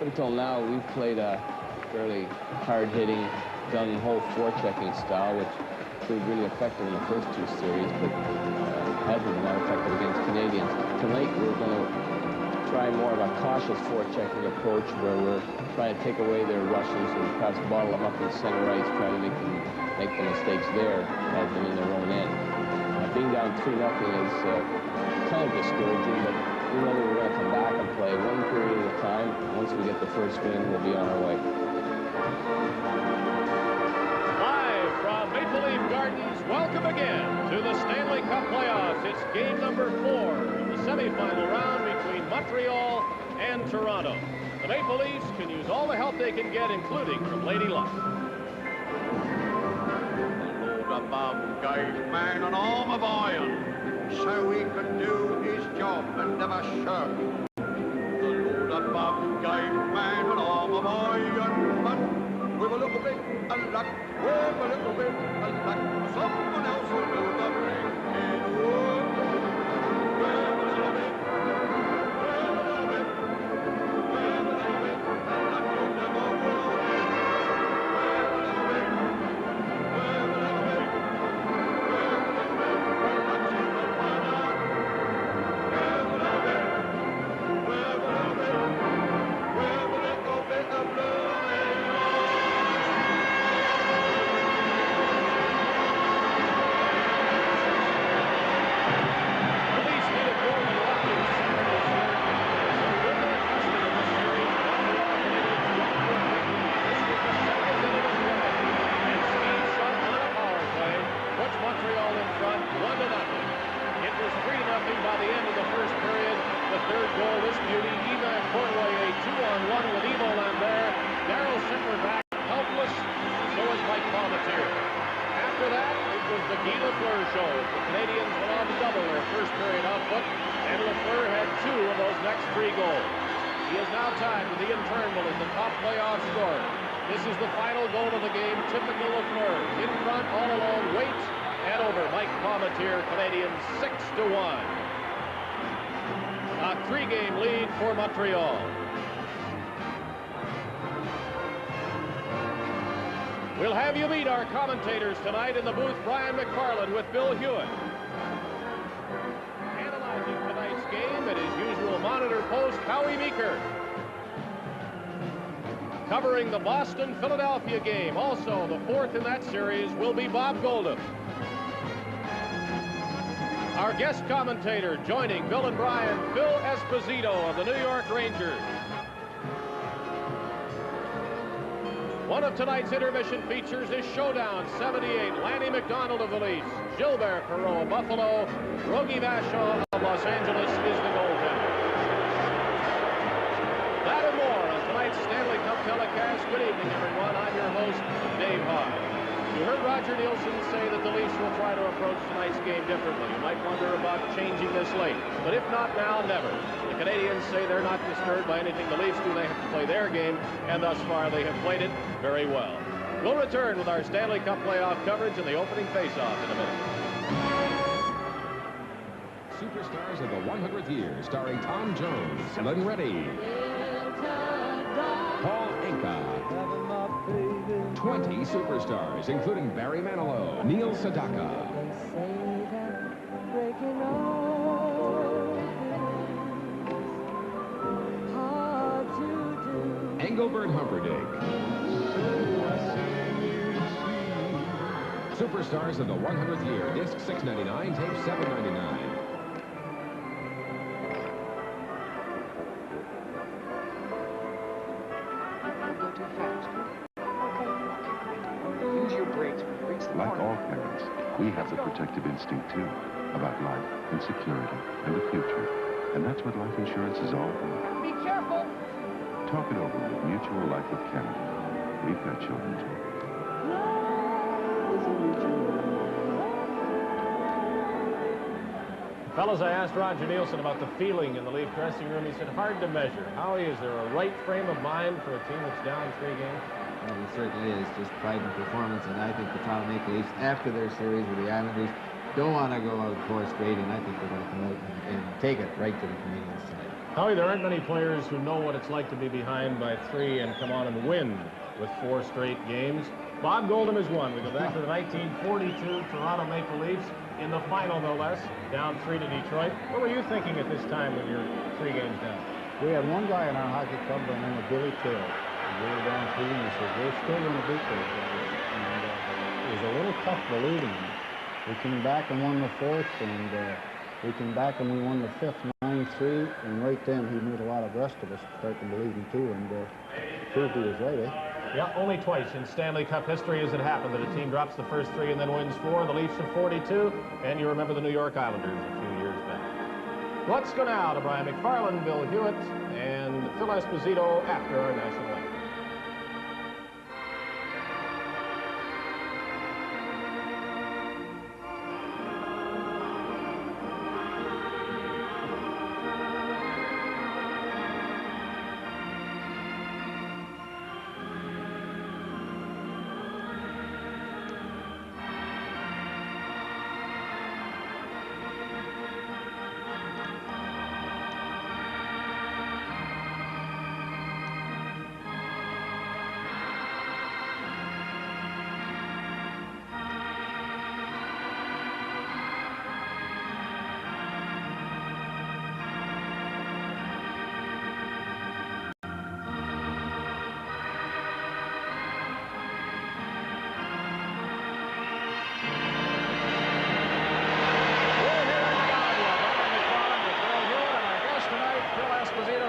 up until now, we've played a fairly hard-hitting, gung-ho forechecking style, which proved really effective in the first two series, but hasn't been that effective against Canadians. Tonight, we're going to try more of a cautious forechecking approach, where we're trying to take away their rushes and perhaps bottle them up in center ice, trying to make the mistakes there rather than in their own end. Being down 3-0 is kind of discouraging, but we know that we're going to come back and play one period at a time. Once we get the first win, we'll be on our way. Live from Maple Leaf Gardens, welcome again to the Stanley Cup playoffs. It's game number 4 of the semifinal round between Montreal and Toronto. The Maple Leafs can use all the help they can get, including from Lady Luck. Above gave man an arm of iron, so he could do his job and never shirk. The Lord above gave man an arm of iron, but with a little bit of luck, with a little bit of luck, someone else will build the ring in wood. With a little bit, with a little bit, with a little bit, and luck you never will. Canadiens 6-1. A 3-game lead for Montreal. We'll have you meet our commentators tonight in the booth. Brian McFarland with Bill Hewitt. Analyzing tonight's game at his usual monitor post, Howie Meeker. Covering the Boston-Philadelphia game, also the 4th in that series, will be Bob Goldham. Our guest commentator joining Bill and Brian, Phil Esposito of the New York Rangers. One of tonight's intermission features is Showdown 78. Lanny McDonald of the Leafs, Gilbert Perreault of Buffalo, Rogie Vachon of Los Angeles is the goaltender. That and more on tonight's Stanley Cup telecast. Good evening, everyone. I'm your host, Dave High. You heard Roger Nielsen say that the Leafs will try to approach tonight's game differently. You might wonder about changing this late, but if not now, never. The Canadiens say they're not disturbed by anything the Leafs do. They have to play their game, and thus far they have played it very well. We'll return with our Stanley Cup playoff coverage and the opening face-off in a minute. Superstars of the 100th year, starring Tom Jones, Helen Reddy, Paul Anka. 20 superstars, including Barry Manilow, Neil Sedaka, Engelbert Humperdinck. Superstars of the 100th year, disc $6.99, tape $7.99. Like all parents, we have the protective instinct too, about life and security and the future. And that's what life insurance is all about. Be careful! Talk it over with Mutual Life of Canada. We've got children too. Fellas, I asked Roger Nielsen about the feeling in the Leaf dressing room. He said, hard to measure. Howie, is there a right frame of mind for a team that's down 3 games? Well, it certainly is. Just pride in performance, and I think the Toronto Maple Leafs, after their series with the Islanders, don't want to go out 4 straight, and I think they're going to come out and take it right to the Canadiens tonight. Howie, there aren't many players who know what it's like to be behind by 3 and come on and win with 4 straight games. Bob Goldham is one. We go back to the 1942 Toronto Maple Leafs in the final, no less, down 3 to Detroit. What were you thinking at this time when you're 3 games down? We had one guy in our hockey club by the name of Billy Taylor. We were down 3 and he said, we're still going to beat those guys. And it was a little tough believing him. We came back and won the 4th, and we came back and we won the 5th, 9-3, and right then he made a lot of the rest of us start to believe him too, and proved he was right, eh? Yeah, only twice in Stanley Cup history has it happened that a team drops the first 3 and then wins 4. The Leafs of 42, and you remember the New York Islanders a few years back. Let's go now to Brian McFarland, Bill Hewitt, and Phil Esposito after our national anthem.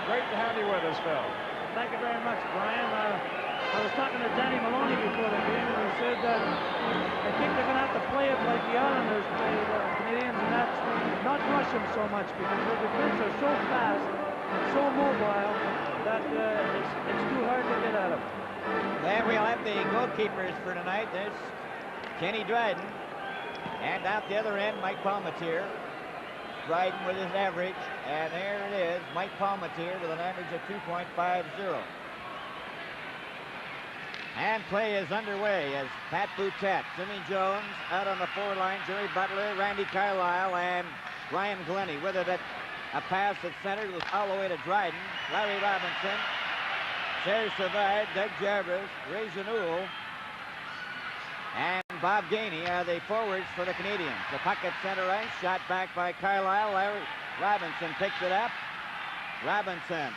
Great to have you with us, Phil. Thank you very much, Brian. I was talking to Danny Maloney before the game, and he said that I think they're going to have to play it like the Islanders played Canadiens, and that's not rush them so much because their defense are so fast and so mobile that it's too hard to get at them. Then we'll have the goalkeepers for tonight. There's Kenny Dryden, and out the other end, Mike Palmatier. Dryden with his average, and there it is, Mike Palmatier with an average of 2.50. And play is underway as Pat Boutette, Jimmy Jones out on the 4 line, Jerry Butler, Randy Carlisle, and Brian Glennie with it at a pass that centered was all the way to Dryden, Larry Robinson, Serge Savard, Doug Jarvis, Ray Janoul, and Bob Gainey are the forwards for the Canadiens. The puck at center ice, shot back by Carlisle. Larry Robinson picks it up. Robinson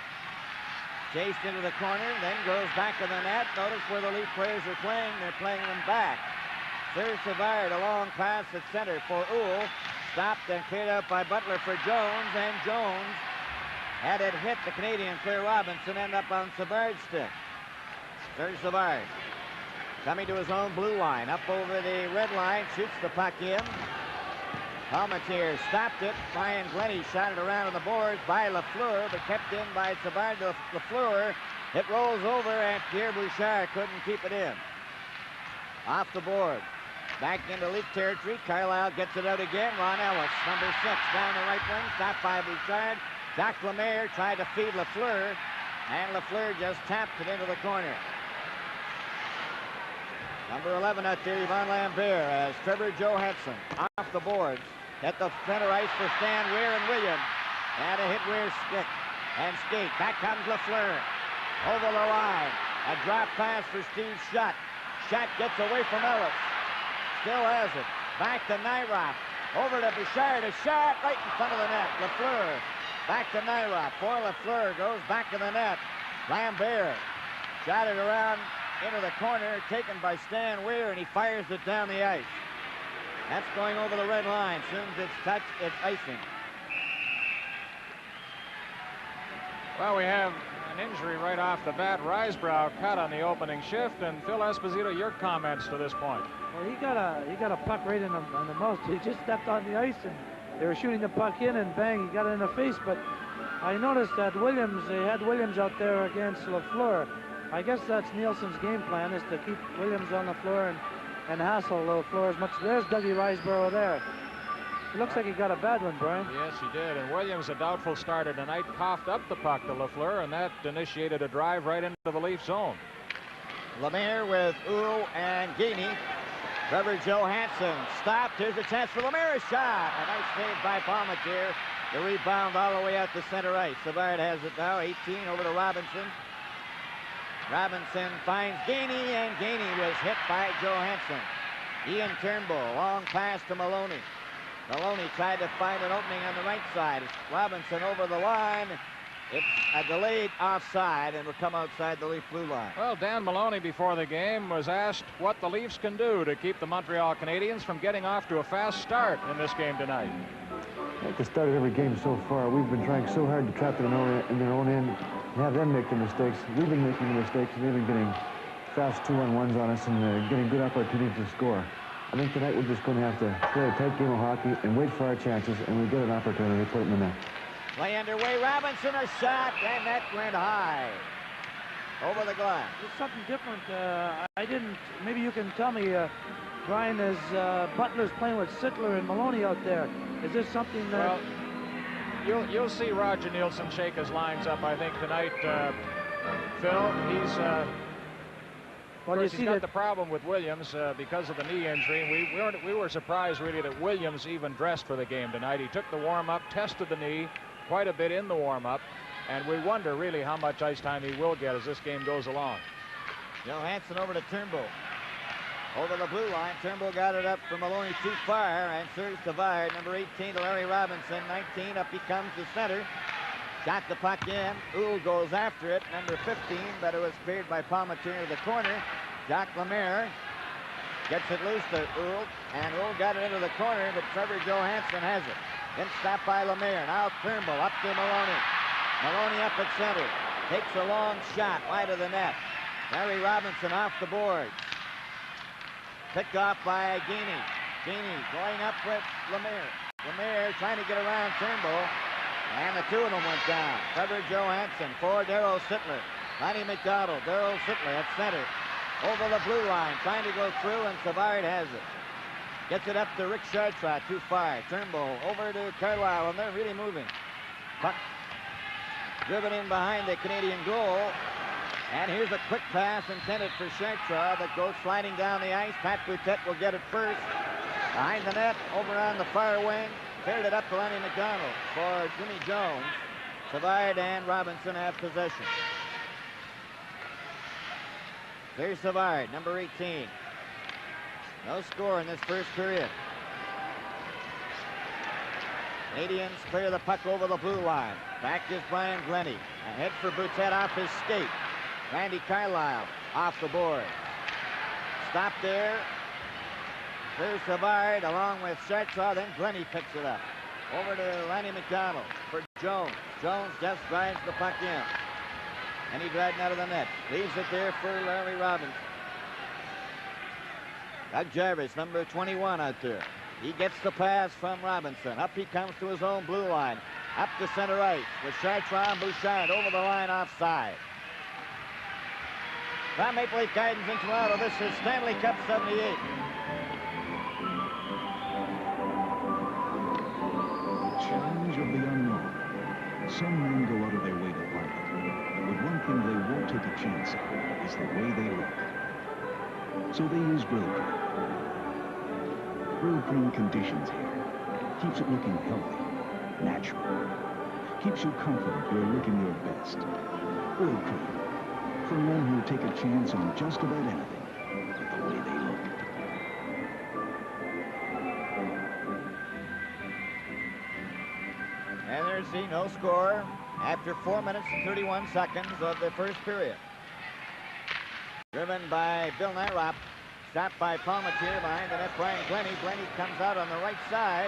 chased into the corner, then goes back to the net. Notice where the Leaf players are playing. They're playing them back. Serge Savard, a long pass at center for Uhl. Stopped and cleared out by Butler for Jones, and Jones had it hit the Canadian clear Robinson, end up on Savard's stick. Serge Savard coming to his own blue line, up over the red line, shoots the puck in. Palmatier stopped it. Brian Glennie shot it around on the boards by Lafleur, but kept in by Savard to Lafleur. It rolls over, and Pierre Bouchard couldn't keep it in. Off the board. Back into Leaf territory. Carlisle gets it out again. Ron Ellis, number 6, down the right wing, stopped by Bouchard. Jacques Lemaire tried to feed Lafleur, and Lafleur just tapped it into the corner. Number 11 out there, Yvon Lambert, as Trevor Johansson off the boards. At the center ice for Stan Weir and Williams. And a hit Weir's stick and skate. Back comes Lafleur. Over the line. A drop pass for Steve Shutt. Shutt gets away from Ellis. Still has it. Back to Nyroff. Over to Bouchard. A shot right in front of the net. Lafleur. Back to Nyroff. For Lafleur goes back to the net. Lambert shot it around into the corner, taken by Stan Weir, and he fires it down the ice. That's going over the red line. As soon as it's touched, it's icing. Well, we have an injury right off the bat. Risebrow cut on the opening shift, and Phil Esposito, your comments to this point. Well, he got a puck right in the mouth. He just stepped on the ice, and they were shooting the puck in, and bang, he got it in the face. But I noticed that they had Williams out there against Lafleur. I guess that's Nielsen's game plan, is to keep Williams on the floor and hassle Lafleur as much. There's Dougie Riseborough there. It looks like he got a bad one, Brian. Yes, he did. And Williams, a doubtful starter tonight, coughed up the puck to Lafleur, and that initiated a drive right into the Leaf zone. Lemaire with Uhl and Gainey. Trevor Johansson stopped. Here's a chance for Lemaire. A shot. A nice save by Palmatier. The rebound all the way out to center ice. Savard has it now. 18 over to Robinson. Robinson finds Gainey, and Gainey was hit by Johansson. Ian Turnbull, long pass to Maloney. Maloney tried to find an opening on the right side. Robinson over the line. It's a delayed offside and will come outside the Leaf blue line. Well, Dan Maloney before the game was asked what the Leafs can do to keep the Montreal Canadiens from getting off to a fast start in this game tonight. At the start of every game so far, we've been trying so hard to trap them in their own end and have them make the mistakes. We've been making the mistakes, and they've been getting fast 2-on-1s on us and getting good opportunities to score. I think tonight we're just going to have to play a tight game of hockey and wait for our chances, and we get an opportunity to put them in the net. Play underway. Robinson a shot, and that went high over the glass. It's something different. I didn't. Maybe you can tell me, Brian, as Butler's playing with Sittler and Maloney out there. Is this something that? Well, you'll see Roger Nielsen shake his lines up, I think, tonight. Phil, he's. Well, he's got the problem with Williams because of the knee injury. We were surprised, really, that Williams even dressed for the game tonight. He took the warm-up, tested the knee quite a bit in the warm-up, and we wonder, really, how much ice time he will get as this game goes along. Johansson over to Turnbull. Over the blue line, Turnbull got it up for Maloney too far, and Serge Savard, number 18 to Larry Robinson, 19, up he comes to center. Got the puck in. Uhl goes after it, number 15, but it was cleared by Palmateer to the corner. Jacques Lemaire gets it loose to Uhl, and Uhl got it into the corner, but Trevor Johansson has it. Then stopped by Lemaire. Now Turnbull up to Maloney. Maloney up at center. Takes a long shot wide of the net. Larry Robinson off the boards. Picked off by Gainey. Gainey going up with Lemaire. Lemaire trying to get around Turnbull. And the two of them went down. Trevor Johansson for Darryl Sittler. Lanny McDonald. Darryl Sittler at center. Over the blue line. Trying to go through, and Savard has it. Gets it up to Rick Chartrand. Too far. Turnbull over to Carlisle, and they're really moving. Puck driven in behind the Canadian goal. And here's a quick pass intended for Chartrand that goes sliding down the ice. Pat Boutette will get it first. Behind the net, over on the far wing. Cleared it up to Lanny McDonald for Jimmy Jones. Savard and Robinson have possession. Here's Savard, number 18. No score in this first period. Canadiens clear the puck over the blue line. Back is Brian Glennie. Ahead for Boutette off his skate. Randy Carlisle off the board. Stop there. There's Savard along with Chartrand. Then Glennie picks it up. Over to Lanny McDonald for Jones. Jones just drives the puck in. And he drives out of the net. Leaves it there for Larry Robinson. Doug Jarvis, number 21 out there. He gets the pass from Robinson. Up he comes to his own blue line. Up to center ice with Chartrand, Bouchard over the line offside. From Maple Leaf Gardens in Toronto, this is Stanley Cup 78. Challenge of the unknown. Some men go out of their way to find it. But one thing they won't take a chance on is the way they look. So they use Grill Cream. Grill Cream conditions hair. Keeps it looking healthy, natural. Keeps you confident you're looking your best. Grill Cream. For men who take a chance on just about anything but the way they look. And there's the no score after 4 minutes and 31 seconds of the first period. Driven by Bill Nyrop. Stopped by Palmateer behind the net. Brian Glennie. Glennie comes out on the right side.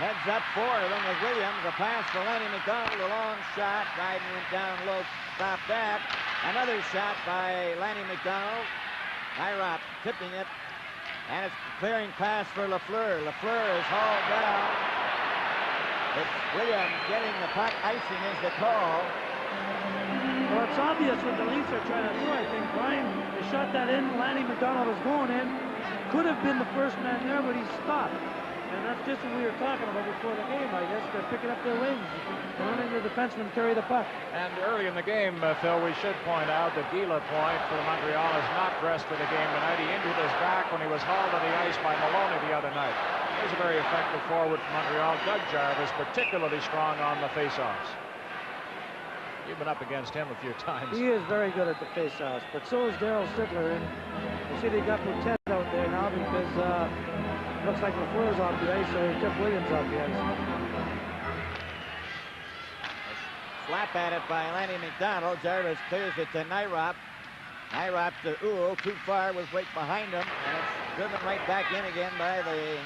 Heads up for them with Williams. A pass for Lanny McDonald. A long shot. Dryden went down low. Stopped that. Another shot by Lanny McDonald. Nyrop tipping it. And it's clearing pass for Lafleur. Lafleur is hauled down. It's Williams getting the puck. Icing is the call. Well, it's obvious what the Leafs are trying to do, I think, Brian. They shot that in. Lanny McDonald was going in. Could have been the first man there, but he stopped. And that's just what we were talking about before the game, I guess. They're picking up their wings. They're letting the defensemen carry the puck. And early in the game, Phil, we should point out that Guy Lapointe for Montreal is not dressed for the game tonight. He injured his back when he was hauled to the ice by Maloney the other night. There's a very effective forward from Montreal. Doug Jarvis, particularly strong on the faceoffs. You've been up against him a few times. He is very good at the faceoffs, but so is Daryl Sittler. And you see they got Boutet out there now because it looks like LaFleur's off the ice, or Jeff Williams off the ice. Slap at it by Lanny McDonald. Jarvis clears it to Nyrop. Nyrop to Uhl, too far, was right behind him, and it's driven right back in again by the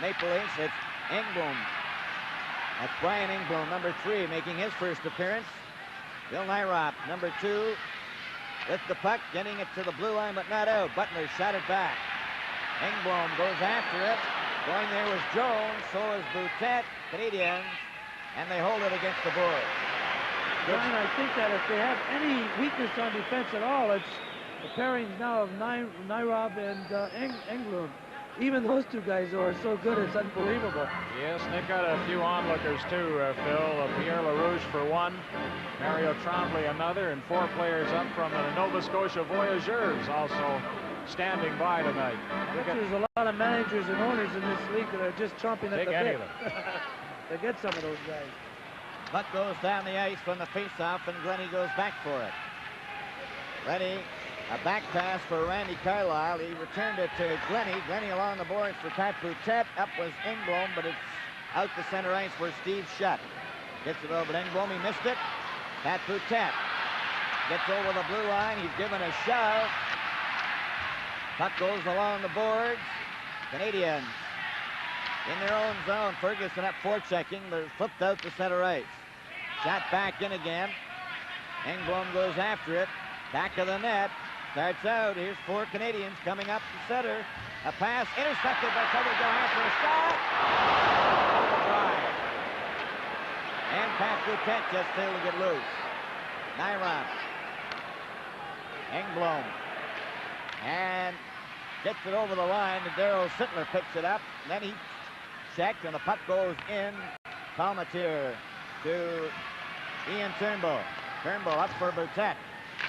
Maple Leafs. It's Engblom. That's Brian Engblom, number 3, making his first appearance. Bill Nyrop, number 2, with the puck, getting it to the blue line, but not out. Butler shot it back. Engblom goes after it. Going there was Jones, so is Boutet, Canadiens, and they hold it against the board. Brian, I think that if they have any weakness on defense at all, it's the pairings now of Nyrop and Engblom. Even those two guys are so good, it's unbelievable. Yes, and they've got a few onlookers too, Phil. Pierre LaRouche for one, Mario Tremblay another, and 4 players up from the Nova Scotia Voyageurs also standing by tonight. There's a lot of managers and owners in this league that are just chomping at the bit to get some of those guys. Buck goes down the ice from the faceoff, and Glennie goes back for it. Glennie, a back pass for Randy Carlyle. He returned it to Glennie. Glennie along the boards for Pat Boutet. Up was Engblom, but it's out to center ice for Steve Shutt. Gets it over to Engblom. He missed it. Pat Boutet gets over the blue line. He's given a shove. Puck goes along the boards. Canadiens in their own zone. Ferguson up forechecking, but flipped out to center ice. Shot back in again. Engblom goes after it. Back of the net. Starts out. Here's 4 Canadiens coming up to center. A pass intercepted by Trevor Johan for a shot. Drive. And Pat Boutet just failed to get loose. Nyrop. Engblom. And gets it over the line. And Daryl Sittler picks it up. Then he checked, and the puck goes in. Palmatier to Ian Turnbull. Turnbull up for Boutet.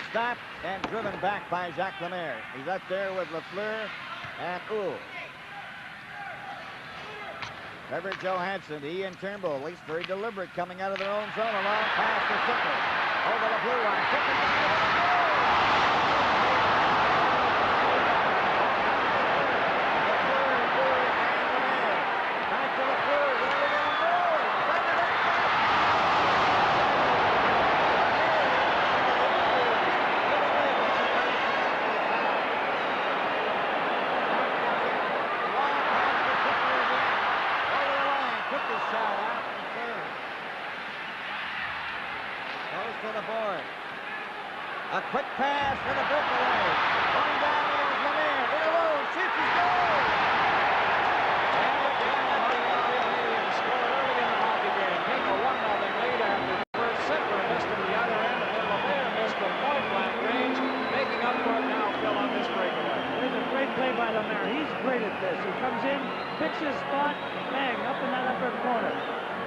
Stopped and driven back by Jacques Lemaire. He's up there with Lafleur and Uhl. Trevor Johansson to Ian Turnbull. At least very deliberate coming out of their own zone. A long pass to Sittler. Over the blue line. Sittler down the a quick pass for the breakaway. Going down there is Lemaire. In alone. Shoots his goal. And again, the Canadiens scored early in the hockey game. Take a 1-0 lead after first. Sittler missed from the other end, and then Lemaire missed from point-blank range. Making up for it now, Phil, on this breakaway. There's a great play by Lemaire. He's great at this. He comes in, picks his spot, bang, up in that upper corner.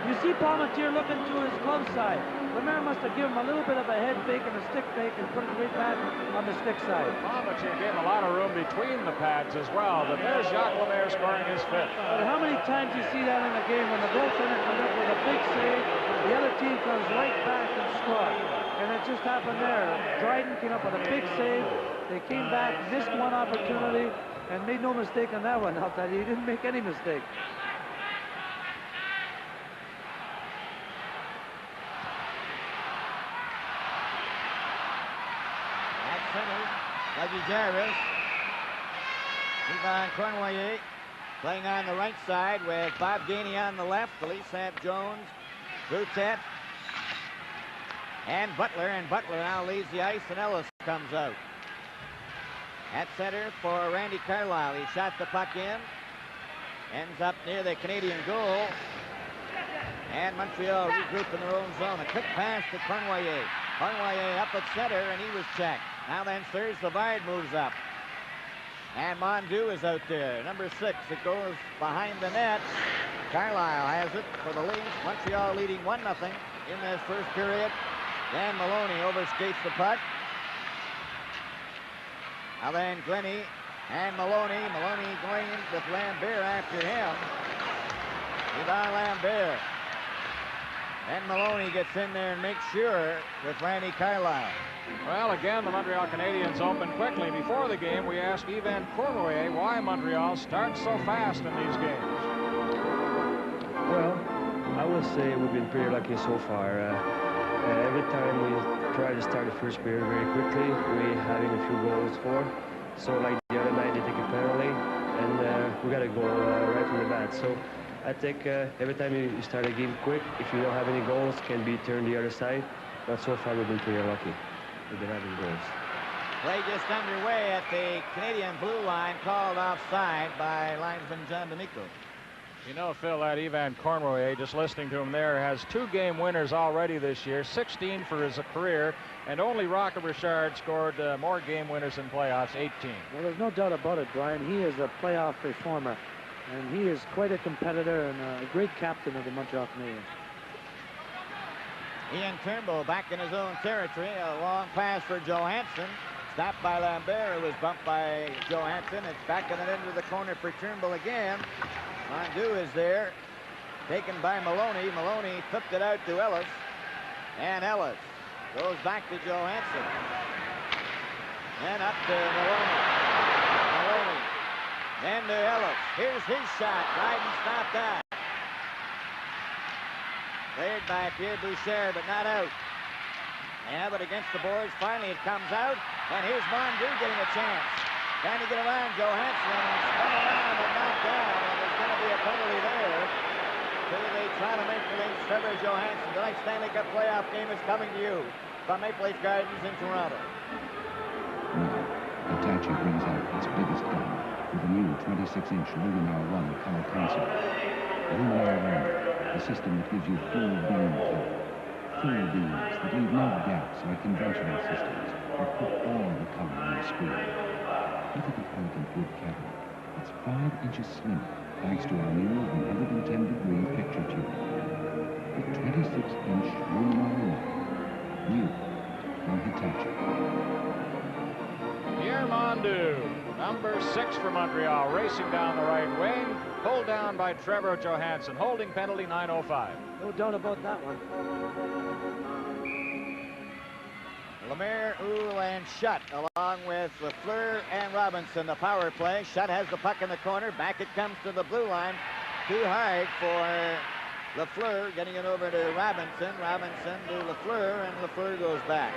You see Palmatier looking to his glove side. Lemaire must have given him a little bit of a head fake and a stick fake and put it right back on the stick side. Palmatier gave him a lot of room between the pads as well, but there's Jacques Lemaire scoring his 5th. But how many times you see that in a game when the goaltender comes up with a big save, the other team comes right back and scores. And it just happened there. Dryden came up with a big save. They came back, missed one opportunity, and made no mistake on that one. I'll tell you, he didn't make any mistake. Dougie Jarvis. Yvon Cournoyer playing on the right side with Bob Gainey on the left. The Leafs have Jones, Boutet, and Butler. And Butler now leaves the ice, and Ellis comes out. At center for Randy Carlyle. He shot the puck in. Ends up near the Canadian goal. And Montreal regroup in their own zone. A quick pass to Cournoyer. Cournoyer up at center, and he was checked. Now then, Serge Savard moves up. And Mondu is out there. Number 6, it goes behind the net. Carlyle has it for the Leafs. Montreal leading 1-0 in this first period. Dan Maloney overskates the puck. Now then, Glennie And Maloney going with Lambert after him. Yvon Lambert. And Maloney gets in there and makes sure with Randy Carlyle. Well, again, the Montreal Canadiens open quickly. Before the game, we asked Yvan Cournoyer why Montreal starts so fast in these games. Well, I would say we've been pretty lucky so far. Every time we try to start the first period very quickly, we're having a few goals for. So like the other night, they take a penalty, and we got to go right from the bat. So I think every time you start a game quick, if you don't have any goals, can be turned the other side. But so far, we've been pretty lucky. We've been having goals. Play just underway at the Canadian blue line, called offside by linesman John D'Amico. You know, Phil, that Yvan Cournoyer, just listening to him there, has 2 game winners already this year, 16 for his career, and only Rocket Richard scored more game winners in playoffs, 18. Well, there's no doubt about it, Brian. He is a playoff performer, and he is quite a competitor and a great captain of the Montreal Canadiens. Ian Turnbull back in his own territory. A long pass for Johansson. Stopped by Lambert, who was bumped by Johansson. It's back in it into the corner for Turnbull again. Mondu is there. Taken by Maloney. Maloney flipped it out to Ellis. And Ellis goes back to Johansson. And up to Maloney. Maloney. Then to Ellis. Here's his shot. Dryden stopped that. Cleared by Pierre Boucher, but not out. Yeah, but against the boards, finally it comes out. And here's Mondu getting a chance. Trying to get around Johansson. Spun around and knocked down. And there's going to be a penalty there. So they try to make the lead. Trevor Johansson. The next Stanley Cup playoff game is coming to you from Maple Leaf Gardens in Toronto. Now, Hitachi brings out its biggest gun with a new 26-inch Luminar 1 color console. Luminar 1, the system that gives you full beam color. Full beams that leave no gaps like conventional systems that put all the color on the screen. Look at the elegant wood cabinet. It's 5 inches slimmer thanks to our new 110-degree picture tube. The 26-inch Luminar 1. New from Hitachi. Pierre Mondu, number 6 for Montreal, racing down the right wing, pulled down by Trevor Johansson. Holding penalty, 9:05. No doubt about that one. Lemaire, Uhl, and Schutt, along with Lafleur and Robinson. The power play. Schutt has the puck in the corner. Back it comes to the blue line. Too hard for Lafleur, getting it over to Robinson. Robinson to Lafleur, and Lafleur goes back.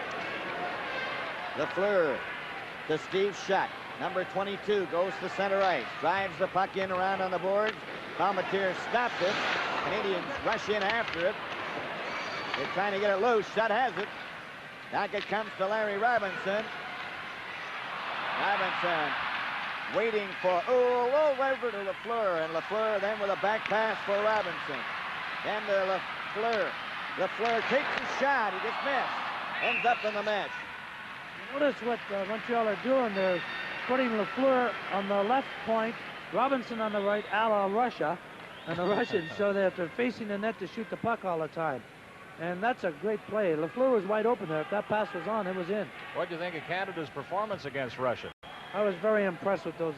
Lafleur to Steve Schutt. Number 22 goes to center ice. Drives the puck in around on the boards. Palmetier stops it. Canadians rush in after it. They're trying to get it loose. Schutt has it. Back it comes to Larry Robinson. Robinson waiting for Uhl over to Lafleur, and Lafleur then with a back pass for Robinson. Then to Lafleur. Lafleur takes a shot. He just missed. Ends up in the mesh. Notice what Montreal are doing. They're putting Lafleur on the left point, Robinson on the right, a la Russia, and the Russians, so that they're facing the net to shoot the puck all the time. And that's a great play. Lafleur was wide open there. If that pass was on, it was in. What do you think of Canada's performance against Russia? I was very impressed with those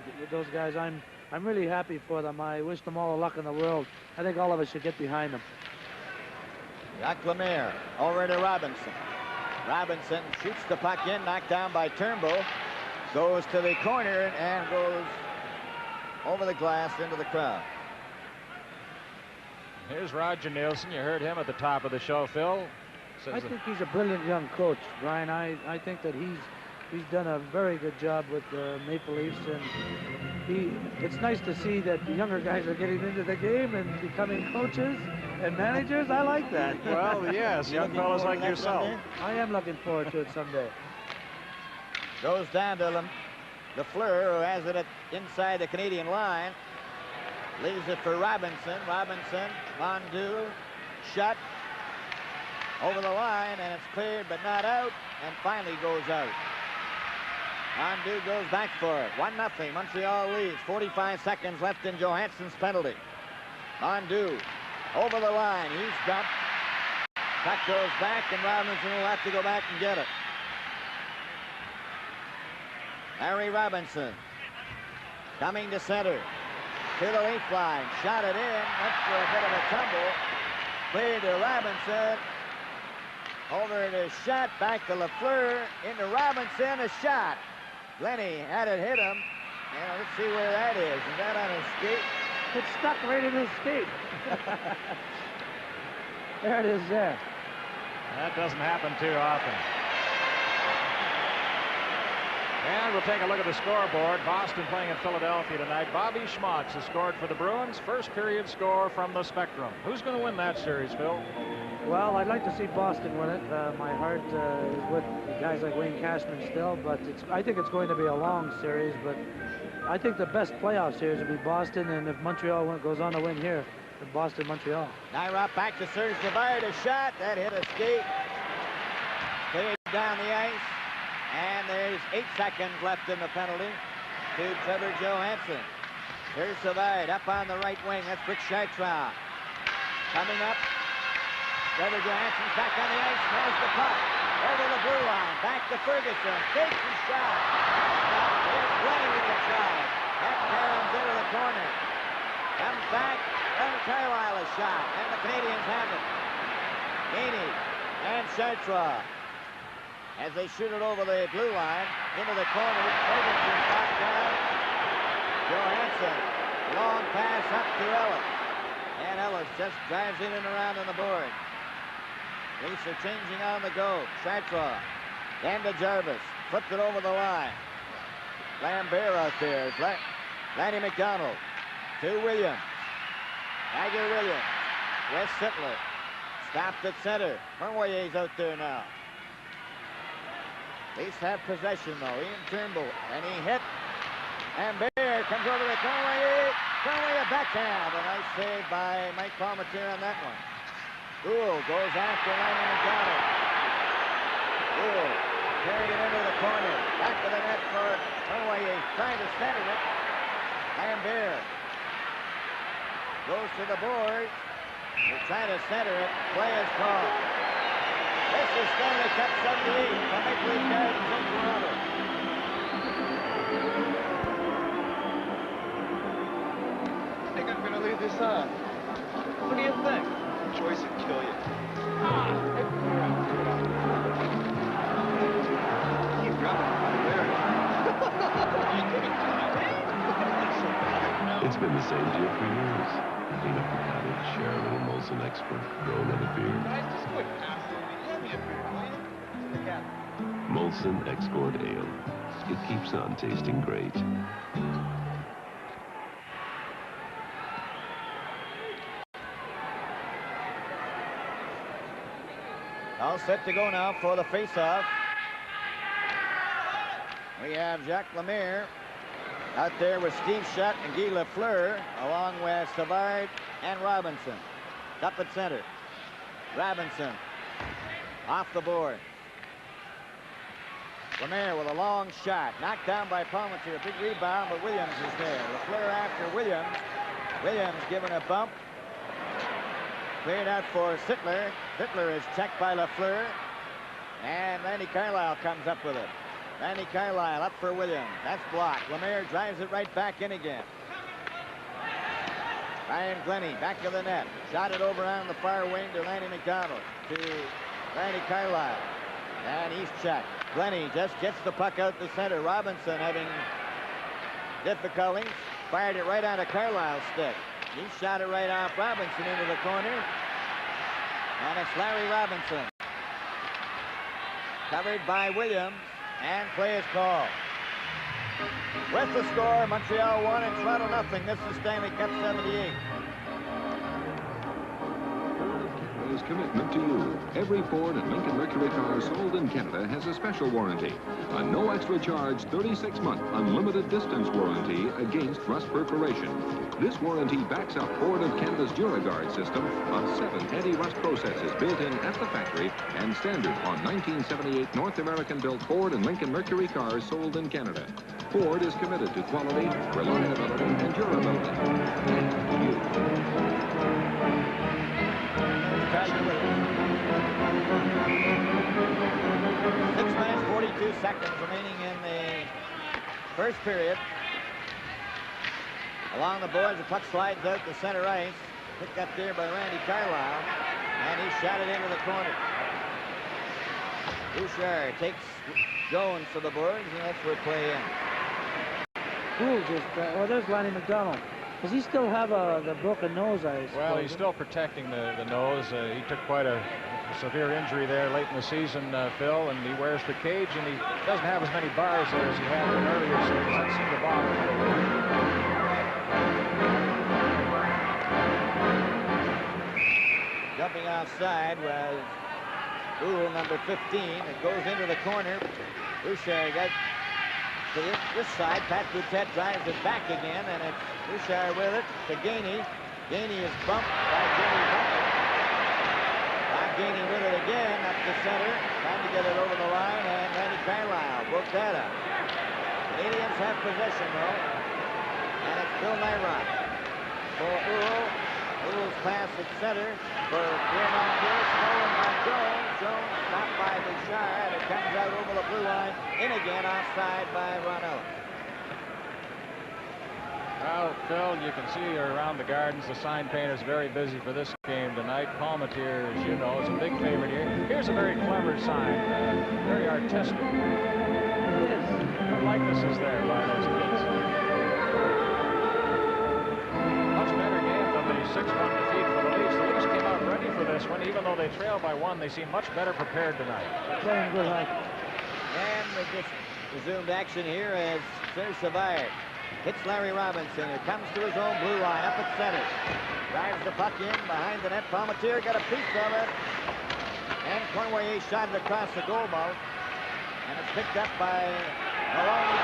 guys. I'm really happy for them. I wish them all the luck in the world. I think all of us should get behind them. Jacques Lemaire over to Robinson. Robinson shoots the puck in, knocked down by Turnbull. Goes to the corner and goes over the glass into the crowd. Here's Roger Nielsen. You heard him at the top of the show, Phil. I think he's a brilliant young coach, Brian. I think that he's done a very good job with the Maple Leafs, and it's nice to see that the younger guys are getting into the game and becoming coaches and managers. I like that. Well, yes, young fellows like yourself. I am looking forward to it someday. Goes down to Lafleur, who has it inside the Canadian line. Leaves it for Robinson. Robinson, Mondu, Schutt over the line, and it's cleared but not out, and finally goes out. Mondu goes back for it. 1-0. Montreal leads. 45 seconds left in Johansson's penalty. Mondu over the line. He's dumped. Puck goes back, and Robinson will have to go back and get it. Larry Robinson Coming to center. To the leaf line. Shot it in. Went for a bit of a tumble. Cleared to Robinson. Over to Shutt. Back to Lafleur. Into Robinson. A shot. Glenny had it hit him. And let's see where that is. Is that on his skate? It's stuck right in his skate. There it is there. That doesn't happen too often. And we'll take a look at the scoreboard. Boston playing at Philadelphia tonight. Bobby Schmaltz has scored for the Bruins. First period score from the Spectrum. Who's going to win that series, Phil? Well, I'd like to see Boston win it. My heart is with guys like Wayne Cashman still, but I think it's going to be a long series. But I think the best playoff series will be Boston, and if Montreal goes on to win here, then Boston-Montreal. Nairop back to Serge Savard. A shot. That hit a skate. Cleared down the ice. And there's 8 seconds left in the penalty to Trevor Johansson. Here's Savard up on the right wing. That's Rick Chartrand. Coming up. Trevor Johansson's back on the ice. Has the puck. Over the blue line. Back to Ferguson. Takes the shot. Here's Glenny with the try. That caroms into the corner. Comes back. And Carlisle a shot. And the Canadiens have it. Gainey and Chartrand. As they shoot it over the blue line, into the corner, Ferguson back down. Johansson, long pass up to Ellis. And Ellis just drives in and around on the board. Leafs are changing on the go. Chartrand, then to Jarvis, flipped it over the line. Lambert out there. Lanny McDonald to Williams. Tiger Williams, Wes Sittler, stopped at center. Mermoyer's out there now. Leafs have possession, though. Ian Turnbull, and he hit. And Bear comes over to Conway. Conway a backhand. A nice save by Mike Palmateer on that one. Gould goes after Lanny McDonald. Gould carried it into the corner. Back to the net for Conway. Trying to center it. Lambert goes to the boards. They're trying to center it. Play is called. This is Stanley Cup 78 from Maple Leaf Gardens in Toronto. I think I'm going to leave this on. What do you think? Choice would kill you. Keep running. It's been the same deal for years. Clean up the cottage, share a little Molson Expert, throw another beer. Guys, just quit passing me. Let me a beer, will you? Yeah. Molson Export Ale. It keeps on tasting great. All set to go now for the face-off. We have Jacques Lemaire out there with Steve Shutt and Guy Lafleur, along with Savard and Robinson. Up at center. Robinson off the board. Lemaire with a long shot. Knocked down by Palmateer. A big rebound, but Williams is there. Lafleur after Williams. Williams given a bump. Cleared out for Sittler. Sittler is checked by Lafleur. And Randy Carlisle comes up with it. Randy Carlisle up for Williams. That's blocked. Lemaire drives it right back in again. Ryan Glenny back to the net. Shot it over on the far wing to Lanny McDonald. To Randy Carlisle. And he's checked. Glenny just gets the puck out the center. Robinson having difficulties. Fired it right onto Carlisle's stick. He shot it right off Robinson into the corner. And it's Larry Robinson. Covered by Williams. And play is called. With the score, Montreal 1 and Toronto nothing. This is Stanley Cup 78. Canada's commitment to you. Every Ford and Lincoln Mercury car sold in Canada has a special warranty. A no extra charge 36-month unlimited distance warranty against rust perforation. This warranty backs up Ford of Canada's DuraGuard system of 7 anti-rust processes built in at the factory and standard on 1978 North American-built Ford and Lincoln Mercury cars sold in Canada. Ford is committed to quality, reliability, and durability. And you. 6 minutes, 42 seconds remaining in the first period. Along the boards, the puck slides out to center ice. Picked up there by Randy Carlisle, and he shot it into the corner. Bouchard takes Jones to the boards, and that's where play ends. Cool, just, well, there's Lanny McDonald. Does he still have the broken nose, I suppose? Well, he's still protecting the nose. He took quite a severe injury there late in the season, Phil, and he wears the cage, and he doesn't have as many bars there as he had in earlier seasons. That seemed to bother him. Jumping offside was Boole, number 15. It goes into the corner. Bouchard got to this side. Pat Boutet drives it back again, and it's Bouchard with it to Gainey. Gainey is bumped by Jimmy Butler. Bob Gainey with it again up the center. Trying to get it over the line, and Randy Carlisle broke that up. Canadiens have possession, though. And it's Bill Nyrock for Uhl. Uhl's pass at center for Piermont here. Stolen by Jones. Jones stopped by Bouchard. It comes out over the blue line. In again, offside by Ron Ellis. Well, Phil, you can see around the Gardens, the sign painter's very busy for this game tonight. Palmatier, as you know, is a big favorite here. Here's a very clever sign, very artistic. The likeness is there by those kids. Much better game than the 6-1 defeat for the Leafs. The Leafs came out ready for this one, even though they trailed by 1. They seem much better prepared tonight. Playing good hockey. And we just resumed action here as Serge Savard hits Larry Robinson. It comes to his own blue line up at center. Drives the puck in behind the net. Palmatier got a piece of it. And Cournoyer shot it across the goal mouth. And it's picked up by Maloney.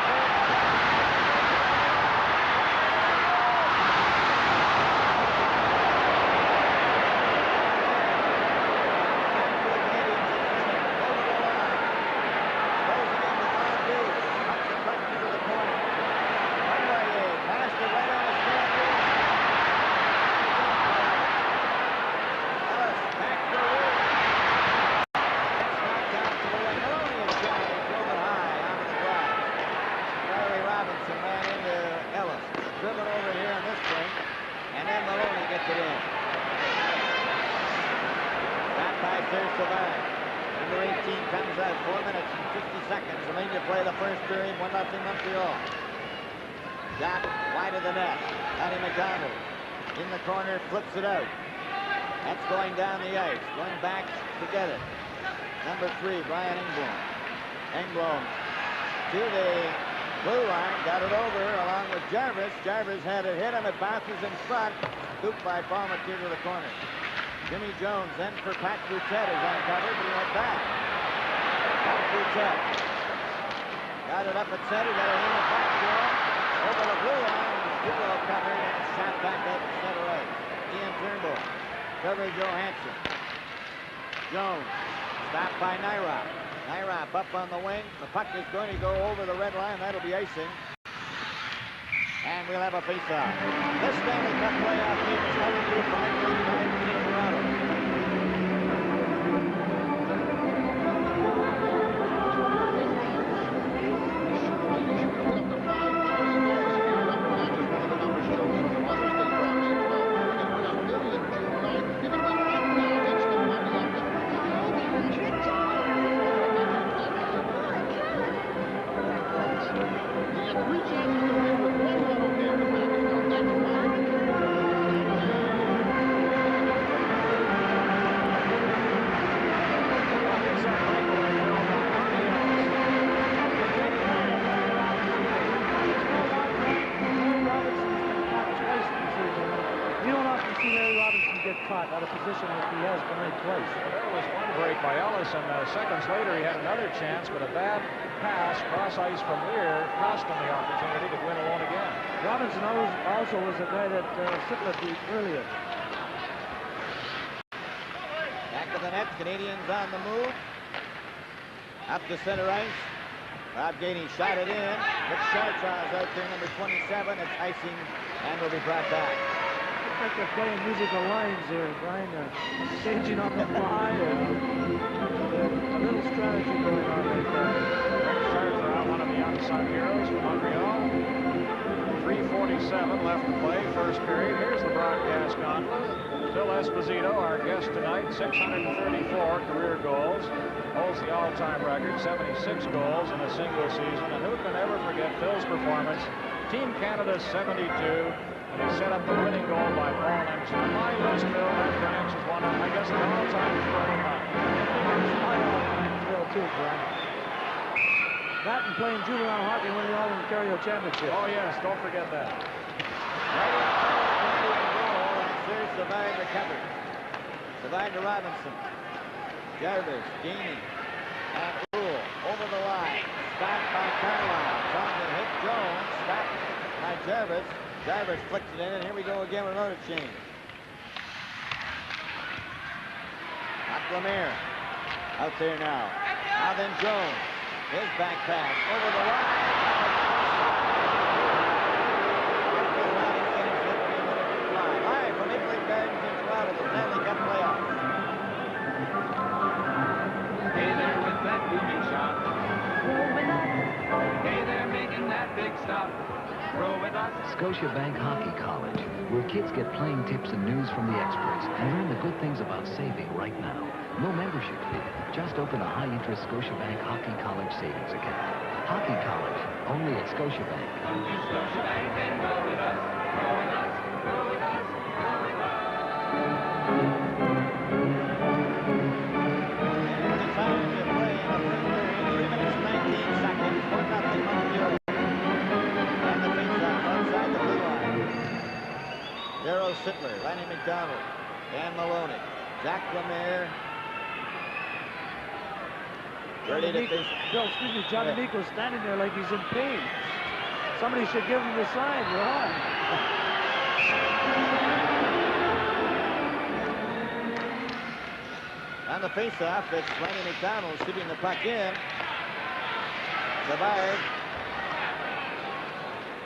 Number 18 comes out. 4 minutes and 50 seconds. Remain to play the first period. 1-0 Montreal. Shot wide of the net. Lanny McDonald in the corner, flips it out. That's going down the ice. Going back to get it. Number 3, Brian Engblom. Engblom to the blue line. Got it over along with Jarvis. Jarvis had it hit him. It bounces in front. Scooped by Palmatier to the corner. Jimmy Jones then for Pat Boutet is uncovered, but he went back. Pat Boutet got it up at center, got it in the back to him, over the blue line, Hugo covered and shot back out to center right. Ian Turnbull, Trevor Johansson. Jones, stopped by Nyrock. Nyrock up on the wing, the puck is going to go over the red line, that'll be icing. And we'll have a face-off. This Stanley Cup playoff game is coming to a 5-3 in Toronto. Out of position if he has been in place. There was one break by Ellis, and seconds later he had another chance, but a bad pass cross ice from Weir cost him the opportunity to win alone again. Robinson also was the guy that Sittler beat earlier. Back of the net, Canadiens on the move. Up to center ice. Bob Gainey shot it in. But Chartrand's out there, number 27. It's icing and will be brought back. Looks like they're playing musical lines here, Brian. They're changing on the fly. A little strategy going on right there. Rick Chartrand, one of the unsung heroes from Montreal. 3-4 2:47 left to play, first period. Here's the broadcast conference. Phil Esposito, our guest tonight, 634 career goals. Holds the all-time record, 76 goals in a single season. And who can ever forget Phil's performance? Team Canada 72. And he set up the winning goal by Paul Emerson. On my list, Phil, that branch is one of, I guess, the all-time thrill of mine. My all-time thrill, too, Brian. That and playing juvenile hockey and winning the All-Ontario Championship. Oh, yes, don't forget that. Right in the goal, and Sir Savard recovered. Savard to Robinson. Jarvis, Genie, and Poole over the line. Stopped by Carlisle. Trying to hit Jones. Stopped by Jarvis. Jarvis flicks it in, and here we go again with another change. Not Lemire. Out there now. Now then Jones. His back pass over the line. Live from Italy Gardens in Toronto, the Stanley Cup playoffs. Hey there with that booming shot. Roll with us. Hey there making that big stop. Roll with us. Scotiabank Hockey College, where kids get playing tips and news from the experts and learn the good things about saving right now. No membership fee. Just open a high-interest Scotiabank Hockey College savings account. Hockey College, only at Scotiabank. Come to Scotiabank and roll with us. Roll with us. Roll with us. Roll with us. The time to play in the first period, 3 minutes 19 seconds, 4-0 Montreal. And the face-off outside the blue line. Darryl Sittler, Lanny McDonald, Dan Maloney, Jack Lemire. Ready to face. Bill, excuse me, Johnny Meeko's standing there like he's in pain. Somebody should give him the sign. You're on. On the face-off, it's Lanny McDonald shooting the puck in. Savard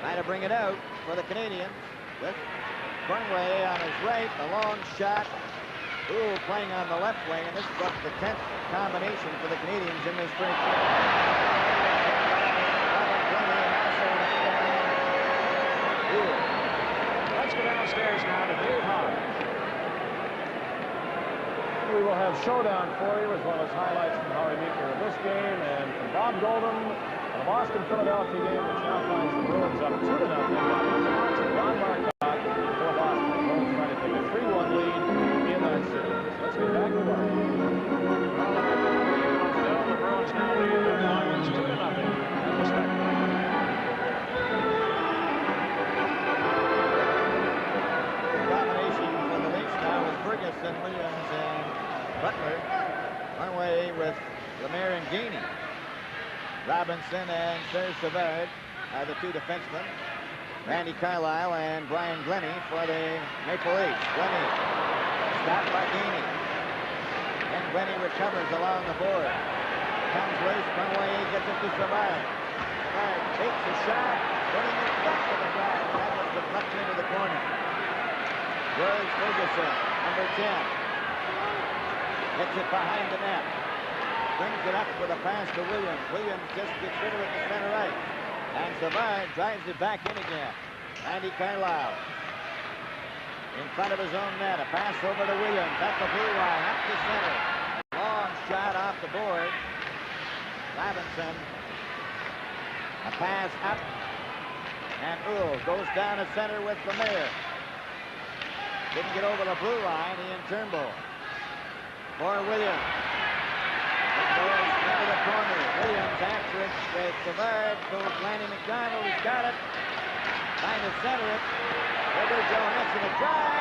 trying to bring it out for the Canadiens with Conway on his right, a long shot. Ooh, playing on the left wing, and this is up the 10th combination for the Canadiens in this first game. Let's go downstairs now to Dave Hart. We will have showdown for you as well as highlights from Howie Meeker of this game and from Bob Golden of the Boston-Philadelphia game, which now finds the Bruins up 2-0. Don Marcotte for Boston. The Bruins trying to take a 3-1 lead in that series. Let's get back to work. Still, the Bruins now lead their Lions 2-0 at the Spectrum. Combination for the Leafs now with Ferguson, Williams, and Butler. One way with Lemire and Genie. Robinson and Serge Savard are the two defensemen. Randy Carlisle and Brian Glennie for the Maple Leafs. Glennie stopped by Genie. And Glennie recovers along the board. Comes loose, one way, gets it to Savard. Savard takes a shot, putting it back to the guy. That was deflected into the corner. George Ferguson, number 10. Gets it behind the net. Brings it up with a pass to Williams. Williams just gets rid of it to center right. And Savard drives it back in again. Randy Carlisle in front of his own net. A pass over to Williams at the blue line, up to center. Long shot off the board. Robinson. A pass up. And Uhl goes down to center with Lemire. Didn't get over the blue line. Ian Turnbull for Williams. It goes into the corner. Williams after it with Savard. Goes Lanny McDonald. He's got it. Trying to center it. River Johansson a drive.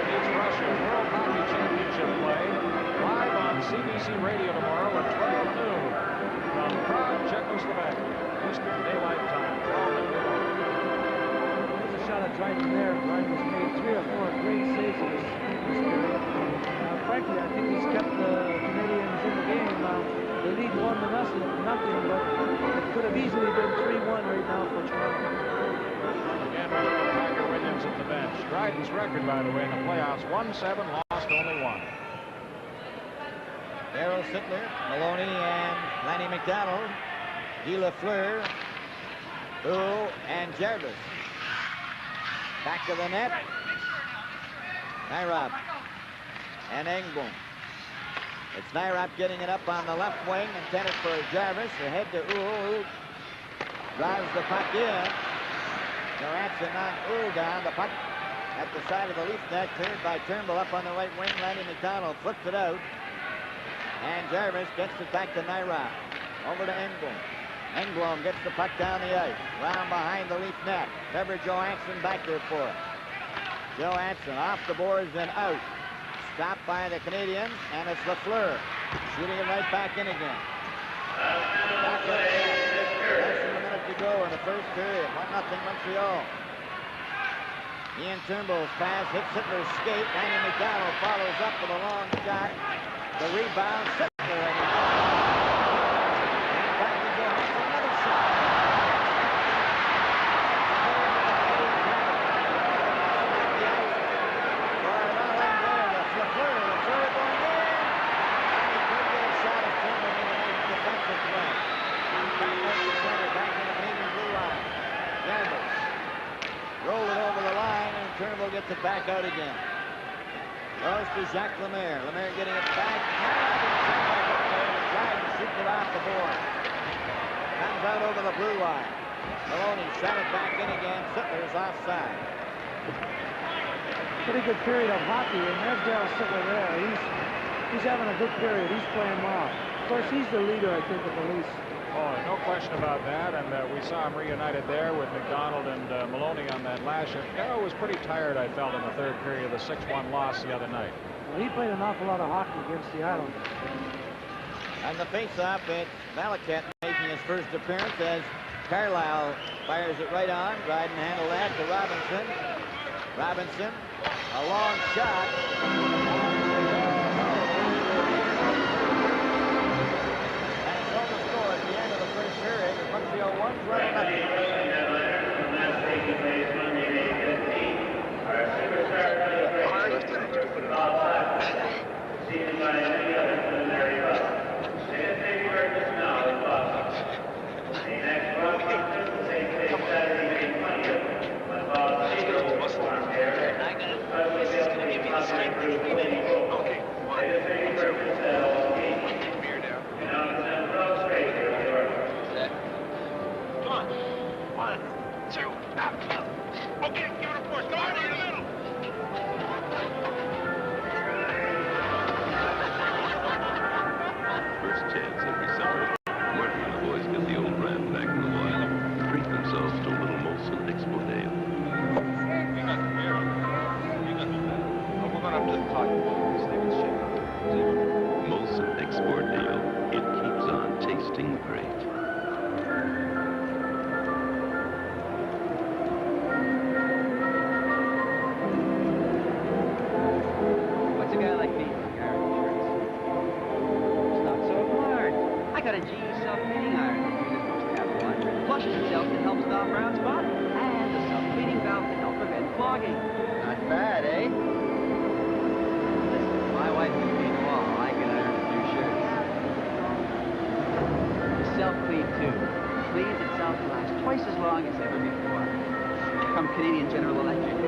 It's Russian World Hockey Championship play live on CBC Radio tomorrow at 12 noon from Prague, Czechoslovakia. Eastern Daylight Time, 12 noon tomorrow. There's a shot at Dryden there. Dryden has made 3 or 4 great saves in this period. Frankly, I think he's kept the Canadiens in the game. They lead 1-0, but it could have easily been 3-1 right now for Toronto. Again, we look at Tiger Williams at the bench. Dryden's record, by the way, in the playoffs, 1-7, lost only 1. Darryl Sittler, Maloney, and Lanny McDonald, Guy Lafleur, Boo, and Jarvis. Back to the net. Nyrop and Engblom. It's Nyrop getting it up on the left wing, intended for Jarvis. Ahead to Uhl, who drives the puck in. Johansson knocked Uhl down. The puck at the side of the Leaf net, cleared by Turnbull up on the right wing. Lanny McDonald flips it out. And Jarvis gets it back to Nyrop. Over to Engblom. Engblom gets the puck down the ice. Round behind the Leaf net. Trevor Johansson back there for it. Johansson off the boards and out. Stopped by the Canadiens, and it's Lafleur shooting it right back in again. Back to the net. Less than a minute to go in the first period. 1-0 Montreal. Ian Turnbull's pass hits Sittler's skate. Lanny McDonald follows up with a long shot. The rebound, Sittler, and back to Johansson, another shot. Roll it over the line, and Turnbull gets it back out again. Goes to Jacques Lemaire. Lemaire getting it back. Dryden shoots it off the board. Comes out over the blue line. Maloney shot it back in again. Sittler's offside. Pretty good period of hockey, and there's Darryl Sittler there. He's having a good period. He's playing well. Of course, he's the leader, I think, of the Leafs. Oh, no question about that, and we saw him reunited there with McDonald and Maloney on that last shift. Darryl was pretty tired, I felt, in the third period of the 6-1 loss the other night. Well, he played an awful lot of hockey against the Islanders. On the face-off, it's Malacat making his first appearance as Carlisle fires it right on. Dryden handled that to Robinson. Robinson, a long shot. Montreal 1 running up. First chance every summer. Martin and the boys get the old brand back in the wild. Treat themselves to a little Molson Export Ale. We got the beer. We got the beer. Oh, we're going up to the clock. Molson Export Ale. It keeps on tasting great. What's a guy like me for iron shirts? It's not so hard. I got a GE self-cleaning iron that uses most tap water, flushes itself to help stop brown spots, and a self-cleaning valve to help prevent clogging. Not bad, eh? Listen, my wife can paint a wall. I can iron a few shirts. The self-clean too. Cleans itself to last twice as long as ever before. From Canadian General Electric.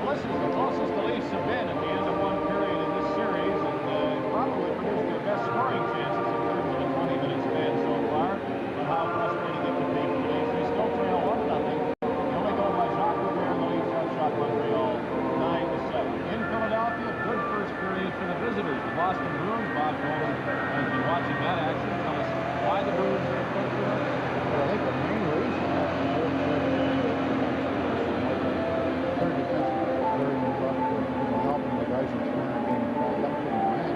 Well, this is the closest the Leafs have been at the end of one period in this series, and probably produced their best scoring chances in terms of a 20-minute span so far. But how frustrating it can be for the Leafs. They still trail 1-0. The only goal by Jacques Lemaire, and the Leafs outshot Montreal 9-7. In Philadelphia, good first period for the visitors. The Boston Bruins, Bob Coleman has been watching that action. Tell us why the Bruins are in first period. Well, I think the main reason is helping the guys in corner being called up to the line.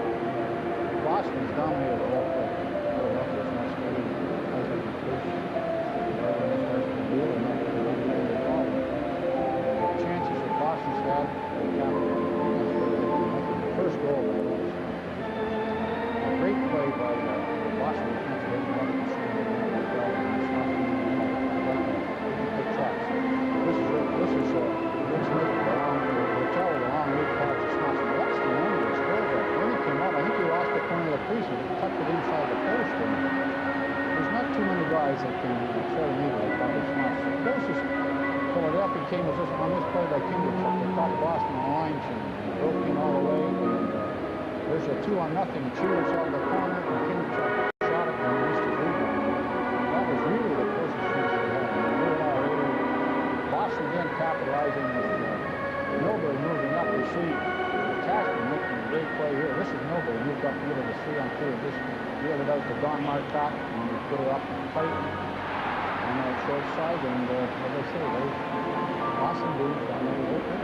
Boston's dominated the whole play. Philadelphia's not steady as they can push. Whatever this starts to do, and not to run into the problem. The chances that Boston's had, they capitalized on. That's where they came up with the first goal. A great play by Boston defense. They didn't want to concern with good shots. This is Rich Miller, the long, we'll tell the long loop box. It's not. That's the one that scores that. Then he came guys that can throw the needle like that. It's not the closest Philadelphia team was just on this play by Kinderchuk. They caught Boston on lines and broke in all the way. And there's a 2-0. Cheers out of the corner, and Kinderchuk shot it and missed his rebound. That was really the closest chance they had. And they were already Boston again capitalizing with Milbury moving up. You see Casper making a great play here. This is Milbury moved up into the 3-on-2 and just reeled it out to Don Marcotte, and he put it up tight on that short side. And as I say, Boston dudes down there look good.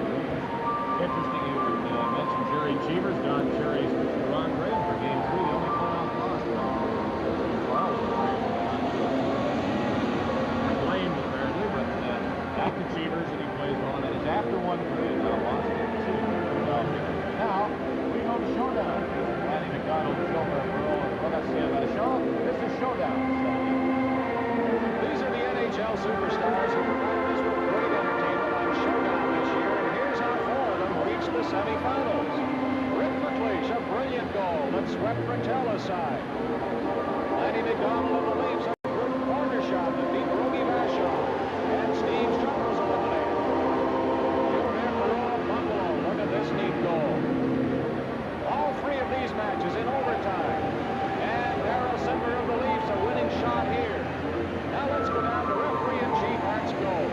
Interesting you would mention Jerry Cheevers. Don Cherry's Ron Graham for Game 3. The only call-out loss was blamed apparently, but after Cheevers and he plays on it. It's after 1-3 now Boston 2. Now we go to showdown. Manny McDonald, Silver, well, that's the end of the show. This is Showdown. These are the NHL superstars who provided us with great entertainment on Showdown this year, and here's how 4 of them reached the semifinals. Rick McLeish, a brilliant goal that swept Rattel aside. Manny McDonald of the Leafs, a good corner shot that beat Rogie Vachon, and Steve Schuck was eliminated. Gilbert Perreault of Buffalo, look at this neat goal. All 3 of these matches in overtime, and Darryl Sittler of the Leafs, a winning shot here. Now let's go down to referee-in-chief Art's goal.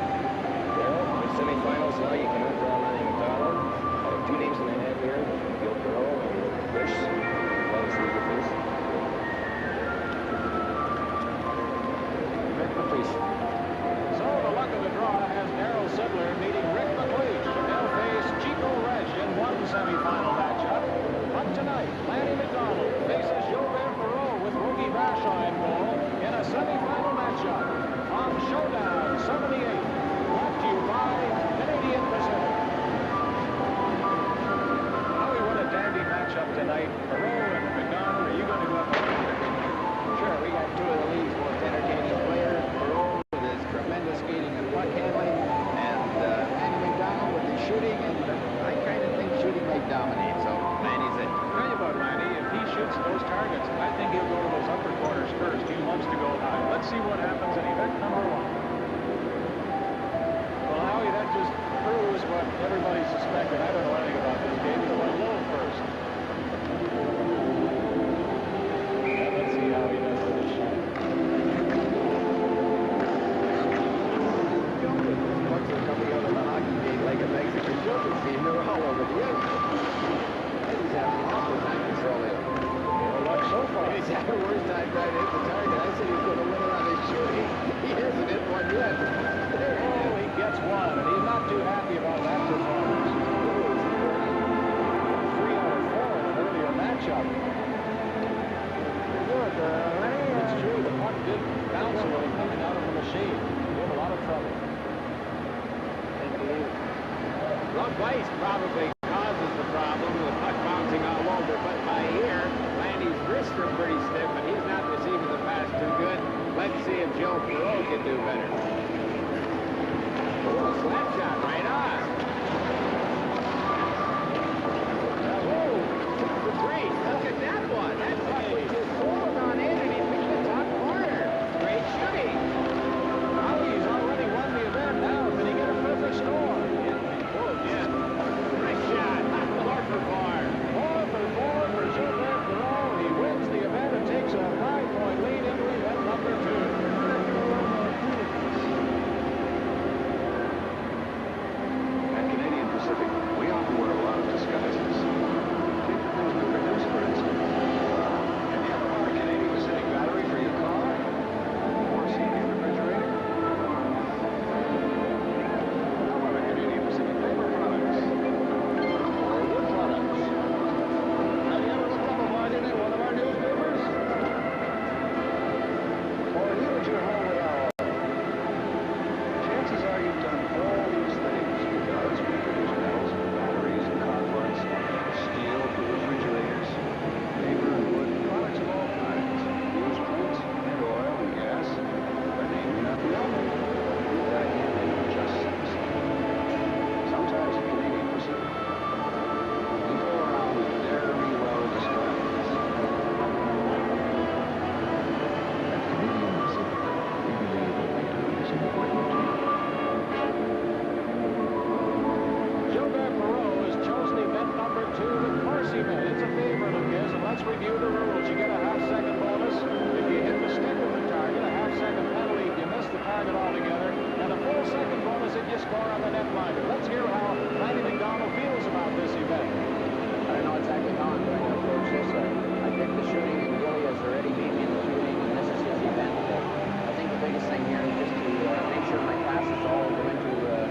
Well, in the semifinals now, you cannot draw Manny McDonald. I have 2 names in the head here, Gil Perreault and Bush. Rick McLeish. So the luck of the draw has Darryl Sittler meeting Rick McLeish. They'll face Chico Resch in one semifinal matchup. But tonight, Manny McDonald faces Gilbert Perreault with Rogie Vachon in goal in a semifinal matchup on Showdown 78, brought to you by Canadian Pacific. Oh, what a dandy matchup tonight. Perreault and McDonald, are you going to go up there? Sure, we got 2 of the league's most entertaining players. Perreault with his tremendous skating and puck handling, and Manny McDonald with his shooting, and I kind of think shooting might dominate, so Manny's it. Tell you about Manny, if he shoots those targets, I think he'll go to those upper corners first. He loves to go high. Let's see what happens in event number 1. Well, Howie, that just proves what everybody suspected. I don't know anything about this game. He went low first. And let's see how he does with his shot. Once they're coming out of the hockey game like a Mexican children's game, they were all over the ice. He's having an awful time controlling it. Well, luck so far. He's had a worse time trying to hit the target. I said he's going to win it on his shooting. He hasn't hit one yet. Oh, he gets one, and he's not too happy about that performance. 3 out of 4 in an earlier matchup. Good. It's true, the puck did bounce a little coming out of the machine. He had a lot of trouble. Rough ice probably causes the problem with the puck bouncing all over, but by here, Landy's wrists are pretty stiff, and he's not receiving the pass too good. Let's see if Joe Perreault can do better. Oh, a slap shot right on. Whoa, super great. Look at that one. That puck was just pulled on in, and he picked the top corner. Great shooting. Now he's already won the event. Now, can he get a perfect score? Oh, yeah. Nice shot. Not far for far. 4 for 4 for Gilbert Perreault. He wins the event and takes a 5-point lead into event number 2. review the rules. You get a half-second bonus if you hit the stick of the target, a half-second penalty if you miss the target altogether, and a full second bonus if you score on the netminder. Let's hear how Lanny McDonald feels about this event. I don't know exactly how I'm going to approach this. I picked the shooting, and Gilly has already beat me in the shooting, and this is his event. I think the biggest thing here is just to make sure my passes all go into the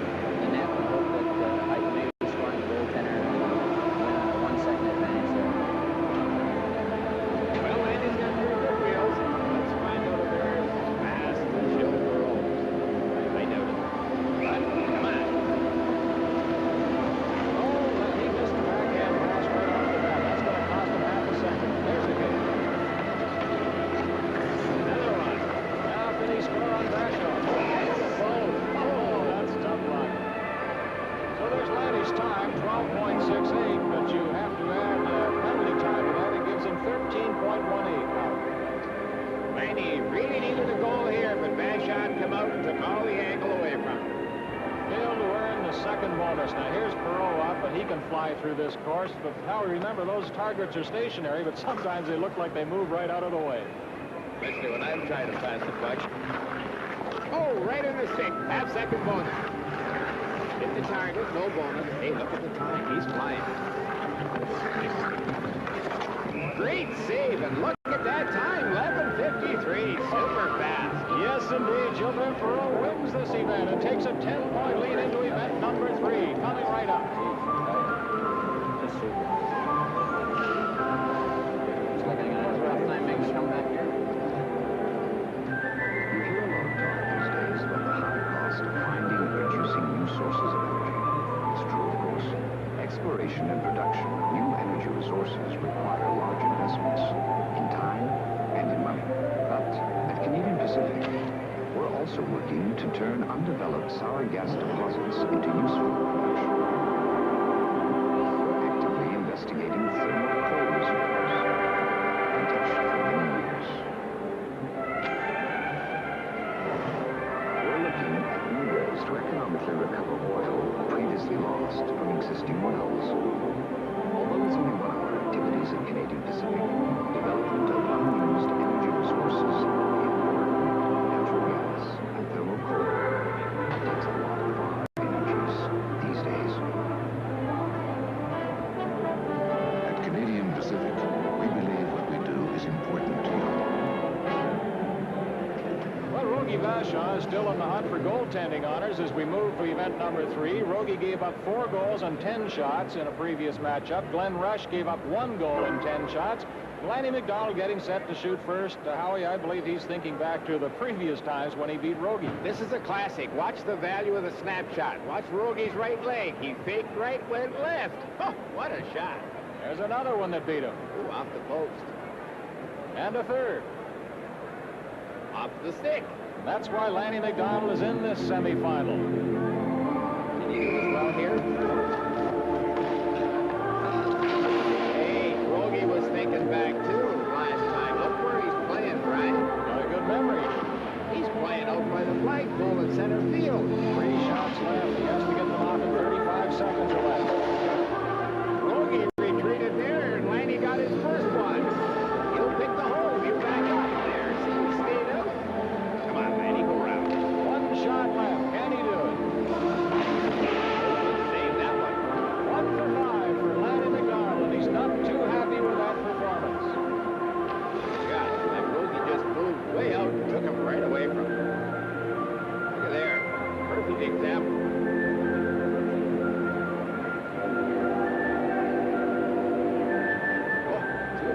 net and hope that I can maybe score on the goaltender and win a 1 second advantage there. Well, Lanny's got pretty good wheels. Let's find out if they're as fast as Joe Burrow. I doubt it. But, come on. Oh, he missed the backhand pass right off the bat. That's going to cost him half a second. There's the game. Another one. Now can he score on Bashaw? Oh, that's tough luck. So there's Lanny's time, 12.68, but you have to add penalty time to that. It gives him 13.18 now. Lanny really needed a goal here, but Bashaw come out and took all the angle away from him. Failed to earn the second bonus. Now here's Perot up, but he can fly through this course. But Howie, remember, those targets are stationary, but sometimes they look like they move right out of the way. Especially when I'm trying to pass the puck. Oh, right in the stick. Half-second bonus. Hit the target, no bonus. Hey, look at the time. He's flying. Great save, and look at that time. 11:53. Super fast. Yes, indeed. Gilbert Perot wins this event and takes a 10-point lead into event number 3. Coming right up. Just super. Looks like I'm going to have a rough time making a comeback here. You hear a lot of talk these days about the high cost of finding and producing new sources of energy. It's true, of course. Exploration and production of new energy resources require large investments in time and in money. But at Canadian Pacific, we're also working to turn undeveloped sour gas deposits into useful production. We're actively investigating thermal coal reserves, untouched for many years. We're looking at new ways to economically recover oil previously lost from existing wells. Although it's only one of our activities in Canadian Pacific, development of unused energy resources in oil, natural gas, and thermal coal takes a lot of our energies these days. At Canadian Pacific, we believe what we do is important to you. Well, Rogie Vachon is still in the hunt for goaltending honors as we move to event number 3. Rogie gave up 4 goals and 10 shots in a previous matchup. Glenn Rush gave up 1 goal and 10 shots. Lanny McDonald getting set to shoot first. Howie, I believe he's thinking back to the previous times when he beat Rogie. This is a classic. Watch the value of the snapshot. Watch Rogie's right leg. He faked right, went left. Oh, what a shot. There's another one that beat him. Ooh, off the post. And a third. Off the stick. That's why Lanny McDonald is in this semifinal. Can he do as well here? Hey, Rogie was thinking back, too, last time. Look where he's playing, Brian. Got a good memory. He's playing out by the flagpole in center field. 3 shots left. He has to get them off in 35 seconds or less. Rogie retreated there, and Lanny got his first one. He'll pick the hole. You back up there. See, he stayed up. Come on, Lanny, go round. 1 shot left. Can he do it? Save that one. 1 for 5 for Lanny McDonald, and he's not too happy with that performance. God, that Rogie just moved way out and took him right away from him. Look at there. Perfect example.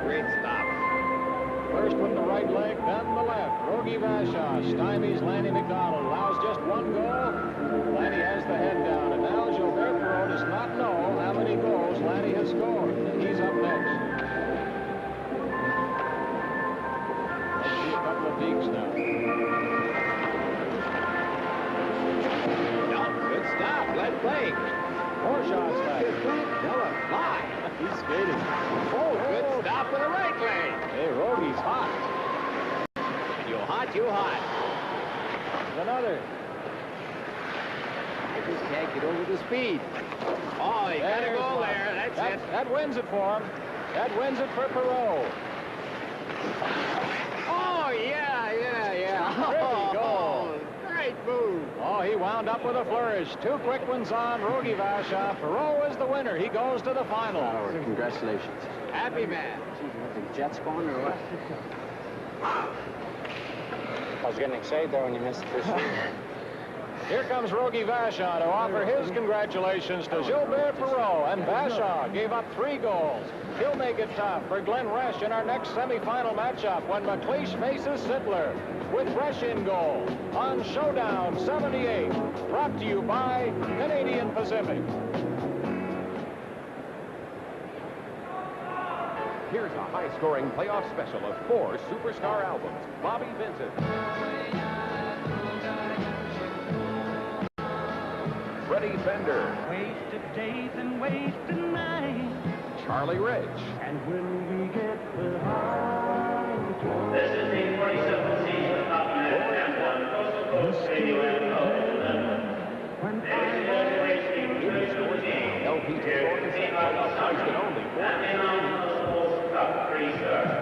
Great stop. First with the right leg, then the left. Rogie Vachon stymies Lanny McDonald. Allows just 1 goal. Lanny has the head down. And now Gilbert Perot does not know how many goals Lanny has scored. He's up next. Let's see a couple of peaks now. No, good stop. Let play. 4 shots back. Tell him, fly. He's skating. Oh, good stop with the right leg. Hey, Rogie's hot. You hot, you hot. There's another. I just can't get over the speed. Oh, he got a goal there. That's it. That wins it for him. That wins it for Perot. Oh, yeah. Pretty goal. Great move. Oh, he wound up with a flourish. 2 quick ones on Rogie Vachon. Perot is the winner. He goes to the final. Congratulations. Happy man. The Jets going or what? I was getting excited there when you missed the first one. Here comes Rogie Vachon to offer his congratulations to Gilbert Perot. And Vachon gave up 3 goals. He'll make it tough for Glenn Resch in our next semifinal matchup when McLeish faces Sittler. With Resch in goal on Showdown 78. Brought to you by Canadian Pacific. Here's a high-scoring playoff special of 4 superstar albums. Bobby Vincent. Freddie Fender. Wasted days and wasted nights. Charlie Rich. And when we get behind. This is the 47th season of Hockey Night Coast to Coast Radio and Oakland. LP Orchestra priced at only $4. Cup 3 stars.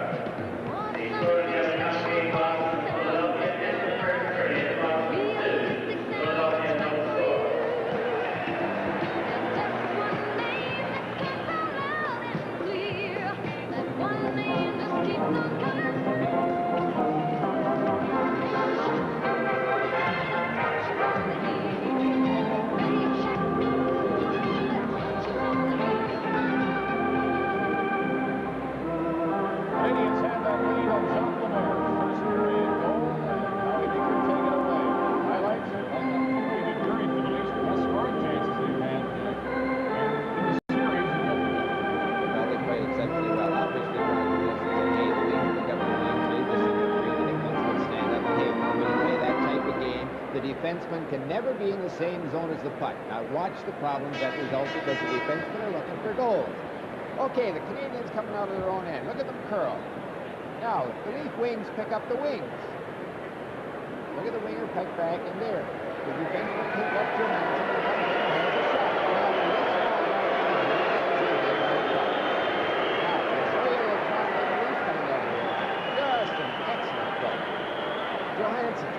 The scoring of the Cup game box, Philadelphia and the first period box 2. Philadelphia no score. Canadians have that lead on Jacques Lemaire. First period goal, and now he can take it away. Highlights are pretty good period for the Leafs. The best scoring chances they've had in the series. Well, they played exceptionally well. Obviously, Roger Nielsen said, hey, the Leafs pick up the game. Play this in the three. The defensemen stand up. Hey, when you play that type of game, the defenseman can never be in the same zone as the puck. Now, watch the problems that result because the defensemen are looking for goals. Okay, the Canadians coming out of their own end. Look at them curl. Now, the Leaf wings pick up the wings. Look at the winger pick back in there. The defenseman pick up Johansson and comes in and has a shot. Now, the Leafs ball now, to show you the time that the Leafs coming out of here. Just an excellent play. Johansson.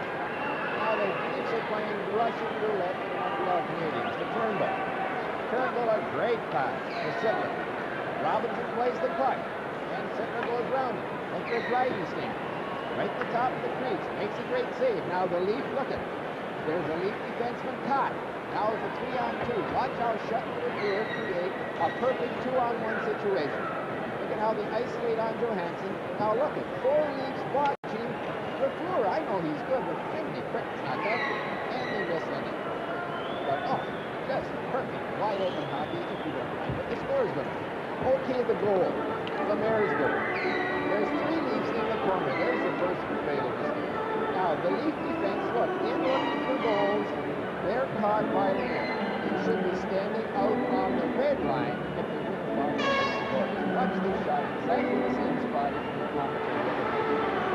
Now, the Leafs are playing Russian roulette with the Montreal Canadiens. The Turnbull. Turnbull, a great pass to Sittler. Robinson plays the puck, and Sittler goes round it. Look for driving stand. Right at the top of the crease. Makes a great save. Now the Leaf, look at it. There's a Leaf defenseman caught. Now it's a 3-on-2. Watch how Shutten would create a perfect 2-on-1 situation. Look at how they isolate on Johansson. Now look at 4 Leafs watching Lafleur. I know he's good, but Finley Crick's not that good. And they miss in it. But oh, just perfect. Wide open hockey if you don't mind. But the score is good. Okay, the goal. Lemaire's goal. There's 3 Leafs in the corner. There's the first fatal mistake. Now, the Leaf defense, look, in looking for goals, they're caught by Lemaire. They should be standing out on the red line if they're going to follow the score. Watch this shot. Exactly the same spot as the competition.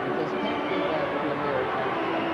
You just can't do that with Lemaire trying to shot.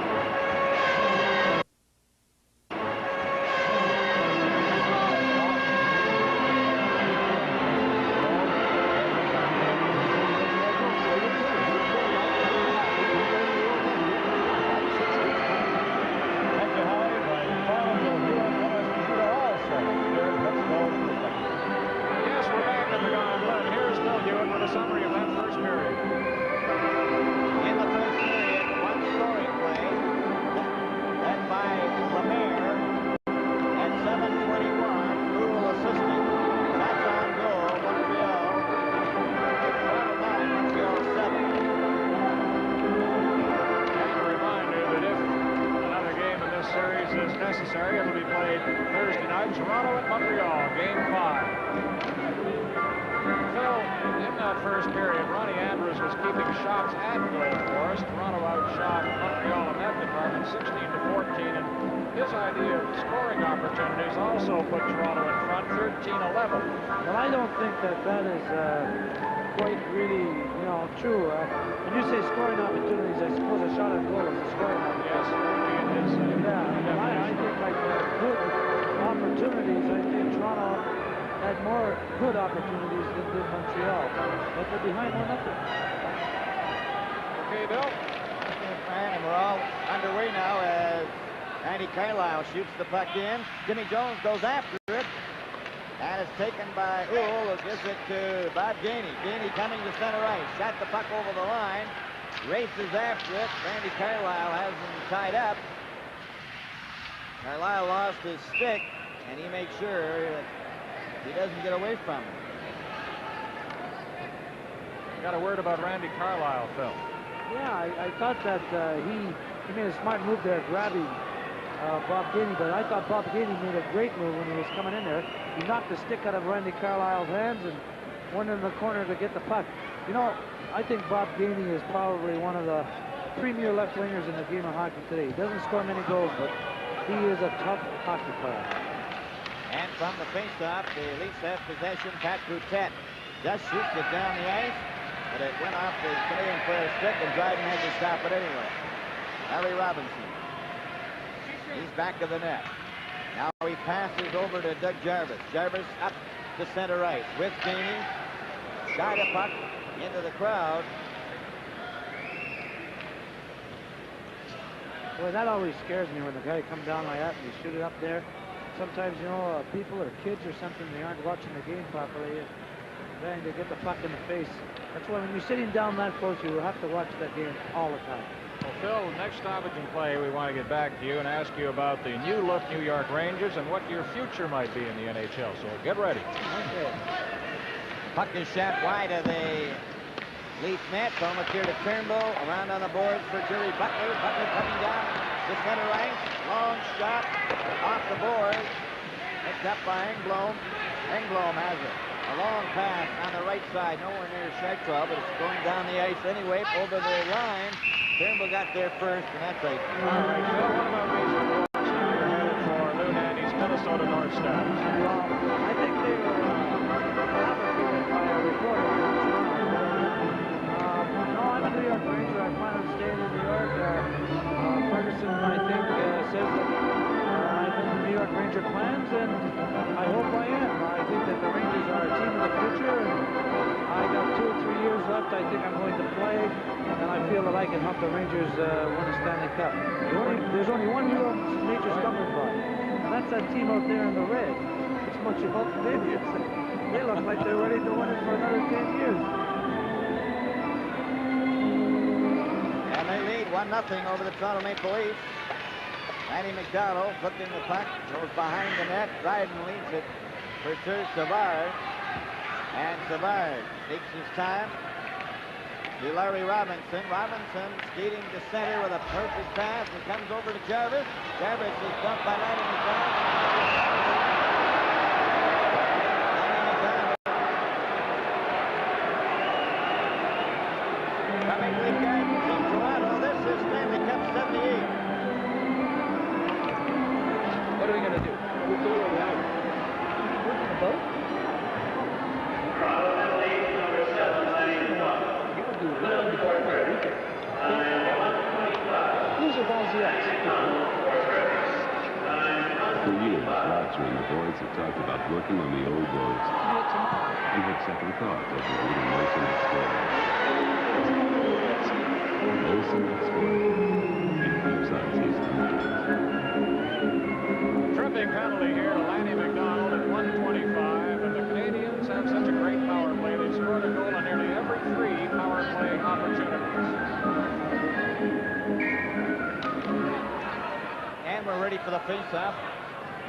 Necessary. It'll be played Thursday night. Toronto at Montreal, Game 5. So, in that first period, Ronnie Andrews was keeping shots at goal for us. Toronto outshot Montreal in that department 16-14, and his idea of scoring opportunities also put Toronto in front 13-11. Well, I don't think that is quite really, true. When you say scoring opportunities, I suppose a shot at goal is a scoring opportunity. Yes, it is. I think like good opportunities. I think Toronto had more good opportunities than did Montreal. But they're behind 1-0. Okay, Bill. And we're all underway now as Randy Carlyle shoots the puck in. Jimmy Jones goes after it. And it's taken by Uhl, who gives it to Bob Gainey. Gainey coming to center ice. Shot the puck over the line. Races after it. Randy Carlyle has him tied up. Carlyle lost his stick, and he makes sure that he doesn't get away from him. Got a word about Randy Carlyle, Phil. Yeah, I thought that he made a smart move there grabbing Bob Gainey, but I thought Bob Gainey made a great move when he was coming in there. He knocked the stick out of Randy Carlyle's hands and went in the corner to get the puck. You know, I think Bob Gainey is probably one of the premier left wingers in the game of hockey today. He doesn't score many goals, but he is a tough hockey player. And from the faceoff, the Leafs have possession. Pat Boutette just shoots it down the ice, but it went off the Canadian player's stick, and Dryden had to stop it anyway. Larry Robinson. He's back of the net. Now he passes over to Doug Jarvis. Jarvis up to center ice with Gainey. Shot a puck into the crowd. Boy, that always scares me when the guy comes down like that and you shoot it up there. Sometimes, you know, people or kids or something, they aren't watching the game properly. Then they get the puck in the face. That's why when you're sitting down that close, you have to watch that game all the time. Well, Phil, next stoppage in play, we want to get back to you and ask you about the new-look New York Rangers and what your future might be in the NHL. So get ready. Okay. Puck is shot wide of the Leaf net. Almost here to Turnbull. Around on the boards for Jerry Butler. Butler coming down to center ice. Long shot off the board. Picked up by Engblom. Engblom has it. A long pass on the right side. Nowhere near Scheifele, but it's going down the ice anyway. Over the line. Turnbull got there first, and that's a... All right, Phil, what about reason for watching? You're headed for Lou Nanny's Minnesota North Stars. Well, I think they were fabricated by a reporter. No, I'm a New York Ranger. I plan on staying in New York. Ferguson, I think, says that I'm in the New York Ranger plans, and I hope I am. I think that the Rangers are a team of the future, and I got 2 or 3 years left. I think I'm going to play, and I feel that I can help the Rangers win a Stanley Cup. There's only one New York Rangers coming by, and that's that team out there in the red. It's Montreal Canadiens. They look like they're ready to win it for another 10 years. And they lead 1-0 over the Toronto Maple Leafs. Manny McDonald flipping the puck, goes behind the net. Dryden leads it for Serge Savard. And Savard takes his time to Larry Robinson. Robinson skating to center with a perfect pass and comes over to Jarvis. Jarvis is dumped by Manny McDonald. Coming to the Gardens in Toronto. This is Stanley Cup 78. What are we going to do? We'll go around. We're in the boat? These are balls of ice. For years, Roger and the boys have talked about working on the old boats and had second thoughts over the little Molson Explorer. Molson Explorer. It keeps on tasting. Tripping penalty here to Lanny McDonald at 1:25, and the Canadiens have such a great power play. They've scored a goal on nearly every 3 power play opportunities. And we're ready for the face-off.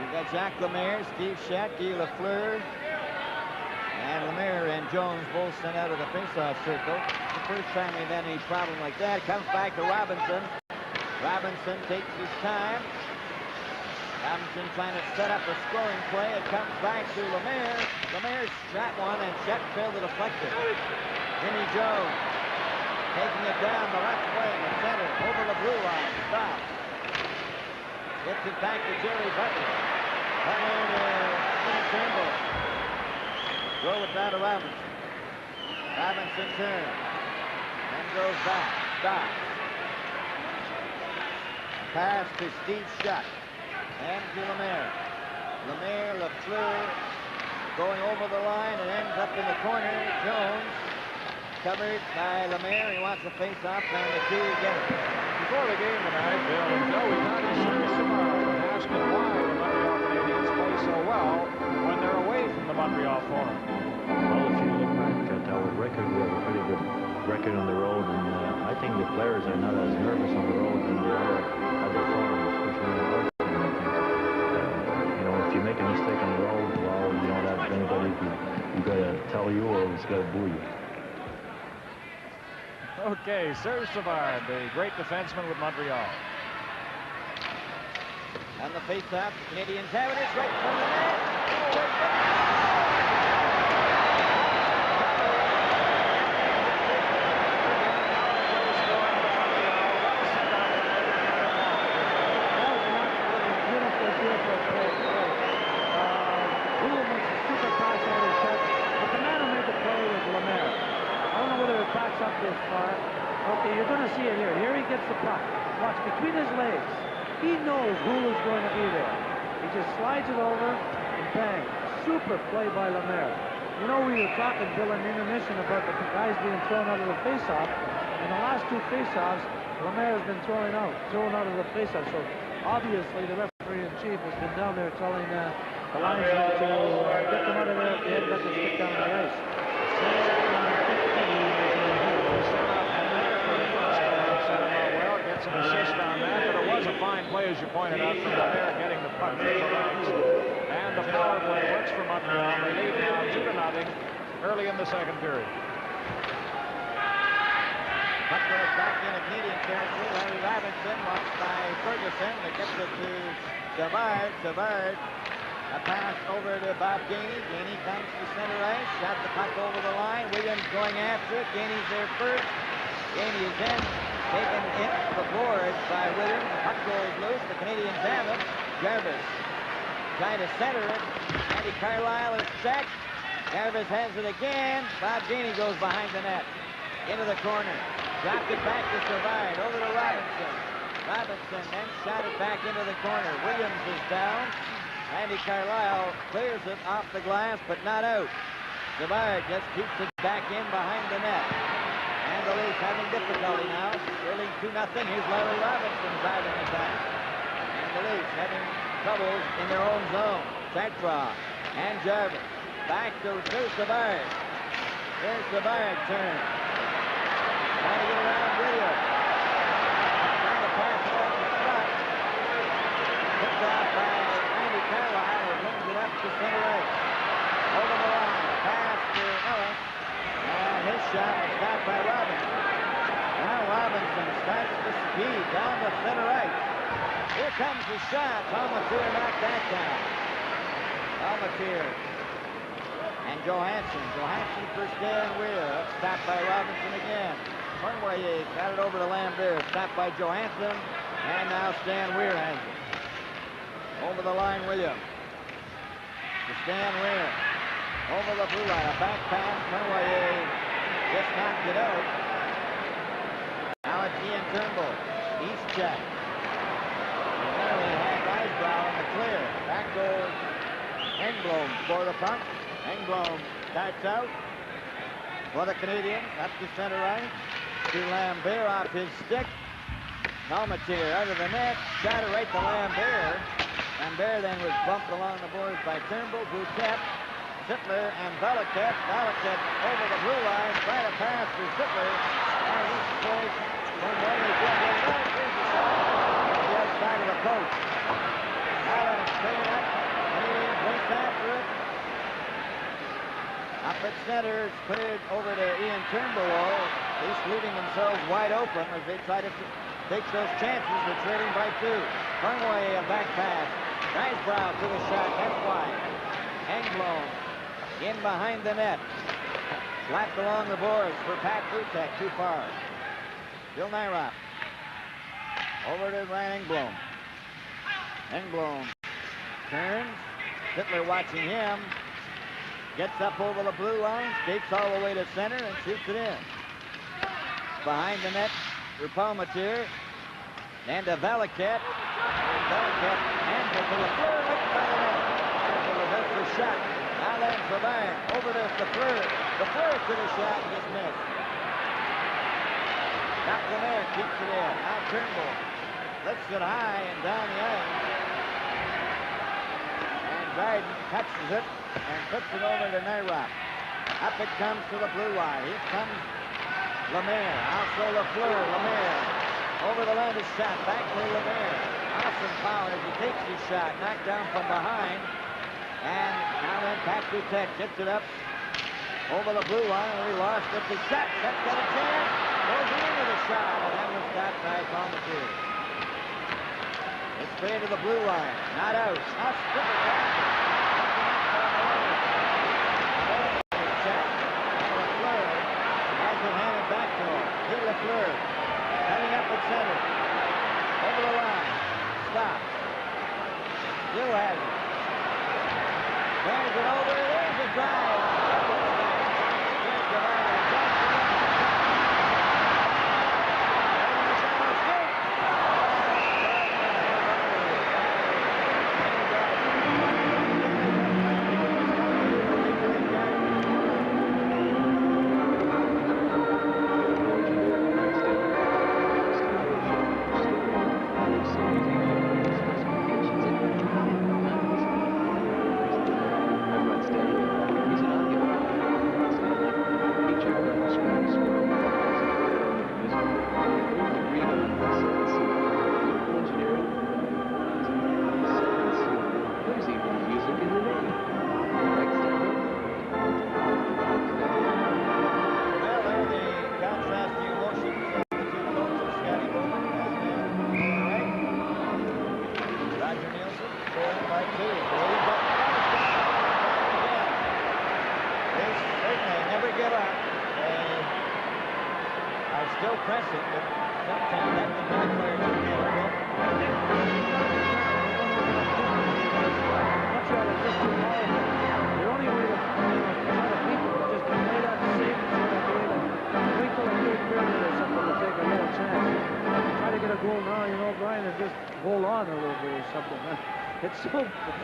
We've got Jacques Lemaire, Steve Schett, Guy Lafleur, and Lemaire and Jones both sent out of the face-off circle. The first time we've had any problem like that. Comes back to Robinson. Robinson takes his time. Robinson trying to set up a scoring play. It comes back to Lemaire. Lemaire shot one, and Schett failed to deflect it. Jimmy Jones taking it down the left wing and center over the blue line. Stop. Gets it back to Jerry Butler. Butler to Turnbull. Throw it down to Robinson. Robinson turns. And goes back. Stops. Pass to Steve Schett. And to Lemaire. Lemaire, Lafleur, going over the line and ends up in the corner. Jones covered by Lemaire. He wants to face off, and the two get it. Before the game tonight, Bill and Joey got his service tomorrow and asked him why the Montreal Canadiens play so well when they're away from the Montreal Forum. Well, if you look back at our record, we have a pretty good record on the road, and I think the players are not as nervous on the road than they are at the farm, especially in our team. I think, you know, if you make a mistake on the road, well, you don't have anybody who got to tell you or who's got to boo you. Okay, Serge Savard, the great defenseman with Montreal. On the face-off, the Canadiens have it. It's right from the net. Backs up this far. Okay, you're going to see it here. Here he gets the puck. Watch, between his legs. He knows who is going to be there. He just slides it over and bang. Super play by Lemaire. You know, we were talking, Bill, in intermission about the guys being thrown out of the faceoff. In the last two faceoffs, Lemaire has been thrown out of the faceoff. So obviously the referee-in-chief has been down there telling the linesman to get them out of there if they hadn't got the stick down on the ice. Some assist on that, but it was a fine play, as you pointed out, from Lemaire getting the puck from the legs. And the power play works for Montreal. They lead now 2-0 early in the second period. Puck goes back in a Canadian territory. Larry Robinson watched by Ferguson. That gets it to Savard. Savard, a pass over to Bob Gainey. Gainey comes to center ice. Shot the puck over the line. Williams going after it. Gainey's there first. Gainey is in. Taken in the boards by Williams. The puck goes loose. The Canadiens have it. Jarvis trying to center it. Andy Carlisle is checked. Jarvis has it again. Bob Gainey goes behind the net. Into the corner. Dropped it back to Savard. Over to Robinson. Robinson then shot it back into the corner. Williams is down. Andy Carlisle clears it off the glass, but not out. Savard just keeps it back in behind the net. And the Leafs having difficulty now. Early 2-0. Here's Larry Robinson driving the attack. And the Leafs having troubles in their own zone. Sackstraw and Jarvis. Back to Savard. Here's Savard turn. Trying to get around Williams. Trying to pass it off the front. Picked off by Randy Carlisle, who brings it up to center ice. Over the line. A pass to Ellis. And his shot was stopped by Robinson. Now Robinson starts to speed down the center ice. Here comes the shot. Palmatier knocked that down. Palmatier and Johansson. Johansson for Stan Weir. That's stopped by Robinson again. Cornway got it over to Lambert. Stopped by Johansson. And now Stan Weir has it. Over the line, Williams. To Stan Weir. Over the blue line, a back pass. Cornway just knocked it out. Now it's Ian Turnbull. He's checked. And he has Eisbrow in the clear. Back goes Engblom for the puck. Engblom starts out for the Canadiens. Up to center ice. To Lambert off his stick. Palmatier out of the net. Shot it right to Lambert. Lambert then was bumped along the boards by Turnbull. Boutet. Sittler and Veliket. Veliket over the blue line. Trying to pass to Sittler. And he's close. One way he can't get it out. Here's the shot. On the outside of the post. Allen clearing up. Canadians race after it. Up at center. It's cleared over to Ian Turnbull. He's leaving themselves wide open as they try to take those chances. They're trailing by 2. Cornway a back pass. Eisbrow to the shot. That's wide. Engblom in behind the net. Slapped along the boards for Pat Butek, too far. Bill Nyrock. Over to Ryan Engblom. Engblom turns. Sittler watching him. Gets up over the blue line, skates all the way to center and shoots it in. Behind the net for Palmatier. And to Veliket. Veliket hands it to LaFleur right by the net. It was out for shot. Now then Savang over to Lafleur. Lafleur to the shot and just missed. Doc Lemaire keeps it in. Now Turnbull lifts it high and down the ice. And Dryden catches it and puts it over to Nairop. Up it comes to the blue line. Here comes Lemaire. Also Lafleur. Lemaire over the line, his shot. Back to Lemaire. Austin Powers, he takes his shot. Knocked down from behind. And now then Pat Butek gets it up over the blue line. And we lost it. The shot. That's got a chance. Goes into the shot. And that was stopped by Palmatier. It's straight to the blue line. Not out. Not stripped back. Back to him. Here's Lafleur. Coming up at center. Over the line. Stops. Still has it. Bangs it over. There's the drive. Here's the line.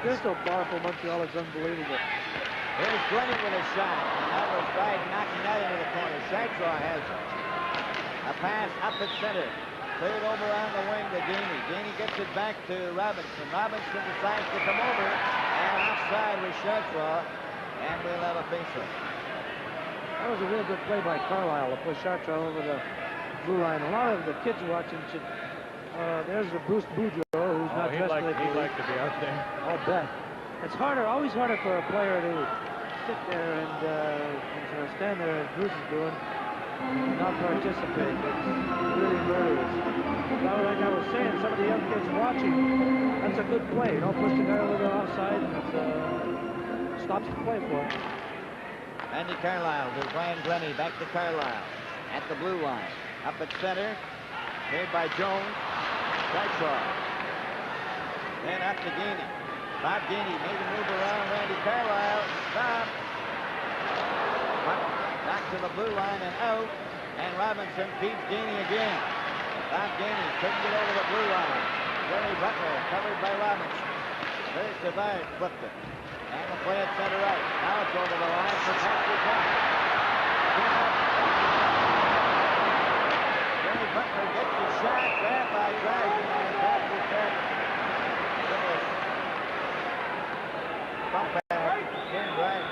They're so powerful, Montreal, it's unbelievable. Here's Glenny with a shot. That was right, knocking that into the corner. Shadraw has it. A pass up at center. Cleared over on the wing to Gainey. Gainey gets it back to Robinson. Robinson decides to come over. And offside with Shadraw. And we'll have a faceoff. That was a real good play by Carlisle to push Shadraw over the blue line. A lot of the kids watching should... there's the Bruce Boudreau, who's not dressed like he'd like to be out there. I'll bet. It's always harder for a player to sit there and stand there as Bruce is doing and not participate. It's really murderous. Like I was saying, some of the young kids watching, that's a good play. You know, push the guy over the offside and it stops the play for him. Andy Carlisle to Brian Glenny, back to Carlisle at the blue line. Up at center, made by Jones. Shadraw. Then up to Gainey. Bob Gainey made a move around Randy Carlisle. Stop. Back to the blue line and out. And Robinson feeds Gainey again. Bob Gainey couldn't get over the blue line. Jerry Butler covered by Robinson. There's Savard flipped it. And the play at center right. Now it's over the line for Patrick Butler. Jerry Butler gets the shot. Grabbed by Dryden. And Patrick Butler. Bump back. Ken Dryden.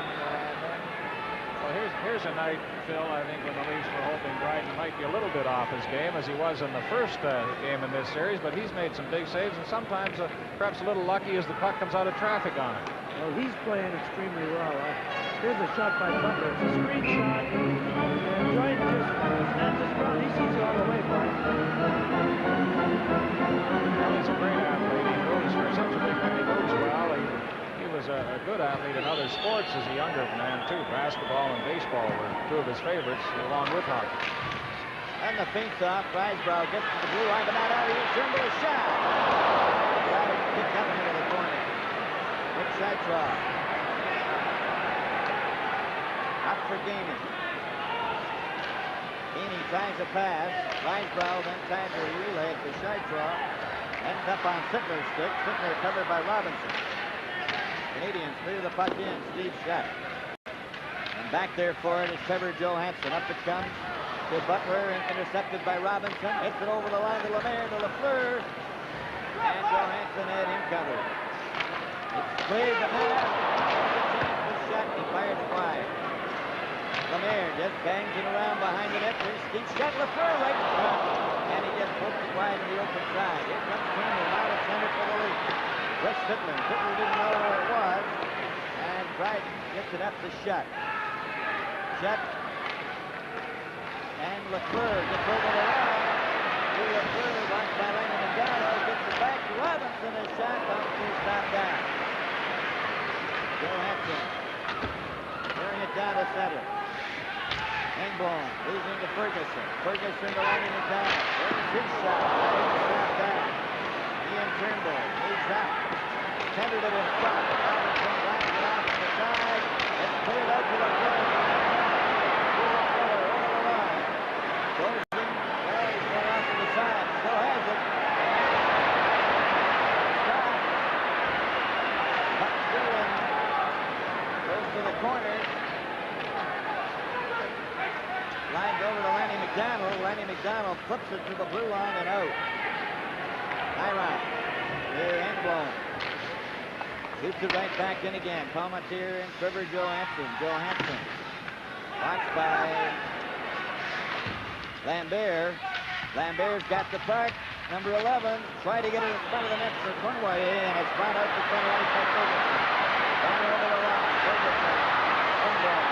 Well, here's a night, Phil, I think when the Leafs were hoping Dryden might be a little bit off his game, as he was in the first game in this series, but he's made some big saves, and sometimes perhaps a little lucky as the puck comes out of traffic on him. Well, he's playing extremely well. Here's a shot by Butler. It's a screen shot, and Dryden just stands his ground. He sees it all the way, Brian. Well, he's a great athlete. He moves for such a big man. He moves well. He was a good athlete in other sports as a younger man, too. Basketball and baseball were two of his favorites, along with hockey. And the face-off, Risebrough gets to the blue line, but not out of here. Turnbull a shot. Got it kicked up into the corner. Nick Shadraw. Up for Gainey. Gainey tries a pass. Risebrough then tries a relay to Shadraw. Ends up on Sittler's stick. Sittler covered by Robinson. Canadians clear the puck in. Steve Shutt. And back there for it is Trevor Johansson. Up it comes to Butler and intercepted by Robinson. Hits it over the line to Lemaire to Lafleur. And Johansson had him covered. It's cleared the net. The shot. He fired it wide. Lemaire just bangs it around behind the net. There's Steve Shutt. Lafleur right in front. And he just pokes it wide to the open side. Here comes Turnbull out of center for the lead. West Fittler. Fittler didn't know where it was. And Dryden gets it up to Shutt. Shutt. And Lafleur gets over the line. Lafleur watched by Lenny McDonald. Gets it back to Robinson. And shot comes to stop down. Johansson carrying it down to center. Engblom losing to Ferguson. Ferguson to Lenny McDonald. There's his shot. Stop down. Ian Turnbull moves up. Centered it in front. Robinson backs it off to the side. It's cleared out to the front. Over the line. Golson, well, he's going off to the side. Still has it. Stop. Puck still in. Goes to the corner. Lines over to Lanny McDonald. Lanny McDonald flips it to the blue line and out. Nyron to Engblom. Shoots it right back in again. Palmatier and Trevor Johansson. Johansson watched by Lambert. Lambert's got the puck. Number 11. Try to get it in front of the net for Conway. And it's brought out to center ice by Ferguson. Down over the line. Ferguson. Engblom.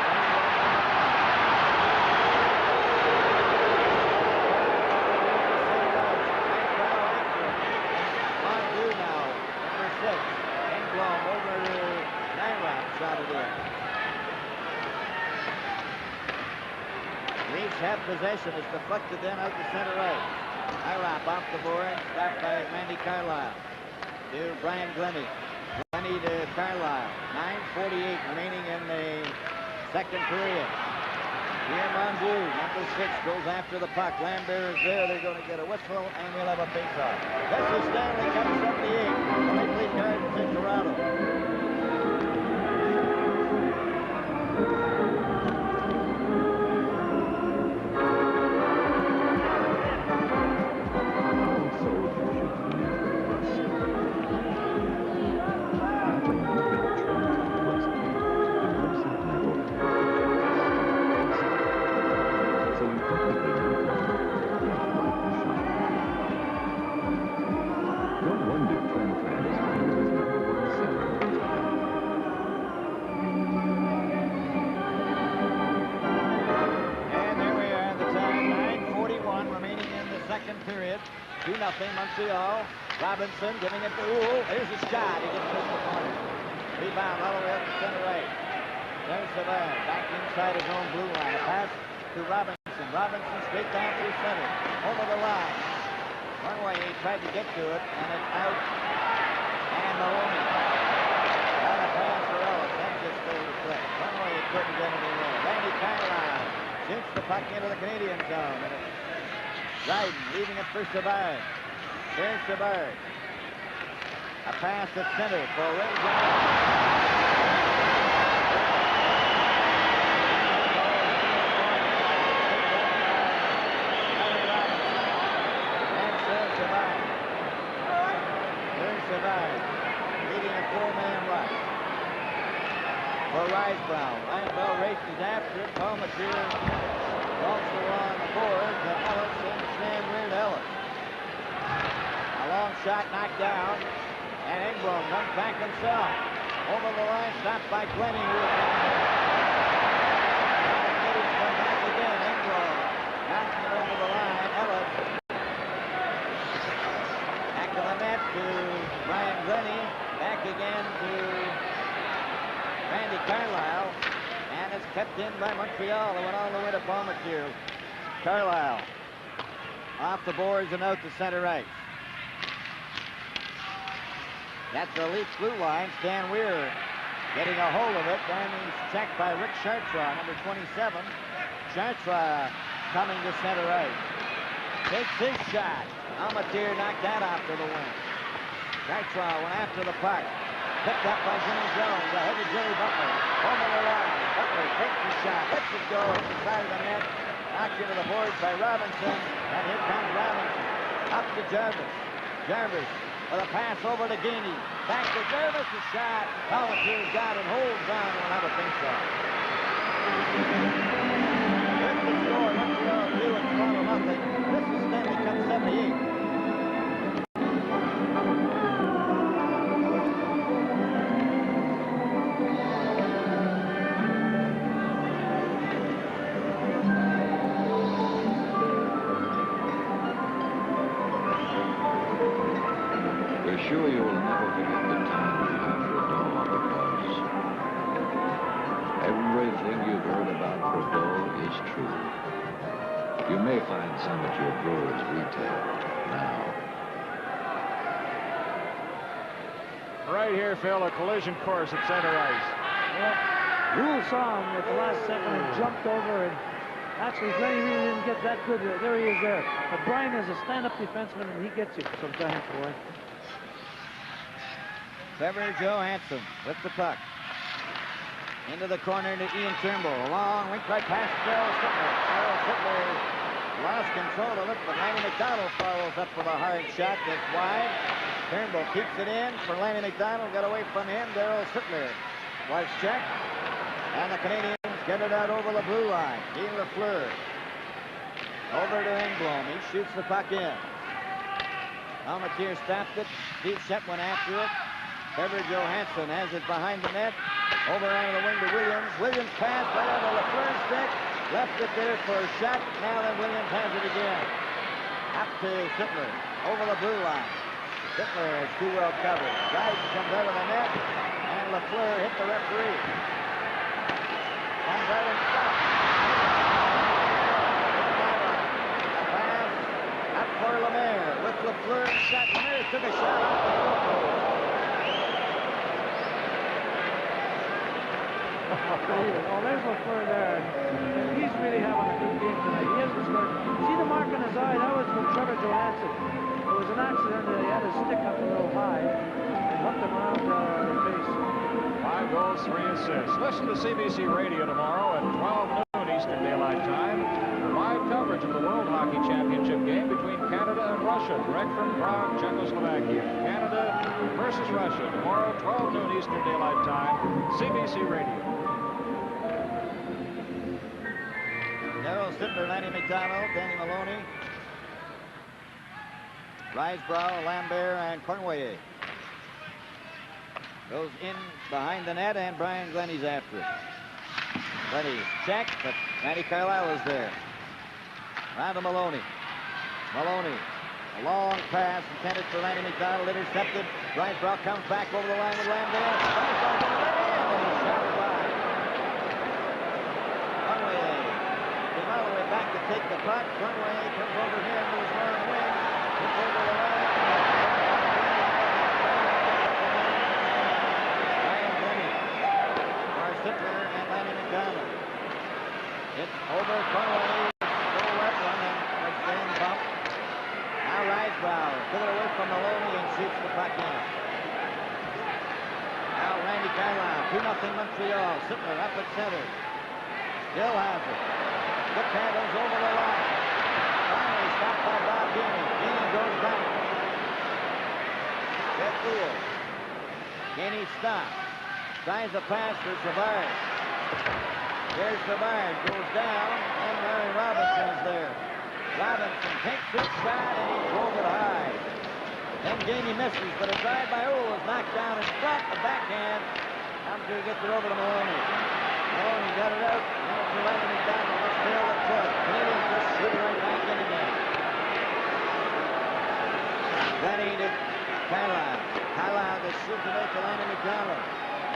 Engblom over to Nyron, shot it in. Leafs have possession. It's deflected then out to center right. Nyron off the board, stopped by Randy Carlyle. To Brian Glennie. Glennie to Carlyle. 9:48 remaining in the second period. Here Mondu, number 6, goes after the puck. Lambert is there. They're going to get a whistle, and we'll have a face-off. This is Stanley Cup 78. The Maple Leaf Gardens in Toronto. Period. 2-0 Montreal. Robinson giving it to Uhl. Here's a shot. He gets this the corner. Rebound all the way up to center right. There's Savard back inside his own blue line. A pass to Robinson. Robinson straight down through center. Over the line. One way he tried to get to it, and it's out. And Maloney. Got a pass for Ellis. That just stayed a clip. One way he couldn't get it anywhere. Randy Carlyle shoots the puck into the Canadian zone. And it's Dryden leaving it for Savard. There's Savard. A pass at center for Ray Johnson. And serves Savard. There's Savard leading a 4-man rush. For Risebrown. Reinfeld races after it. Palmatier also on the board to Ellis and Stan Weird Ellis. A long shot knocked down, and Engblom comes back himself. Over the line, stopped by Glennie, who was down there. Come back again, Engblom knocking it over the line. Ellis back to the net to Brian Glennie. Back again to Randy Carlyle. And it's kept in by Montreal. They went all the way to Palmatier. Carlyle off the boards and out to center ice. That's the Leafs blue line. Stan Weir getting a hold of it. Then he's checked by Rick Chartrand, number 27. Chartrand coming to center ice. Takes his shot. Palmatier knocked that off to the wing. Chartrand went after the puck. Picked up by Jimmy Jones. Ahead to Jerry Butler. Over the line. Butler takes the shot. Lets it go inside of the net. Knocked into the boards by Robinson. And here comes Robinson. Up to Jarvis. Jarvis with a pass over to Gainey. Back to Jarvis. A shot. Pelletier got it. Holds on. We'll have a face-off. Here's the score. Montreal 2 and Toronto nothing. This is Stanley Cup 78. Sure you will never forget the time you have Trudeau because everything you've heard about Trudeau is true. You may find some at your brewer's retail now. Right here, Phil, a collision course at center ice. Yeah. Rule saw him at the last second and jumped over, and actually Glenny really didn't get that good. There he is there. But Brian is a stand-up defenseman, and he gets you sometimes, boy. Trevor Johansson with the puck. Into the corner to Ian Turnbull. A long rink right past Darryl Sittler. Darryl Sittler lost control of it, but Lanny McDonald follows up with a hard shot that's wide. Turnbull keeps it in for Lanny McDonald. Got away from him. Darryl Sittler was checked. And the Canadiens get it out over the blue line. Guy Lafleur. Over to Engblom. He shoots the puck in. Pelletier stopped it. Steve Shep went after it. Trevor Johansson has it behind the net. Over onto the wing to Williams. Williams pass right on the Lafleur's stick. Left it there for a shot. Now then Williams has it again. Up to Sittler. Over the blue line. Sittler is too well covered. Dryden comes out of the net. And Lafleur hit the referee. Comes out and stops. A pass up for Lemaire. With Lafleur's shot. Lemaire took a shot off the goal. Oh, there's Lafleur there. And he's really having a good game tonight. He hasn't scored. See the mark on his eye? That was from Trevor Johansson. It was an accident that he had his stick up a little high and hooked him around the face. 5 goals, 3 assists. Listen to CBC Radio tomorrow at 12 noon Eastern Daylight Time. Live coverage of the World Hockey Championship game between Canada and Russia. Direct from Prague, Czechoslovakia. Canada versus Russia. Tomorrow, 12 noon Eastern Daylight Time. CBC Radio. Darryl Sittler, Lanny McDonald, Danny Maloney, Risebrough, Lambert, and Cornway. Goes in behind the net, and Brian Glenny's after it. Glenny checked, but Randy Carlyle is there. Round to Maloney. Maloney, a long pass intended for Lanny McDonald, intercepted. Risebrough comes back over the line with Lambert. Risebrough going right in, and he's shot it by. All the way back to take the puck. Runway comes over here to his long wing. Gets over the line. Brian Glenny. For Sittler and Lanny McDonald. It's over Conway. Little left one and was then bumped. Now Risebrough took it away from Maloney and shoots the puck in. Now Randy Carlyle. 2-0 Montreal. Sittler up at center. Still has it. Good handles over the line. Finally stopped by Bob Gainey. Gainey goes back. Jeff Gould. Gainey stops. Tries a pass for Savard. There's Savard. Goes down. And Larry Robinson is there. Robinson takes his shot and he drove it high. Then Gainey misses, but a drive by Ohl is knocked down in front. The backhand. After he gets it over to Maloney. Maloney got it out. Now to Lanny McDonald. Fail the push. Canadians just shoot it right back in again. Glenny to Carlyle. Carlyle just shoots it out to Lanny McDonald.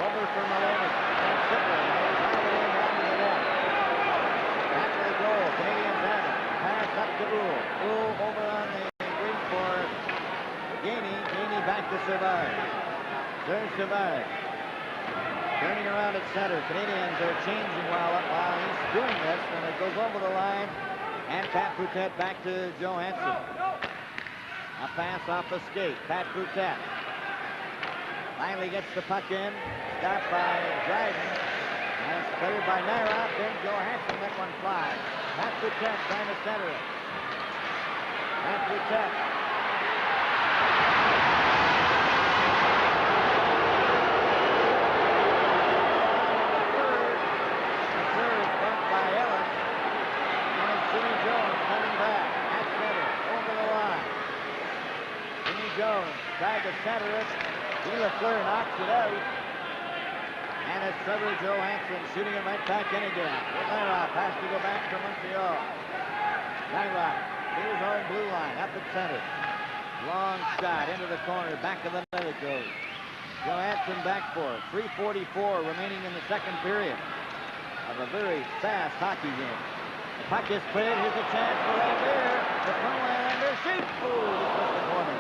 Over for Maloney. And Sittler. Drive it in down to the net. Back to the goal. Canadians have it. Pass up to Ohl. Ohl over on the wing for Gainey. Gainey back to Savard. There's Savard. Turning around at center. Canadians are changing while he's doing this, and it goes over the line. And Pat Boutet back to Johansson. A pass off the skate. Pat Boutet. Finally gets the puck in. Stopped by Dryden. And it's cleared by Naira. Then Johansson let one fly. Pat Boutet trying to center it. Pat Boutet. The third bumped by Ellis. And it's Jimmy Jones coming back at center. Over the line. Jimmy Jones tried to center it. Guy Lafleur knocks it out. And it's Trevor Johansson shooting it right back in again. Naira has to go back to Montreal. Naira to his own blue line, up at center. Long shot into the corner, back of the net it goes. Johansson back for it. 3:44 remaining in the second period of a very fast hockey game. The puck is cleared. Here's a chance for Albert. The Islander shoots. Oh, just missed the corner.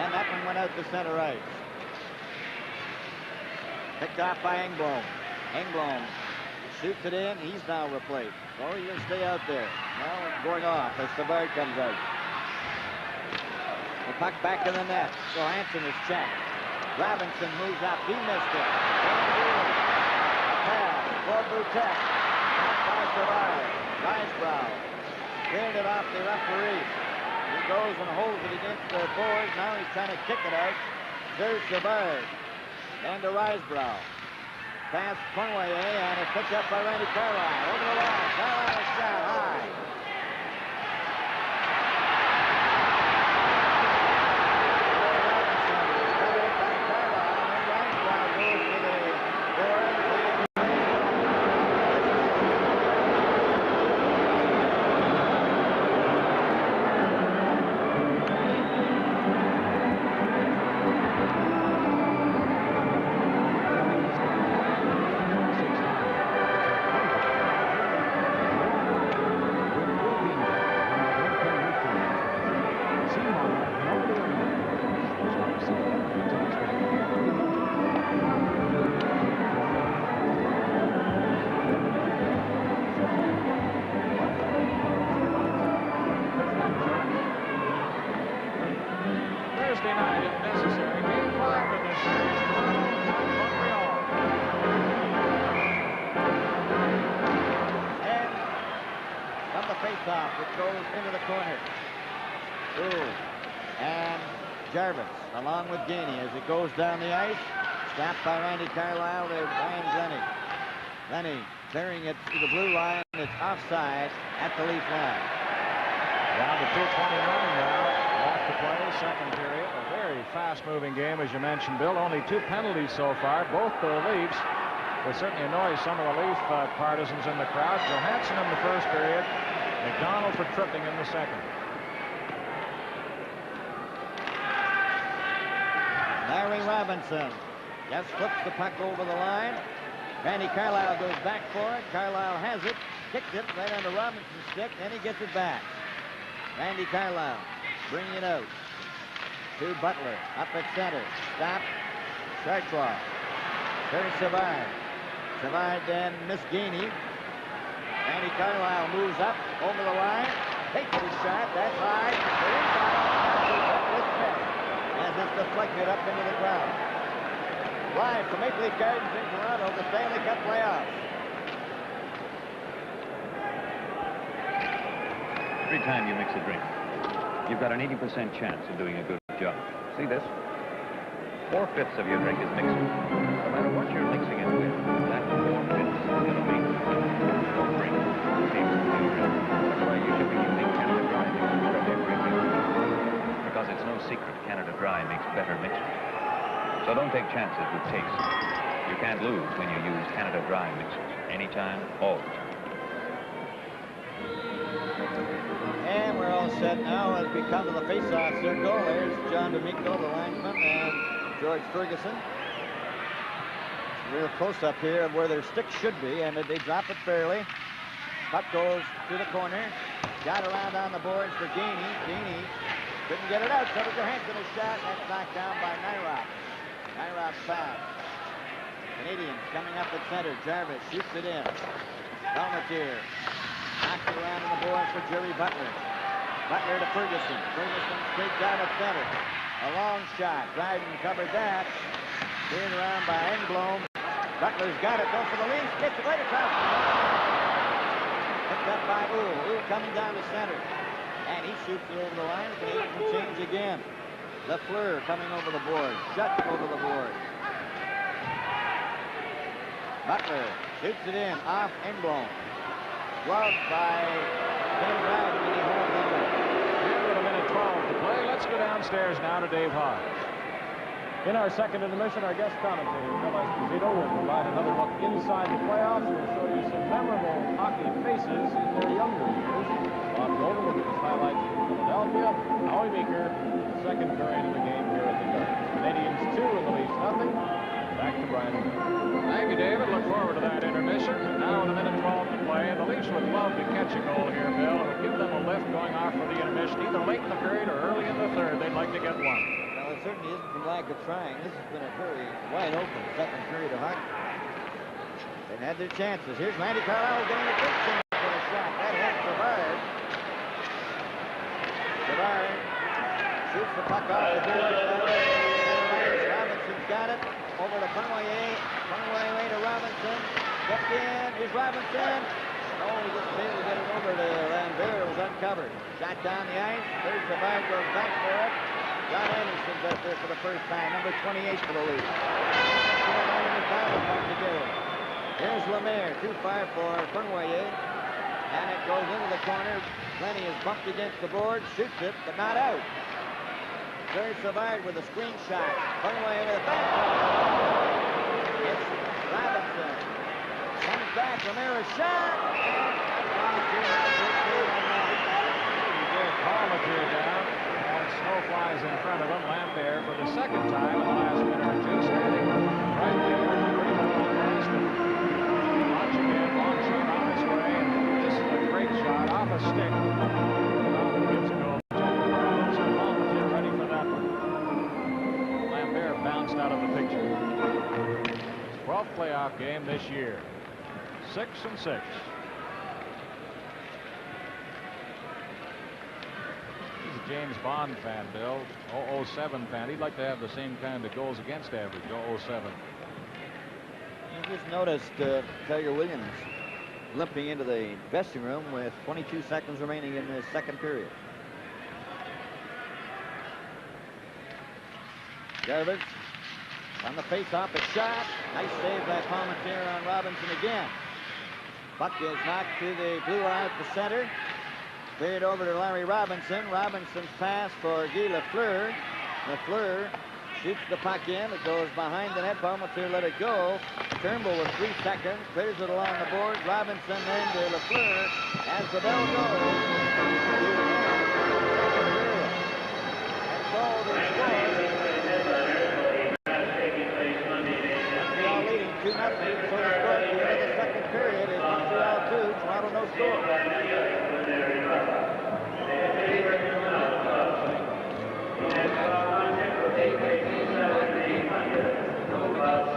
And that one went out to center ice. Picked off by Engblom. Engblom shoots it in. He's now replaced. Oh, he'll stay out there. Now it's going off as Savard comes out. The puck back in the net. Johansson is checked. Robinson moves up. He missed it. Pass for Boutet. Back by Savard. Risebrow cleared it off the referee. He goes and holds it against the boards. Now he's trying to kick it out. There's Savard. And to Risebrow. Pass Conway, and it's picked up by Randy Carlyle. Over the line. Carlyle shot high. Thursday night, if necessary, Game 5 of this series, Toronto at Montreal. And from the face-off, it goes into the corner. Ooh. And Jarvis, along with Gainey, as it goes down the ice. Stopped by Randy Carlyle to Brian Glennie. Glennie clearing it to the blue line. It's offside at the Leaf line. Down to 2:29 now. Left to play, second period. A very fast-moving game, as you mentioned, Bill. Only 2 penalties so far, both the Leafs. Will certainly annoy some of the Leaf partisans in the crowd. Johansson in the first period. McDonald for tripping in the second. Larry Robinson just flips the puck over the line. Randy Carlyle goes back for it. Carlyle has it. Kicks it right onto Robinson's stick. Then he gets it back. Randy Carlyle bringing it out to Butler. Up at center. Stop. Chartrois. There's Savard. Savard then Miss Gainey. Randy Carlyle moves up over the line. Takes his shot. That's high. As it's deflected up into the crowd. Live from Maple Leaf Gardens in Toronto, the Stanley Cup playoffs. Every time you mix a drink, you've got an 80% chance of doing a good job. See this? 4/5 of your drink is mixed. No matter what you're mixing it with, that 4/5 is going to make your drink taste good. That's why you should be using Canada Dry mixers from every drink. Because it's no secret Canada Dry makes better mixers. So don't take chances with taste. You can't lose when you use Canada Dry mixers. Anytime, all the time. And we're all set now as we come to the face-off circle. There's John D'Amico, the linesman, and George Ferguson. Real close-up here of where their sticks should be, and they drop it fairly. Puck goes to the corner. Got around on the boards for Gainey. Gainey couldn't get it out. Trevor Johansson is shot. That's knocked down by Nairop. Nairop's pass. Canadiens coming up at center. Jarvis shoots it in. Palmatier knocks it around on the boards for Jerry Butler. Butler to Ferguson. Ferguson straight down at center. A long shot. Dryden covered that. Cleared around by Engblom. Butler's got it, goes for the lead, gets it right across the line. Picked up by Uhl. Uhl coming down the center. And he shoots it over the line. Canadians will change again. Lafleur coming over the board. Shutt over the board. Butler shoots it in off Engblom. Gloved by Ken Dryden, and he holds it in. And with a minute 12 to play, let's go downstairs now to Dave Hodge. In our second intermission, our guest commentator, Phil Esposito, will provide another look inside the playoffs. We'll show you some memorable hockey faces in their younger years. Bob Golden will give us highlights from Philadelphia. Howie Meeker, the second period of the game here at the Gardens. Canadians 2 and the Leafs nothing. Back to Brian. Thank you, David. Look forward to that intermission. Now with a minute 12 to play. The Leafs would love to catch a goal here, Bill. It would give them a lift going off for the intermission, either late in the period or early in the third. They'd like to get one. Well, it certainly isn't from lack of trying. This has been a very wide open second period of hockey. They've had their chances. Here's Randy Carlisle getting a big chance for a shot. That hits Savard. Savard shoots the puck off the board. Robinson's got it. Over to Fenway. Fenway to Robinson. Stepped in. Here's Robinson. Oh, he just failed to get it over to Lambert. It was uncovered. Shot down the ice. There's Savard, goes back for it. John Anderson's up there for the first time. Number 28 for the Leafs. Here's Lemaire. Too far for Fenway. And it goes into the corner. Lenny is bumped against the board. Shoots it, but not out. There's Savard with a screen shot. Fenway with a back. It's Robinson. Comes back. Lemaire shot. Palmateer down. And snow flies in front of him. Lambert for the second time in the last minute or two. Standing right there. Pretty well across the launch again. Long shot on his way. And this is a great shot off a stick. Gives goal. So Palmateer ready for that one. Lambert bounced out of the picture. 12th playoff game this year. 6-6. James Bond fan, Bill. 007 fan. He'd like to have the same kind of goals against average, 007. You just noticed Tiger Williams limping into the dressing room with 22 seconds remaining in the second period. Garvin on the face-off, a shot. Nice save by Palmateer on Robinson again. Puck is knocked to the blue line at the center. Cleared over to Larry Robinson. Robinson's pass for Guy Lafleur. Lafleur shoots the puck in. It goes behind the net. Palmateer let it go. Turnbull with 3 seconds. Clears it along the board. Robinson then to Lafleur. As the bell goes. And goal is scored. Montreal leading 2-0. So the score at the end of the second period is Montreal 2, Toronto no score.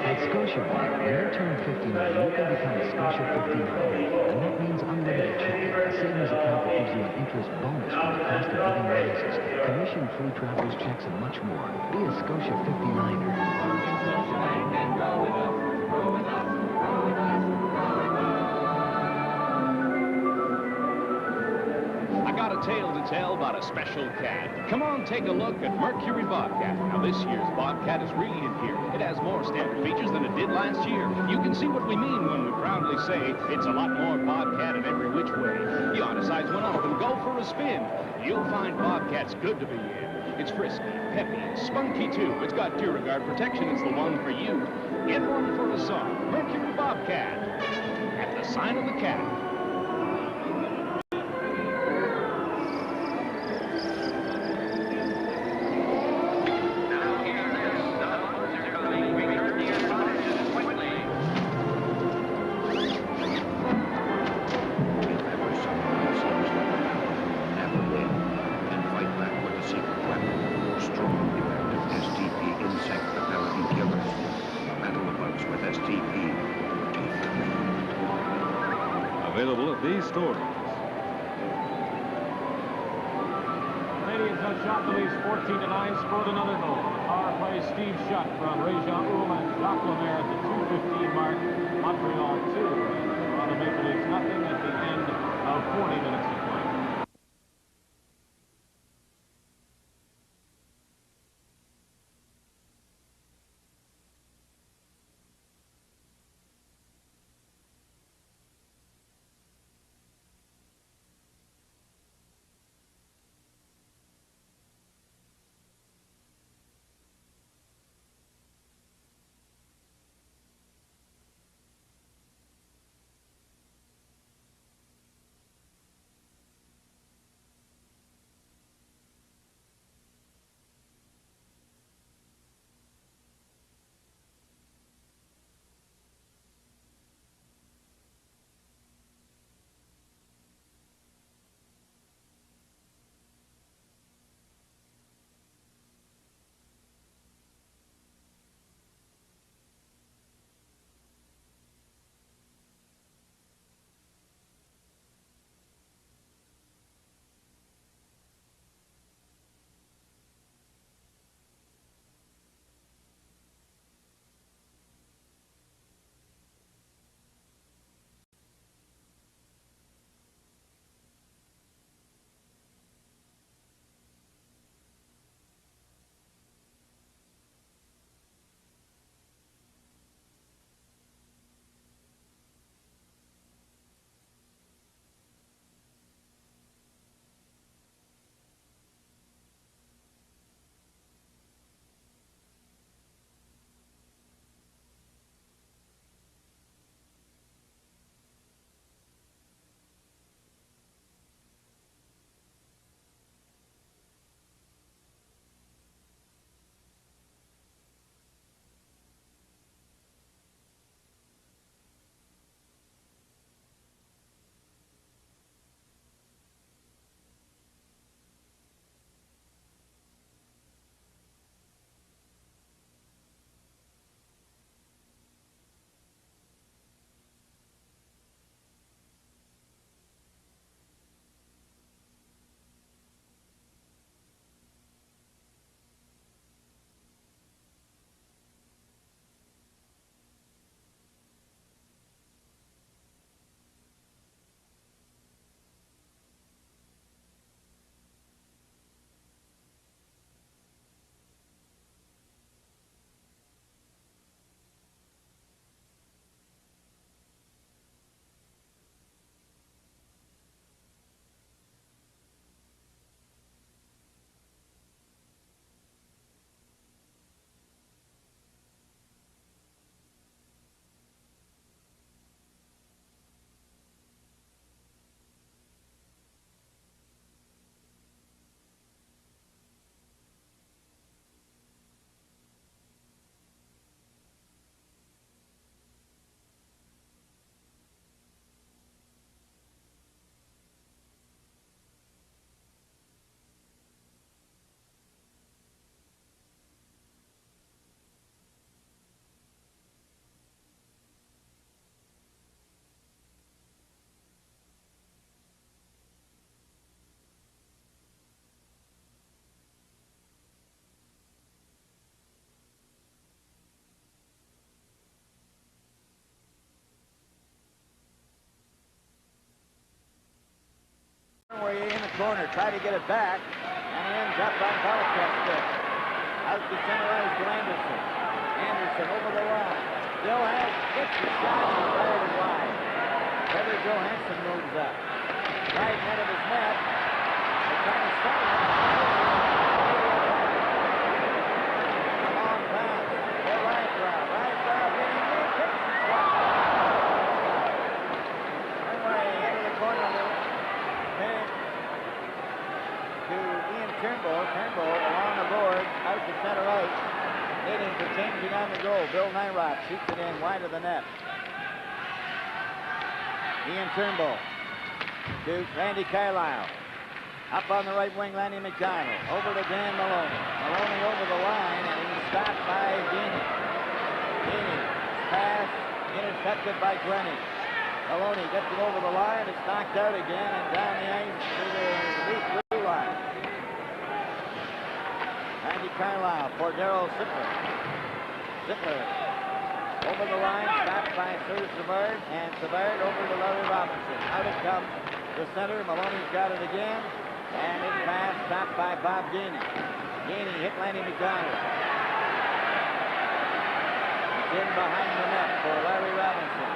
At Scotiabank, when you turn 59, you can become a Scotia 59, and that means unlimited checking, a savings account that gives you an interest bonus when the cost of living rises, commission-free traveler's checks, and much more. Be a Scotia 59er. Tale to tell about a special cat. Come on, take a look at Mercury Bobcat. Now, this year's Bobcat is really in here. It has more standard features than it did last year. You can see what we mean when we proudly say it's a lot more Bobcat in every which way. You ought to size one up and go for a spin. You'll find Bobcat's good to be in. It's frisky, peppy, spunky, too. It's got Duragard protection. It's the one for you. Get one for the song. Mercury Bobcat. At the sign of the cat. These stores. Canadians on shot the Leafs 14-9, scored another goal. Power play, Steve Shutt from Réjean Houle and Jacques Lemaire at the 2:15 mark. Montreal 2, and Toronto Maple Leafs nothing at the end of 40 minutes of play. Where in the corner, try to get it back, and he ends up on Belichick's stick. Out to center ice to Anderson. Anderson over the line. Still has, gets the shot, and fired it wide. Trevor Johansson moves up. Right head of his net. They're trying to stop it. A long pass. To Reintraub. Reintraub getting in. Takes the shot. Anyway, into the corner. To Ian Turnbull. Turnbull along the board, out to center ice. Needing for changing on the goal. Bill Nyrock shoots it in wide of the net. Ian Turnbull to Randy Carlyle. Up on the right wing, Lanny McDonald. Over to Dan Maloney. Maloney over the line, and he's stopped by Deany. Deany pass intercepted by Glennie. Maloney gets it over the line. It's knocked out again and down the ice to the Leaf blue line. Carlisle for Darryl Sittler. Sittler over the line, stopped by Sir Savard, and Savard over to Larry Robinson. Out it comes the center. Maloney's got it again, and his pass stopped by Bob Gainey. Gainey hit Lanny McDonald. He's in behind the net for Larry Robinson.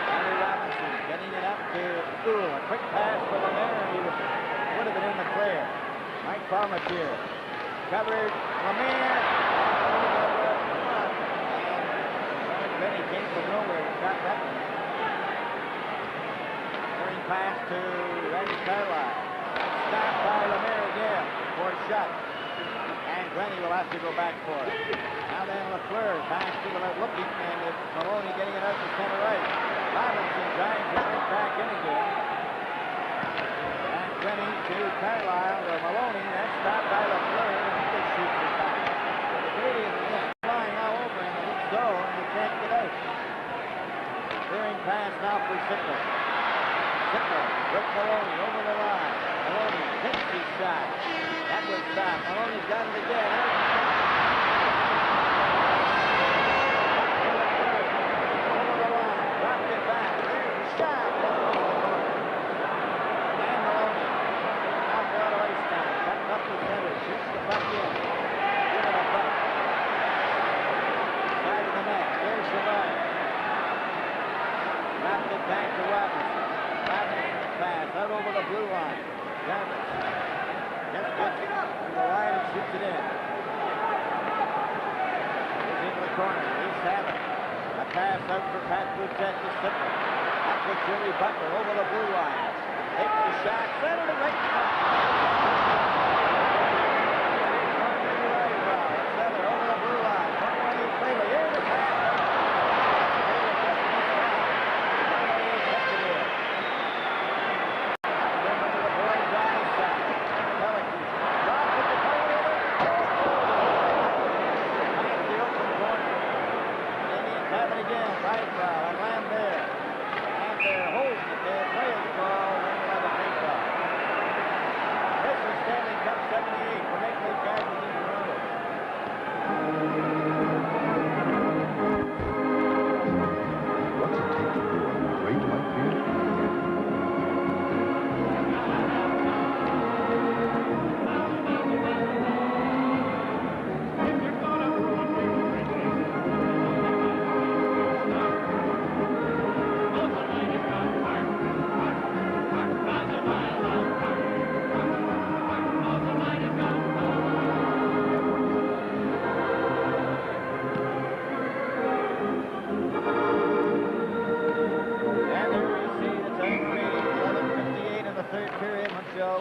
Larry Robinson getting it up to School. A quick pass for Lemaire, and he would have been in the clear. Mike Palmatier covered Lemaire. Benny came from nowhere and got that one. Turning pass to Randy Carlisle. Stopped by Lemaire again for a shot. And Glennie will have to go back for it. Now then Lafleur pass to the left looking, and it's Maloney getting it out to center right. Robinson trying to get back in again. And Glennie to Carlisle or Maloney. That's stopped by Lafleur, and he just shoots it back. The Canadians are just flying all over him, and it's zone, and he can't get out. Clearing pass now for Sittler. Sittler with Maloney over the line. Maloney hits his shot. That was stopped. Maloney's got it again. Over the line. Dropped it back. There's the shot. And Maloney. Out out of ice time. Cuts up the center. Shoots the puck in. Give it a puck. Side of the net. There's Savard. Dropped it back to Robinson. Robinson's pass out over the blue line. Jarvis just gets to the line and shoots it in. He's into the corner. He's having a pass out for Pat Boutet to Sittler. Up with Jimmy Butler over the blue line. Takes the shot, centered it right in front. Sittler over the blue line. Here's the pass.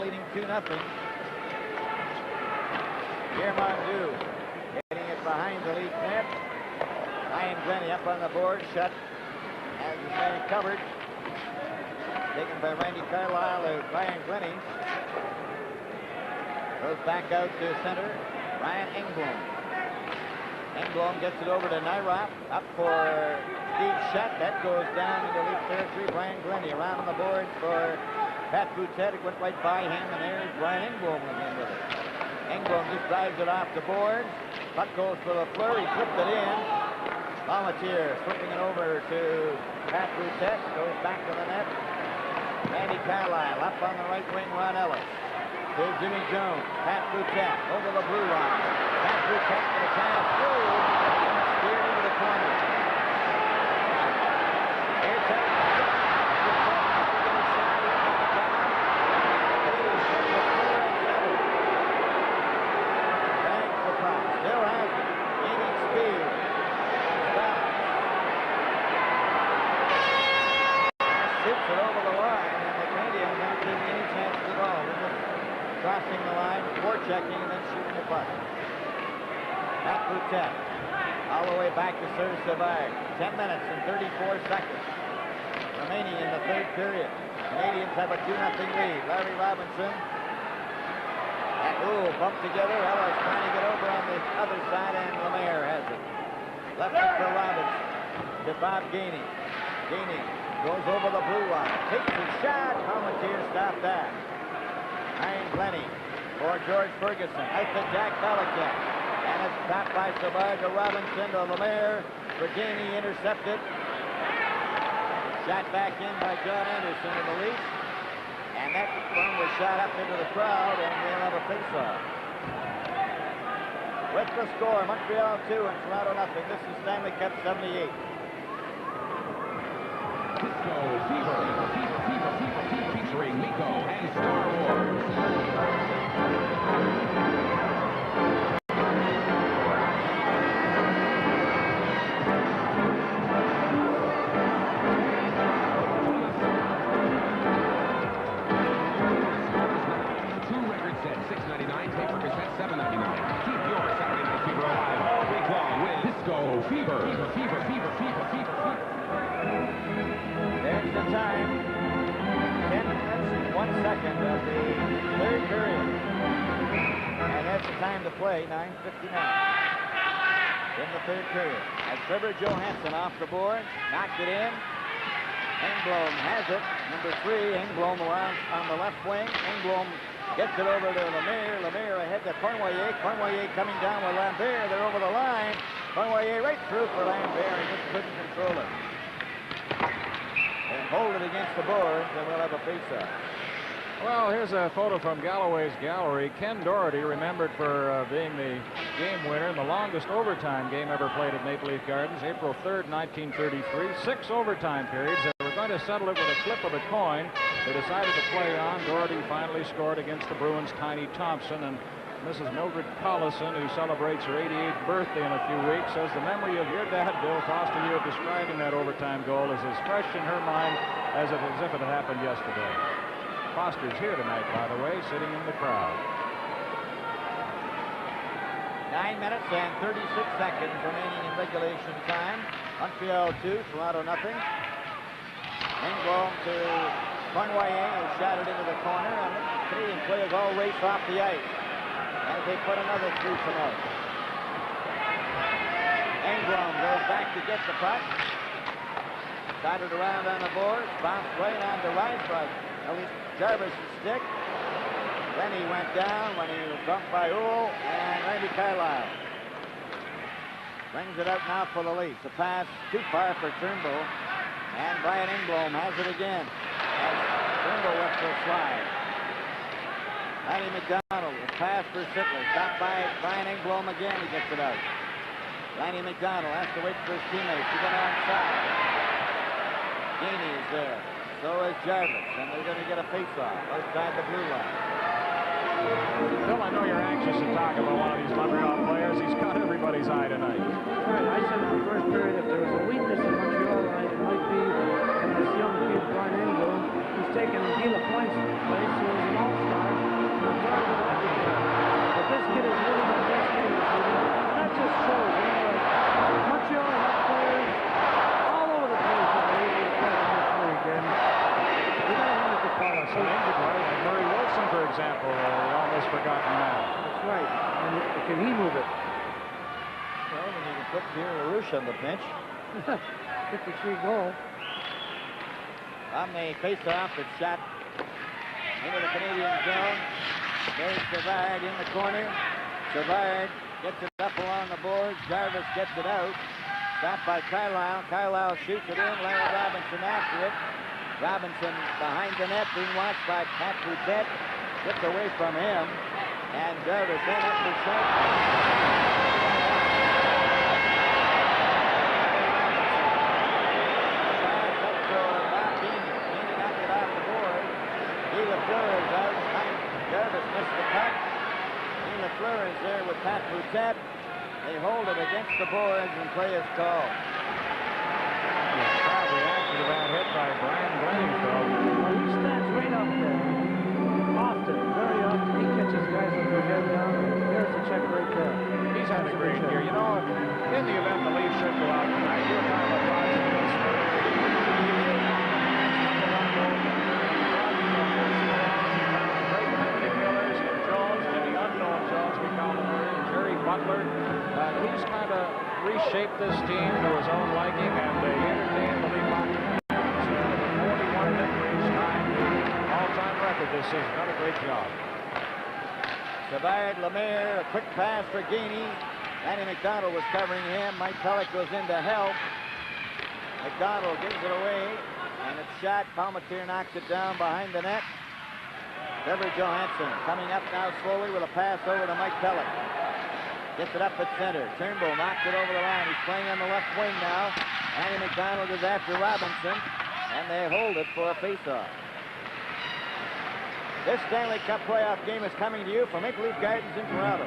Leading 2-0. Here Mondu getting it behind the lead net. Ryan Glennie up on the board, shut as the man covered. Taken by Randy Carlisle to Ryan Glennie. Goes back out to center. Ryan Engblom. Engblom gets it over to Nyrop. Up for Steve Shutt. That goes down into lead territory. Ryan Glennie around on the board for Pat Boutet. It went right by him, and there's Brian Engblom again with it. Engblom just drives it off the board. Puck goes for Lafleur. He flipped it in. Palmatier flipping it over to Pat Boutet. Goes back to the net. Randy Carlisle up on the right wing. Ron Ellis to Jimmy Jones. Pat Boutet over the blue line. Pat Boutet for the pass through. And steered into the corner. Here's that. Still has it. Gaining speed. Stops. Shoots it over the line, and the Canadiens don't take any chances at all. They're just crossing the line, forechecking, and then shooting the puck. Pat Boutet. All the way back to Sir Savard. 10 minutes and 34 seconds remaining in the third period. Canadiens have a 2-0 lead. Larry Robinson. Ooh, bumped together. Ellis trying to get over on the other side, and Lemaire has it. Left it for Robinson to Bob Gainey. Gainey goes over the blue line. Takes his shot. Palmatier stopped that. Ryan Glennie for George Ferguson. Out to Jack Belichick. And it's tapped by Savard to Robinson to Lemaire. Bergini intercepted. Shot back in by John Anderson of the Leafs. And that one was shot up into the crowd, and they'll have a face-off. With the score, Montreal 2 and Toronto nothing. This is Stanley Cup 78. Disco Fever, featuring Miko and Star Wars. Fever. There's the time. 10 minutes, 1 second of the third period. And that's the time to play, 9:59. In the third period. As Trevor Johansson off the board, knocked it in. Engblom has it. Number 3, Engblom around on the left wing. Engblom gets it over to Lemaire. Lemaire ahead to Cournoyer. Cournoyer coming down with Lambert. They're over the line. Cournoyer right through for Lambert. He just couldn't control it. They hold it against the boards, and we'll have a face-off. Well, here's a photo from Galloway's gallery. Ken Doherty, remembered for being the game winner in the longest overtime game ever played at Maple Leaf Gardens, April 3rd, 1933. 6 overtime periods. They were going to settle it with a flip of a coin. They decided to play on. Doherty finally scored against the Bruins' Tiny Thompson, and Mrs. Mildred Collison, who celebrates her 88th birthday in a few weeks, says the memory of your dad, Bill Foster, here describing that overtime goal is as fresh in her mind as if it had happened yesterday. Foster's here tonight, by the way, sitting in the crowd. 9 minutes and 36 seconds remaining in regulation time. Montreal 2, Toronto nothing. Engblom to Cournoyer, who shot it into the corner, and the Canadian players all race off the ice as they put another through tonight. Engblom goes back to get the puck. Started around on the board, bounced right on to Reisberg. At least Jarvis' stick. Then he went down when he was bumped by Uhl and Randy Carlyle. Brings it out now for the Leafs. The pass too far for Turnbull. And Brian Engblom has it again. As Turnbull went for a slide. Lanny McDonald, the pass for Sittler. Stopped by Brian Engblom again. He gets it out. Lanny McDonald has to wait for his teammates to go onside. Gainey is there. So is Jarvis, and they're going to get a face-off outside the blue line. Bill, I know you're anxious to talk about one of these Montreal players. He's caught everybody's eye tonight. Right, I said in the first period if there was a weakness in Montreal, it might be in this young kid, Brian Engblom, who's taken Gila Point's place, who is an all-star. But this kid is really the best game this season. And that just shows, Montreal has players all over the place that are able to play in this league. And we got to hand it to Paula. Some injured players, like Murray Wilson, for example, almost forgotten now. That's right. And can he move it? Well, then you can put Pierre LaRouche on the bench. 53 goal. On the face-off, it's shot into the Canadian zone. There's Savard in the corner. Savard gets it up along the boards. Jarvis gets it out. Stopped by Carlyle. Carlyle shoots it in. Larry Robinson after it. Robinson behind the net, being watched by Pat Boudette. Gets away from him. And Jarvis then up the shot. Lafleur is out. Jarvis missed the puck. Lafleur is there with Pat Boudette. They hold it against the boards and play is called. Crowd reacted to that hit by Brian Glennie, Phil. Well, he stands right up there. Often, very often, he catches guys with their head down. There's the check right there. He's had a great year. You know, in the event the Leafs should go out tonight, you're talking about Roger Nielsen. Butler, he's kind of reshaped this team to his own liking, and they entertained the Leaf Hockey Fans. 41 victories, 9 all-time record this season. Done a great job. Savard, Lemire, a quick pass for Gainey. Lanny McDonald was covering him. Mike Pellick goes in to help. McDonald gives it away, and it's shot. Palmatier knocks it down behind the net. Trevor Johansson coming up now slowly with a pass over to Mike Pellick. Gets it up at center. Turnbull knocks it over the line. He's playing on the left wing now. Lanny McDonald is after Robinson, and they hold it for a faceoff. This Stanley Cup playoff game is coming to you from Maple Leaf Gardens in Toronto.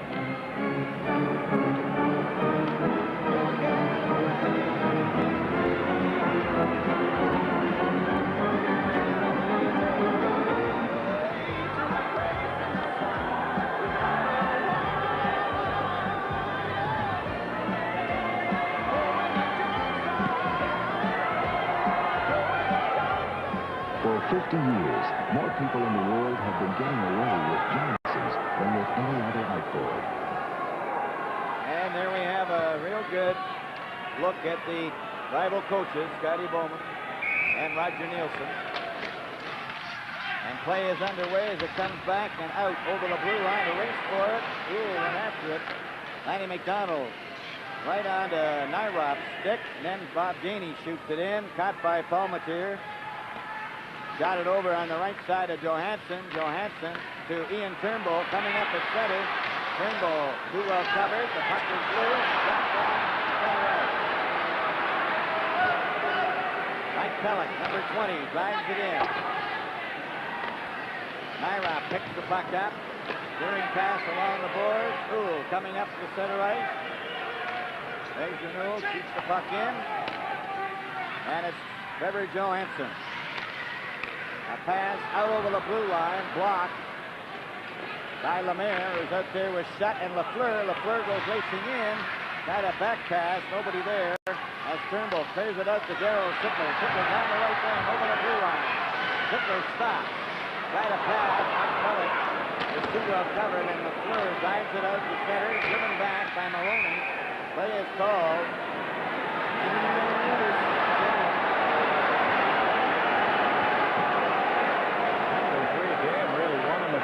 For 50 years, more people in the world have been getting away with Johnsons than with any other outboard. And there we have a real good look at the rival coaches, Scotty Bowman and Roger Nielsen. And play is underway as it comes back and out over the blue line. A race for it. Ooh, and after it, Lanny McDonald right onto Nyrop's stick. And then Bob Gainey shoots it in, caught by Palmatier. Got it over on the right side of Johansson. Johansson to Ian Turnbull coming up at center. Turnbull too well covered. The puck is loose. Shot down center right. Mike Pellick, number 20, drives it in. Nyrop picks the puck up. Steering pass along the boards. Ooh, coming up to center ice. There's Newell, shoots the puck in. And it's Trevor Johansson. A pass out over the blue line, blocked by Lemire, who's out there with Shutt and Lafleur. Lafleur goes racing in, got a back pass, nobody there, as Turnbull clears it out to Darryl Sittler. Sittler down the right wing, over the blue line. Sittler stops, got a pass, Mike Pellick is too well covered, and Lafleur drives it out to center, driven back by Maroney. Play is called.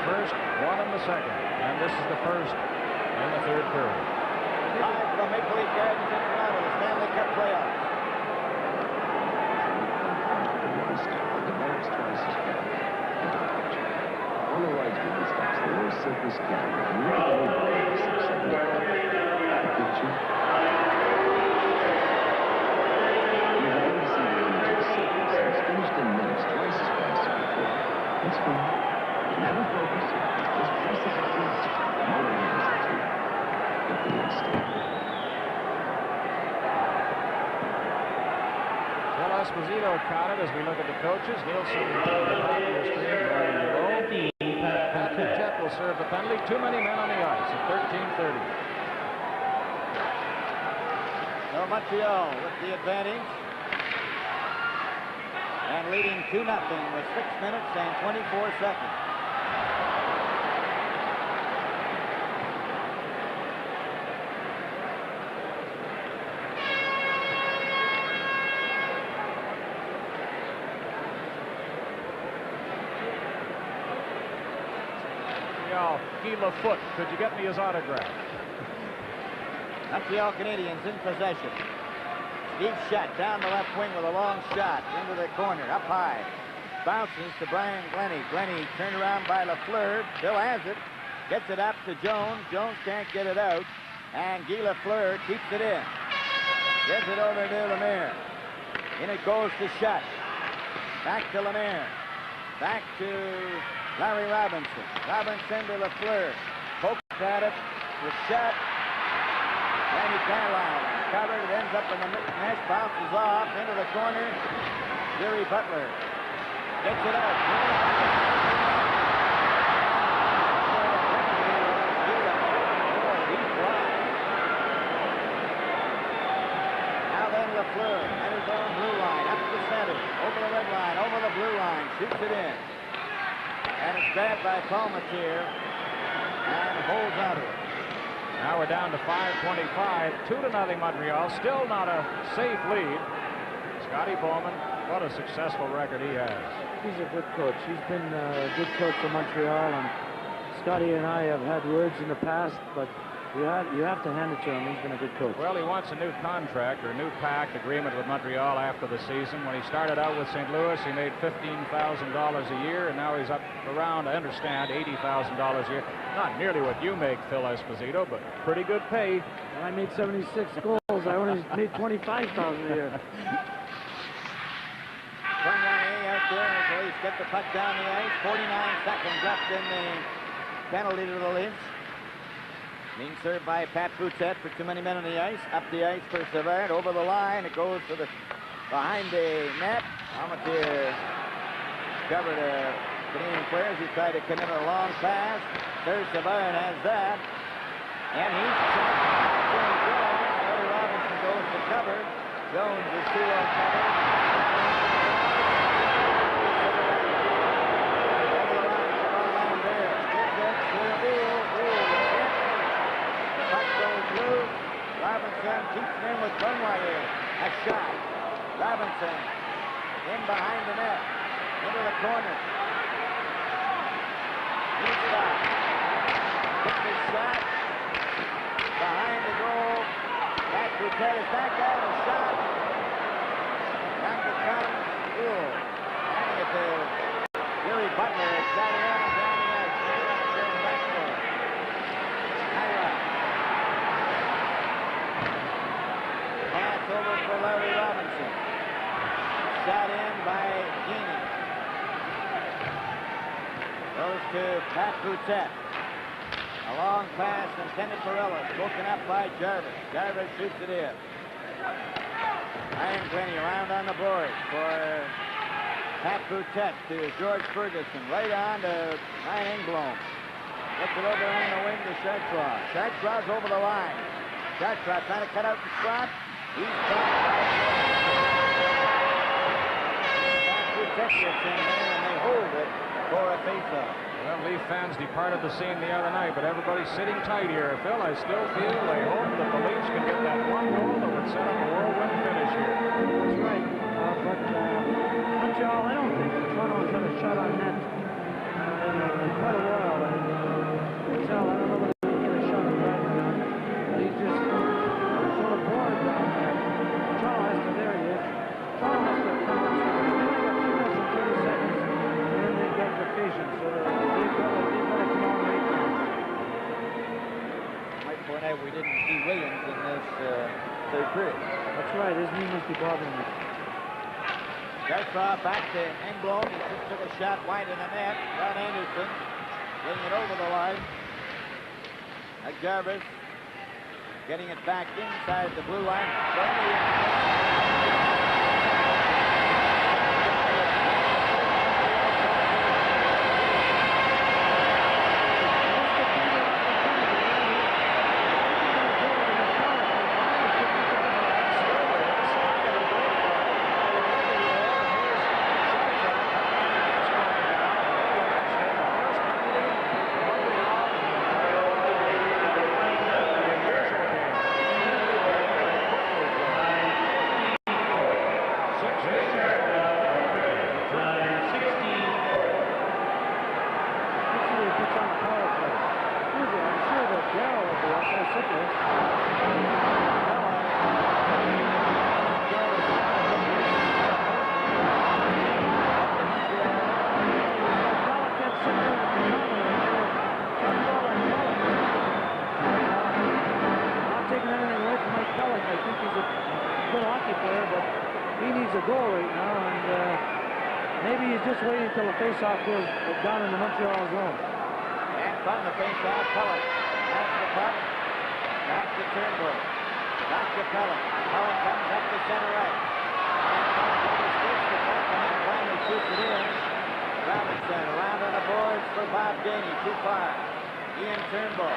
First, one in the second, and this is the first in the third period. Live from Maple Leaf Gardens in Toronto, the Stanley Cup playoffs. Develops twice as fast. One of Wright's biggest stocks, the low surface camera. You look at the way 675. Picture. You have never seen the image of surface. It's finished in minutes, twice as fast as before. It's fun. Never focus. Just press the button. Motor hands it to you. Get the instinct. Well, Esposito caught it as we look at the coaches. Nielsen at the top of the screen going below. Pat Boutet will serve the penalty. Too many men on the ice at 13:30. So Montreal with the advantage. And leading 2-0 with 6 minutes and 24 seconds. Guy Lafoote, could you get me his autograph? Montreal Canadiens in possession. Deep shot down the left wing with a long shot into the corner, up high. Bounces to Brian Glennie. Glennie turned around by Lafleur. Still has it. Gets it up to Jones. Jones can't get it out. And Guy Lafleur keeps it in. Gets it over to Lemire. In it goes to Shutt. Back to Lemire. Back to Larry Robinson. Robinson to Lafleur. Pokes at it with Shutt. Randy Carlisle covered. It ends up in the mesh. Bounces off into the corner. Jerry Butler gets it out. Now then Lafleur at his own blue line. Up the center. Over the red line. Over the blue line. Shoots it in. And it's grabbed by Palmatier and holds out of it. Now we're down to 5:25, 2-0 Montreal. Still not a safe lead. Scotty Bowman, what a successful record he has. He's a good coach. He's been a good coach for Montreal, and Scotty and I have had words in the past, but you have to hand it to him. He's been a good coach. Well, he wants a new contract or a new pact agreement with Montreal after the season. When he started out with St. Louis, he made $15,000 a year, and now he's up around, I understand, $80,000 a year. Not nearly what you make, Phil Esposito, but pretty good pay. When I made 76 goals, I only made $25,000 a year. Out there as the Leafs get the puck down the ice. 49 seconds left in the penalty to the Leafs. Being served by Pat Boutette for too many men on the ice. Up the ice for Savard. Over the line. It goes to the behind the net. Amateurs covered a Canadian player as he tried to commit a long pass. There's Savard has that. And he's checked. Larry Robinson goes to cover. Jones is too well covered. Robinson keeps in with Burnweiler. A shot. Robinson in behind the net. Into the corner. He stops. Took the shot. Behind the goal. Pat Boutette is back out. A shot. Down to Collins. Ooh. Handing it to Jerry Butler. It's got it in and down the ice. Back for it. Over for Larry Robinson. Shot in by Genie. Goes to Pat Boutette. A long pass intended for Ellis. Broken up by Jarvis. Jarvis shoots it in. Ryan Glennie around on the board for Pat Boutette to George Ferguson. Right on to Ryan Engblom. Gets it over on the wing to Chartraw. Chartraw's over the line. Chartraw trying to cut out the slot. He's gets in there, and they hold it for a faceoff. Well, Leaf fans departed the scene the other night, but everybody's sitting tight here, Phil. I still feel they hope that the Leafs can get that one goal that would set up a whirlwind finish here. That's right. But Montreal, I don't think Toronto has had a shot on net in quite a while. Montreal, I don't know whether he can get a shot on that or not. But he's just sort of bored down there. Toronto has to, there he is. Toronto has to come on. So they've got to come on right now. Might point out we didn't see Williams in this third period. That's right. His knee must be bothering him. Chartraw back to Engblom. He just took a shot wide in the net. Ron Anderson getting it over the line. Jarvis getting it back inside the blue line. Face-off goes down in the Montreal zone. And from the face-off, Pellet has the puck. Back to Turnbull. Back to Pellet. Pellet comes up to center right. And takes the puck and then finally shoots it in. Robinson around on the boards for Bob Gainey. Too far. Ian Turnbull.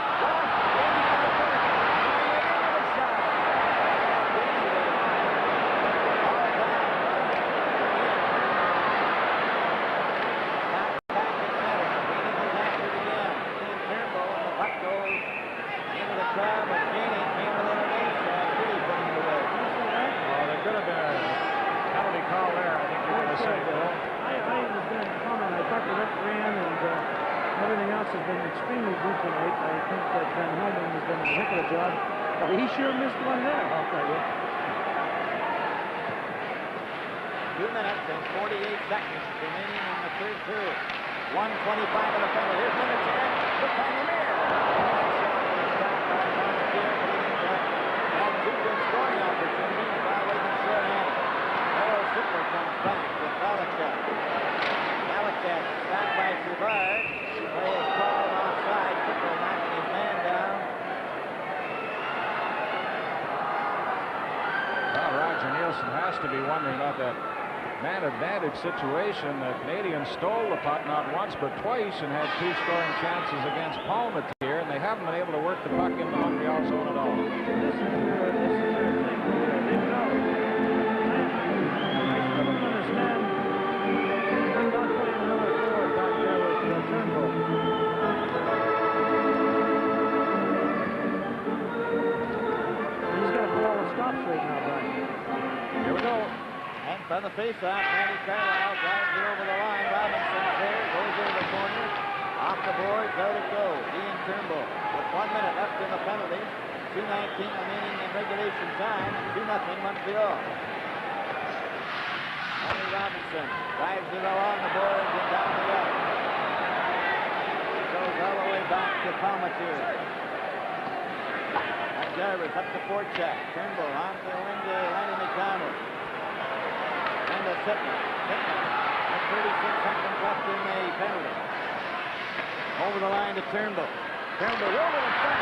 Hawks has been extremely good tonight. I think that Van Helmond has done a heck of a job. But he sure missed one there, I'll tell you. 2 minutes and 48 seconds remaining in the third period. 1:25 in the penalty. Here's Leonard Chance. Look by Lemire. Had 2 good scoring opportunities while waiting short-handed. Harold Sittler comes back with Belichick. Belichick stopped by Savard. Play is called offside. Sittler knocking his man down. Well, Roger Nielsen has to be wondering about that man advantage situation. The Canadiens stole the puck not once but twice and had 2 scoring chances against Palmatier, and they haven't been able to work the puck into Montreal zone at all. This is their thing. They've got, I still don't understand. I'm not putting another forward back there with Turnbull. He's got to put all the stops right now, Brian. Here we go. And from the faceoff, Randy Carlyle drives it over the line. Robinson's there, goes over the corner. Off the boards, out it goes. Ian Turnbull with 1 minute left in the penalty. 2:19 remaining in regulation time. 2-0 Montreal. Henry Robinson drives it along the boards and down the ice. Goes all the way back to Palmatier. And Jarvis up to forecheck. Turnbull on the wing to Lanny McDonald. And to Sittler. With 36 seconds left in the penalty. Over the line to Turnbull. Turnbull over the front.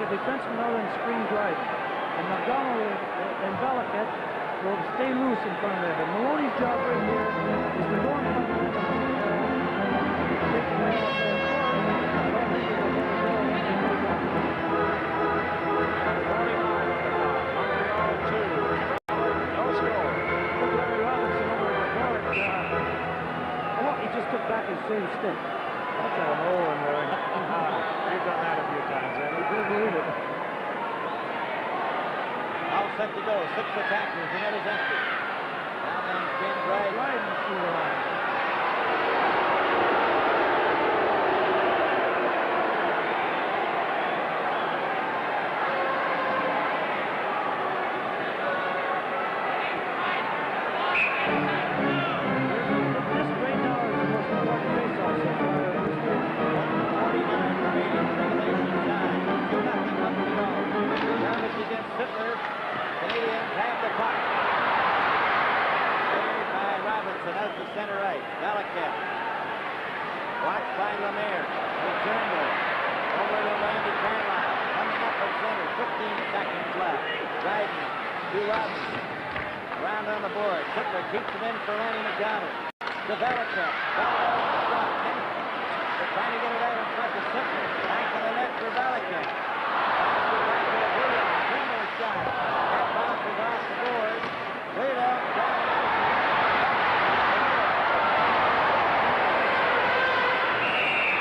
Defenseman out and screen drive. And McDonald and Belichick will stay loose in front of it. But Maloney's job right here is to go in front of it. Take the way off there. He just took back his same stick. That's an old one there. You've done that a few times, Eddie. I couldn't believe it. All set to go. 6 attackers. The net is empty. Down on Ken Dryden. Dryden through the line. Keeps it in for Lanny McDonald. To Belichick. They're trying to get it out in front of Sittler. Back to the net for Belichick. Pass it back to the Williams. Turnbull shot. That bounces off the board. Way down.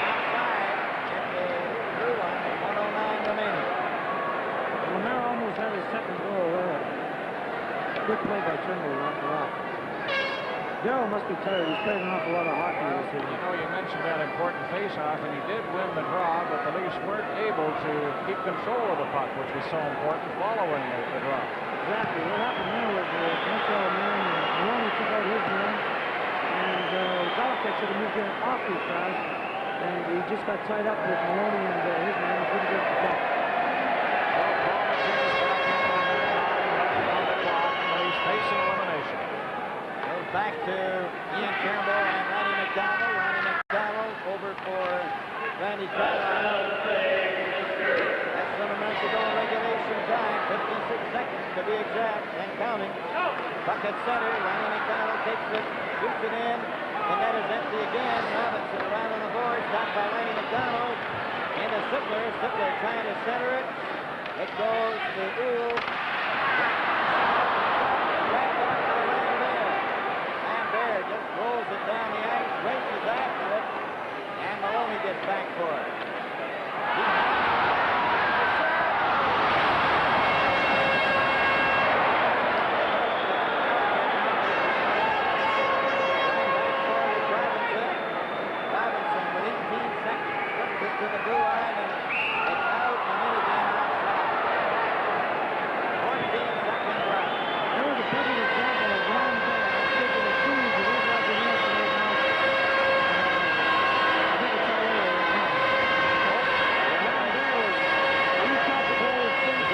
Outside. And the blue one. 1:09 remaining. Romero almost had his second goal there. Good play by Turnbull off the rock. Darryl must be tired. He's played an awful lot of hockey this season. You know, you mentioned that important face-off, and he did win the draw, but the Leafs weren't able to keep control of the puck, which was so important following the draw. Exactly. What happened there was the Montreal man, Maloney took out his man, and Belichick should have moved in awfully fast, and he just got tied up with Maloney and his man and couldn't get the puck. Well, Palmatier is back in the left on the clock, and he's facing elimination. Goes back to Ian Turnbull and Puck at center. Randy McDonald takes it, shoots it in. The net is empty again. Robinson around on the board. Stopped by Randy McDonald. Into Sittler. Sittler trying to center it. It goes to Uhl. Grabbed up by Lambert. Lambert just rolls it down the ice, races after it, and Maloney gets back for it. Robinson with 18 seconds flips it to the blue line, and it's out and in again outside. 14-second run. That was a perfect example of one thing. I'm taking a cruise. It looks like an answer right now. I think it's all over right now. Right there was, he shot the ball with things.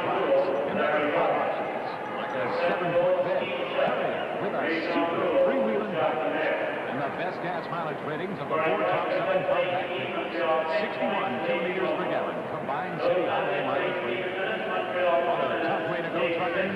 class. And there are five options, like a 7-foot bed, with a super freewheeling package. And the best gas mileage ratings of the 4 top-selling compact pickups. 61 kilometers per gallon, combined city highway mileage rating. On a tough way to go trucking.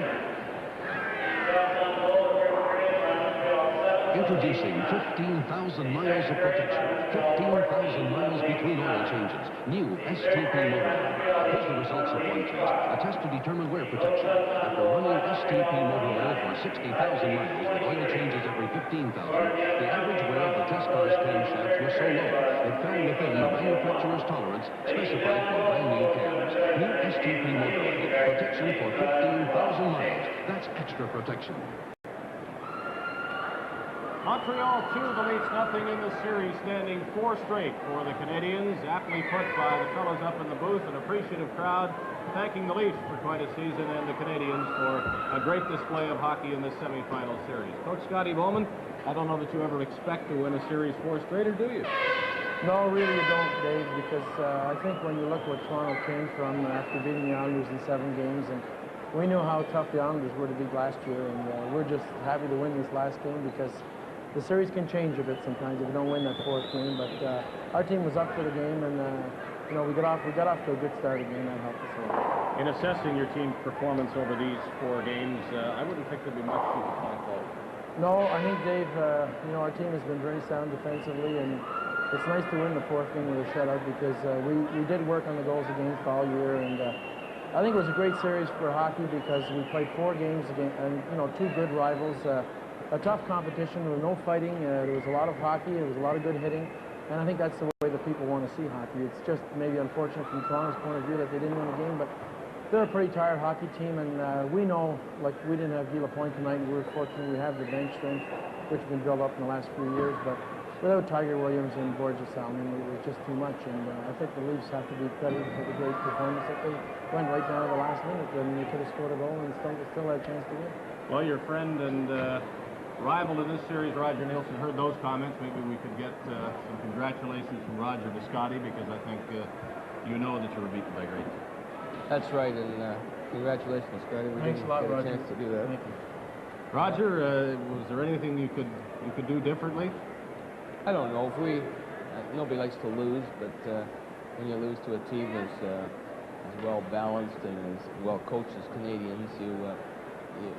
Introducing 15,000 miles of protection, 15,000 miles between oil changes. New STP motor oil. Here's the results of one test. A test to determine wear protection. After running STP motor oil for 60,000 miles with oil changes every 15,000, the average wear of the test car's camshafts was so low, it fell within the manufacturer's tolerance specified for brand new cams. New STP motor oil. Protection for 15,000 miles. That's extra protection. Montreal 2, the Leafs nothing in the series, standing 4 straight for the Canadiens. Aptly put by the fellows up in the booth, an appreciative crowd thanking the Leafs for quite a season and the Canadiens for a great display of hockey in this semifinal series. Coach Scotty Bowman, I don't know that you ever expect to win a series 4 straight, or do you? No, really you don't, Dave, because I think when you look what Toronto came from after beating the Islanders in 7 games, and we knew how tough the Islanders were to beat last year, and we're just happy to win this last game because the series can change a bit sometimes if you don't win that 4th game, but our team was up for the game, and you know, we got off to a good start again. That helped us a lot. In assessing your team's performance over these 4 games, I wouldn't think there'd be much you could find fault. No, I think, Dave, you know, our team has been very sound defensively, and it's nice to win the 4th game with a shutout because we did work on the goals against all year, and I think it was a great series for hockey because we played 4 games against, and you know, 2 good rivals. A tough competition. There was no fighting. There was a lot of hockey. There was a lot of good hitting. And I think that's the way that people want to see hockey. It's just maybe unfortunate from Toronto's point of view that they didn't win the game, but they're a pretty tired hockey team, and we know, like, we didn't have Guy Lapointe tonight, and we were fortunate we have the bench strength, which has been built up in the last few years, but without Tiger Williams and Borges Salmon, it was just too much, and I think the Leafs have to be credited for the great performance that they went right down to the last minute, and they could have scored a goal and still had a chance to win. Well, your friend and rival in this series, Roger Nielsen, heard those comments. Maybe we could get some congratulations from Roger to Scotty, because I think you know that you were beaten by great. That's right, and congratulations, Scotty. We Thanks didn't a lot, get a Roger. chance to do that. Thank you. Roger, was there anything you could do differently? I don't know. If we, nobody likes to lose, but when you lose to a team as well balanced and as well coached as Canadians,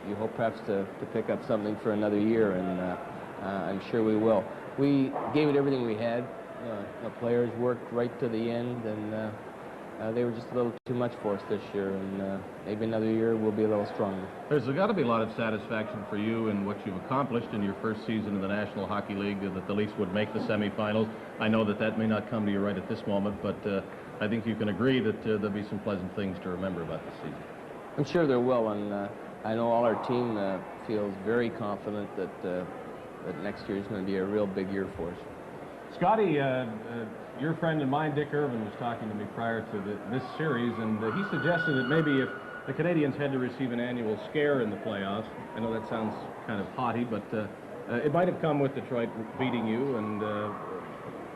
you hope perhaps to pick up something for another year, and I'm sure we will. We gave it everything we had. The players worked right to the end, and they were just a little too much for us this year, and maybe another year we'll be a little stronger. There's got to be a lot of satisfaction for you in what you've accomplished in your first season in the National Hockey League, that the Leafs would make the semifinals. I know that may not come to you right at this moment, but I think you can agree that there'll be some pleasant things to remember about this season. I'm sure there will, and I know all our team feels very confident that that next year is going to be a real big year for us. Scotty, your friend and mine, Dick Irvin, was talking to me prior to this series, and he suggested that maybe if the Canadiens had to receive an annual scare in the playoffs, I know that sounds kind of haughty, but it might have come with Detroit beating you and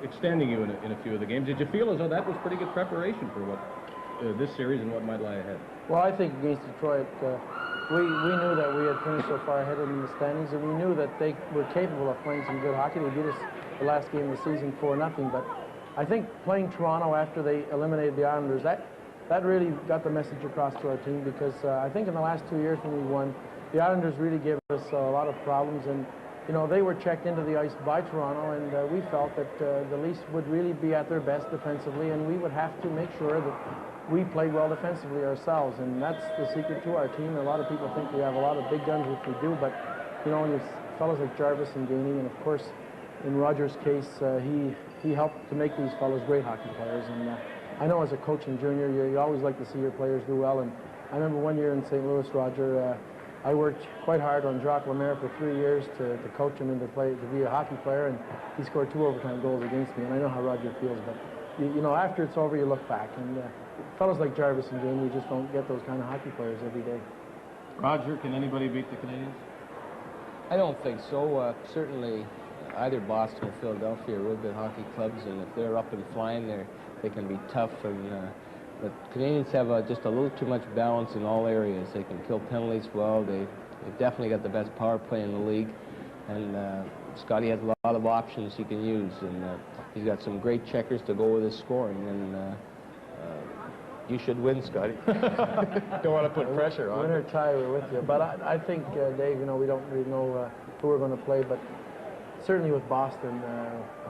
extending you in a few of the games. Did you feel as though that was pretty good preparation for what this series and what might lie ahead? Well, I think against Detroit, we knew that we had finished so far ahead in the standings, and we knew that they were capable of playing some good hockey. They beat us the last game of the season 4-0, but I think playing Toronto after they eliminated the Islanders, that really got the message across to our team, because I think in the last 2 years when we won, the Islanders really gave us a lot of problems, and you know, they were checked into the ice by Toronto, and we felt that the Leafs would really be at their best defensively, and we would have to make sure that we played well defensively ourselves, and that's the secret to our team. A lot of people think we have a lot of big guns, which we do, but you know, you fellows like Jarvis and Gainey, and of course, in Roger's case, he helped to make these fellows great hockey players. And I know as a coach in junior year, you always like to see your players do well. And I remember one year in St. Louis, Roger, I worked quite hard on Jacques Lemaire for 3 years to coach him and to be a hockey player, and he scored 2 overtime goals against me. And I know how Roger feels, but you know, after it's over, you look back, and fellows like Jarvis and Gainey, you just don't get those kind of hockey players every day. Roger, can anybody beat the Canadiens? I don't think so. Certainly, either Boston or Philadelphia are real good hockey clubs, and if they're up and flying, they can be tough, and But Canadians have just a little too much balance in all areas. They can kill penalties well. They've definitely got the best power play in the league. And Scotty has a lot of options he can use. And he's got some great checkers to go with his scoring. And you should win, Scotty. Don't want to put pressure on. Win or tie, we're with you. But I think, Dave, you know, we don't really know who we're going to play. But certainly with Boston,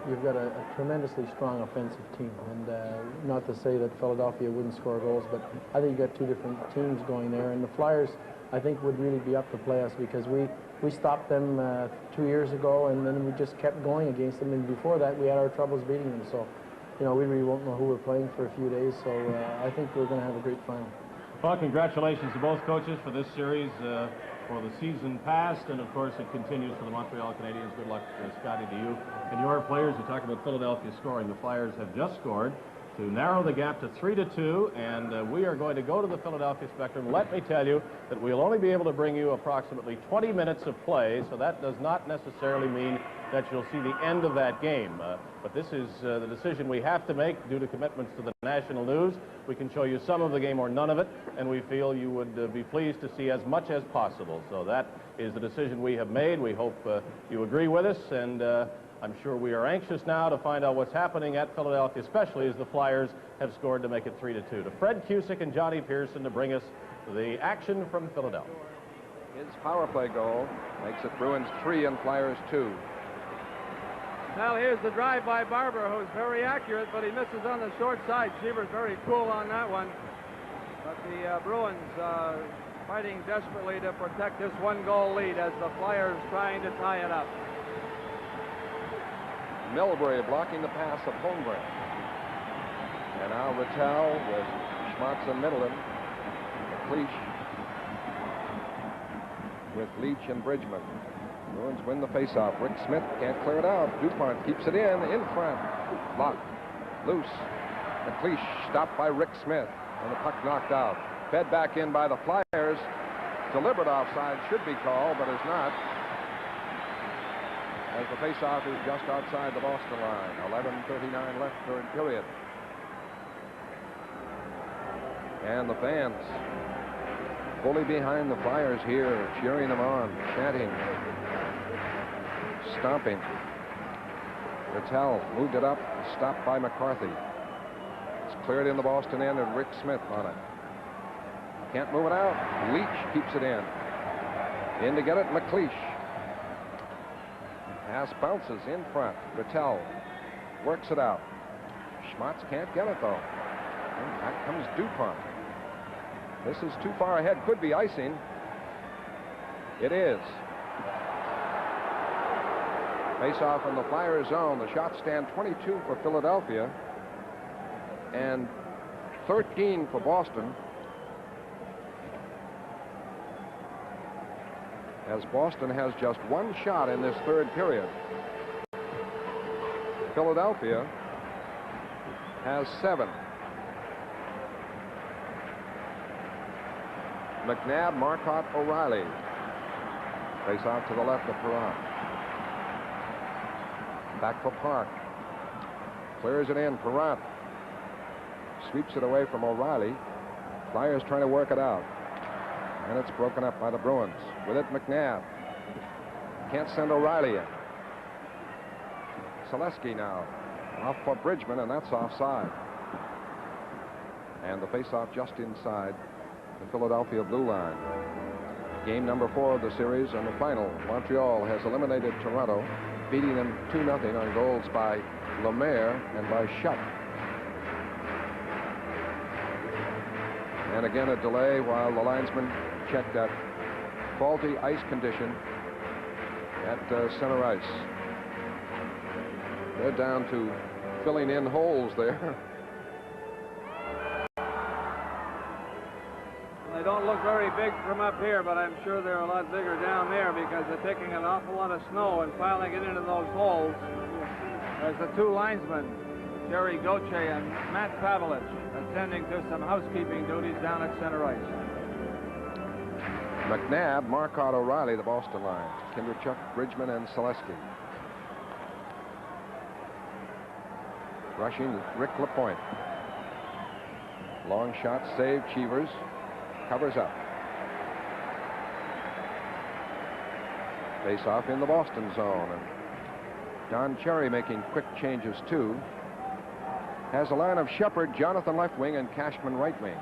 you've got a tremendously strong offensive team. And not to say that Philadelphia wouldn't score goals, but I think you've got two different teams going there. And the Flyers, I think, would really be up to play us because we stopped them 2 years ago, and then we just kept going against them. And before that, we had our troubles beating them. So, you know, we really won't know who we're playing for a few days. So I think we're going to have a great final. Well, congratulations to both coaches for this series, for the season past, and of course it continues for the Montreal Canadiens. Good luck, Scotty, to you and your players. You talk about Philadelphia scoring. The Flyers have just scored to narrow the gap to 3-2, and we are going to go to the Philadelphia Spectrum. Let me tell you that we'll only be able to bring you approximately 20 minutes of play, so that does not necessarily mean that you'll see the end of that game. But this is the decision we have to make due to commitments to the national news. We can show you some of the game or none of it, and we feel you would be pleased to see as much as possible. So that is the decision we have made. We hope you agree with us, and I'm sure we are anxious now to find out what's happening at Philadelphia, especially as the Flyers have scored to make it 3-2. To Fred Cusick and Johnny Pearson to bring us the action from Philadelphia. His power play goal makes it Bruins 3 and Flyers 2. Now here's the drive by Barber, who's very accurate, but he misses on the short side. Sheaver's very cool on that one. But the Bruins fighting desperately to protect this one-goal lead as the Flyers trying to tie it up. Milbury blocking the pass of Holmgren. And now Rattel with Schmatz and Middleton. McLeish with Leach and Bridgman. Bruins win the faceoff. Rick Smith can't clear it out. DuPont keeps it in front. Blocked. Loose. McLeish stopped by Rick Smith. And the puck knocked out. Fed back in by the Flyers. Deliberate offside should be called, but is not, as the faceoff is just outside the Boston line. 11:39 left, third period. And the fans fully behind the Flyers here, cheering them on, chanting, stomping. Rattel moved it up, stopped by McCarthy. It's cleared in the Boston end, and Rick Smith on it. Can't move it out. Leach keeps it in. In to get it, McLeish. Pass bounces in front. Rattel works it out. Schmatz can't get it, though. And back comes DuPont. This is too far ahead. Could be icing. It is. Face-off in the Flyers zone. The shots stand 22 for Philadelphia and 13 for Boston. As Boston has just one shot in this third period. Philadelphia has 7. McNabb, Marcotte, O'Reilly. Face off to the left of Perron. Back for Park. Clears it in. Perron sweeps it away from O'Reilly. Flyers trying to work it out. And it's broken up by the Bruins. With it, McNabb. Can't send O'Reilly in. Selesky now. Off for Bridgman, and that's offside. And the face-off just inside the Philadelphia blue line. Game number 4 of the series and the final. Montreal has eliminated Toronto, beating them 2-0 on goals by Lemaire and by Schutt. And again a delay while the linesman checked that faulty ice condition at center ice. They're down to filling in holes there. They don't look very big from up here, but I'm sure they're a lot bigger down there because they're taking an awful lot of snow and piling it into those holes. There's the two linesmen, Jerry Goche and Matt Pavelich, attending to some housekeeping duties down at center ice. McNabb, Marcotte, O'Reilly, the Boston line. Kinderchuk, Bridgman, and Selesky. Rushing Rick LaPointe. Long shot saved. Cheevers covers up. Face off in the Boston zone, and Don Cherry making quick changes too. Has a line of Shepard, Jonathan left wing, and Cashman right wing.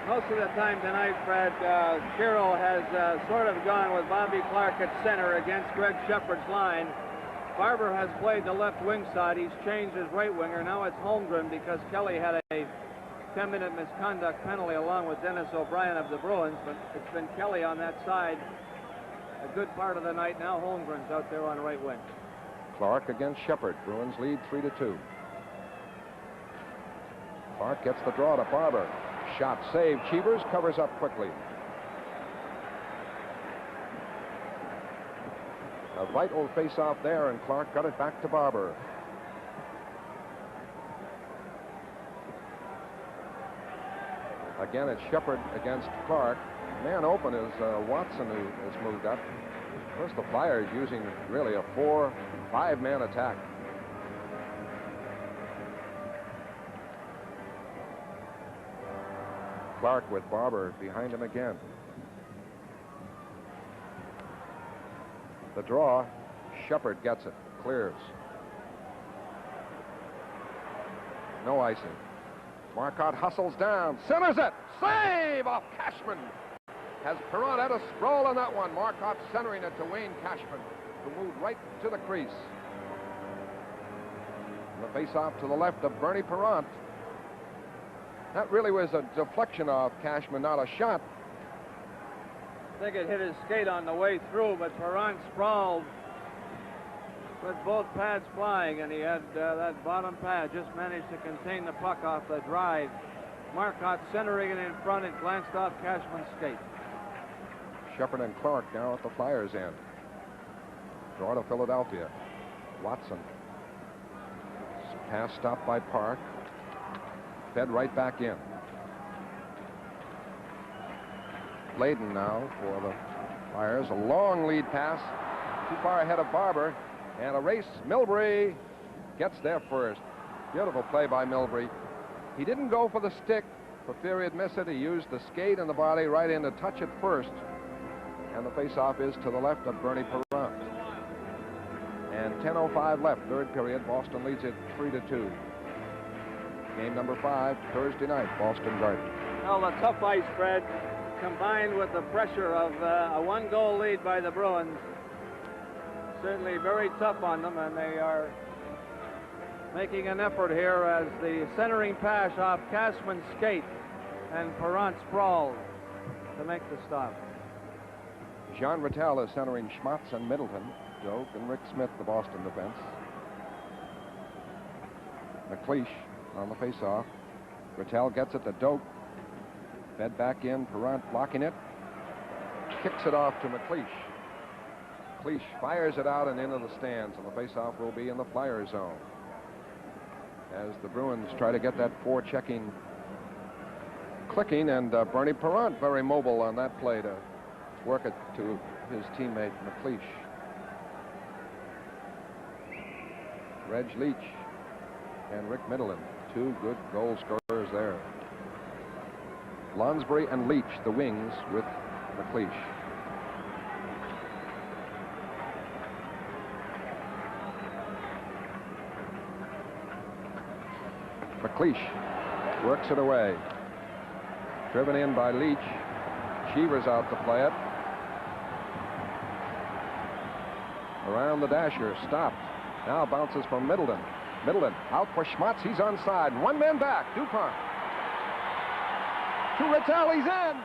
Most of the time tonight, Fred, Sherrill has sort of gone with Bobby Clark at center against Greg Shepard's line. Barber has played the left wing side. He's changed his right winger. Now it's Holmgren because Kelly had a 10-minute misconduct penalty along with Dennis O'Brien of the Bruins, but it's been Kelly on that side a good part of the night. Now Holmgren's out there on right wing. Clark against Shepard. Bruins lead 3-2. Clark gets the draw to Barber. Shot saved. Cheevers covers up quickly. A vital face-off there, and Clark got it back to Barber. Again, it's Shepard against Clark. Man open is Watson, who has moved up. First, the Flyers using really a 4-5-man attack. Clark with Barber behind him again. The draw. Shepard gets it. Clears. No icing. Marcotte hustles down. Centers it. Save off Cashman. Has Perron had a sprawl on that one. Marcotte centering it to Wayne Cashman, who moved right to the crease. And the face-off to the left of Bernie Perron. That really was a deflection of Cashman, not a shot. I think it hit his skate on the way through, but Perron sprawled with both pads flying, and he had that bottom pad just managed to contain the puck off the drive. Marcotte centering it in front and glanced off Cashman's skate. Shepard and Clark now at the Flyers' end. Draw to Philadelphia. Watson. Pass stopped by Park. Fed right back in. Layden now for the Flyers. A long lead pass. Too far ahead of Barber. And a race. Milbury gets there first. Beautiful play by Milbury. He didn't go for the stick for fear he'd miss it. He used the skate and the body right in to touch it first. And the face-off is to the left of Bernie Perron. And 10:05 left, third period. Boston leads it 3-2. Game number 5, Thursday night, Boston Garden. Well, the tough ice, Fred, combined with the pressure of a one-goal lead by the Bruins, certainly very tough on them, and they are making an effort here as the centering pass off Cashman's skate, and Perron sprawled to make the stop. Jean Rattel is centering Schmatz and Middleton. Doak and Rick Smith, the Boston defense. McLeish on the face-off. Rattel gets it to Doak. Fed back in. Perron blocking it. Kicks it off to McLeish. McLeish fires it out and into the stands, and the face-off will be in the Flyer zone. As the Bruins try to get that forechecking clicking, and Bernie Perron very mobile on that play to work it to his teammate McLeish. Reg Leach and Rick Middleton, two good goal scorers there. Lonsbury and Leach, the wings, with McLeish. McLeish works it away. Driven in by Leach. Cheevers out to play it. Around the dasher, stopped. Now bounces from Middleton. Middleton out for Schmatz. He's onside. One man back. DuPont. To Rattel. He's in.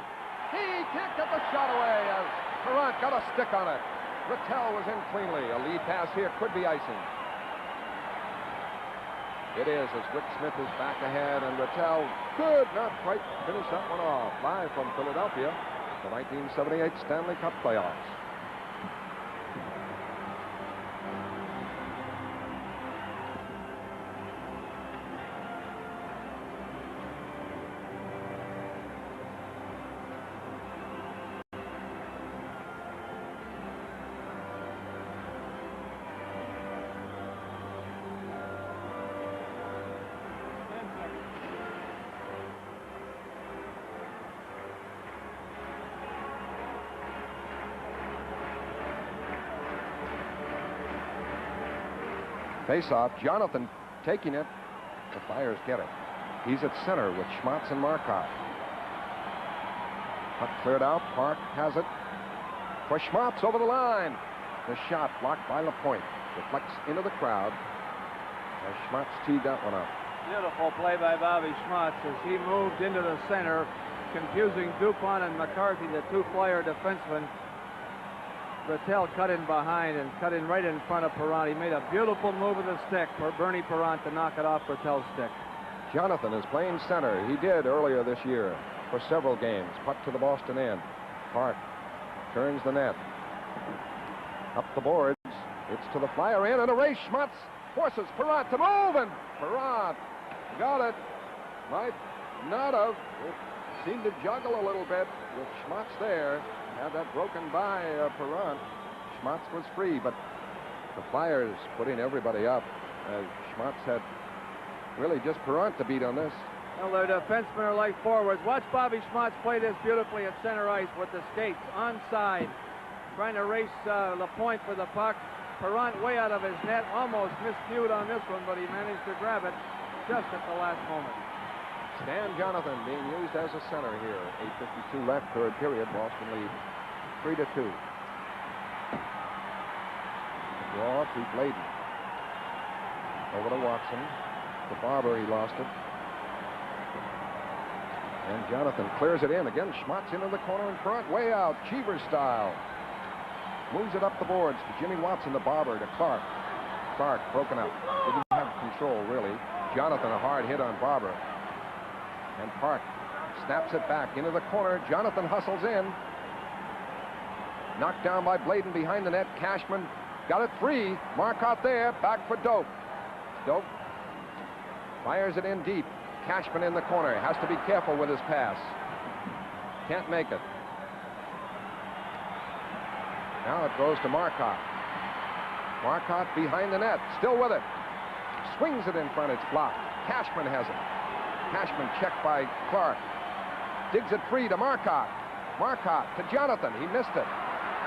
He can't get the shot away as Perron got a stick on it. Rattel was in cleanly. A lead pass here could be icing. It is, as Rick Smith is back ahead, and Rattel could not quite finish that one off. Live from Philadelphia, the 1978 Stanley Cup playoffs. Face-off, Jonathan taking it. The Flyers get it. He's at center with Schmatz and Marcotte. Puck cleared out. Park has it for Schmatz over the line. The shot blocked by Lapointe. Deflects into the crowd as Schmatz teed that one up. Beautiful play by Bobby Schmatz as he moved into the center, confusing DuPont and McCarthy, the two Flyer defensemen. Rattel cut in behind and cut in right in front of Perron. He made a beautiful move with the stick for Bernie Perron to knock it off Rattel's stick. Jonathan is playing center. He did earlier this year for several games. Puck to the Boston end. Park turns the net. Up the boards. It's to the Flyer end and a race. Schmatz forces Perron to move, and Perron got it. Might not have. It seemed to juggle a little bit with Schmatz there. Had that broken by Perron. Schmatz was free, but the Flyers putting everybody up as Schmatz had really just Perron to beat on this. Well, their defensemen are like forwards. Watch Bobby Schmatz play this beautifully at center ice with the skates onside, trying to race Lapointe for the puck. Perron way out of his net, almost miscued on this one, but he managed to grab it just at the last moment. Stan Jonathan being used as a center here. 8:52 left, third period. Boston lead 3-2. Draw to Bladen. Over to Watson. To Barber, he lost it. And Jonathan clears it in. Again, Schmatz into the corner in front. Way out, Cheever style. Moves it up the boards to Jimmy Watson, to Barber, to Clark. Clark broken up. Didn't have control, really. Jonathan, a hard hit on Barber. And Park snaps it back into the corner. Jonathan hustles in. Knocked down by Bladen behind the net. Cashman got it free. Marcotte there. Back for Doak. Doak fires it in deep. Cashman in the corner. Has to be careful with his pass. Can't make it. Now it goes to Marcotte. Marcotte behind the net. Still with it. Swings it in front. It's blocked. Cashman has it. Cashman checked by Clark. Digs it free to Marcotte. Marcotte to Jonathan. He missed it.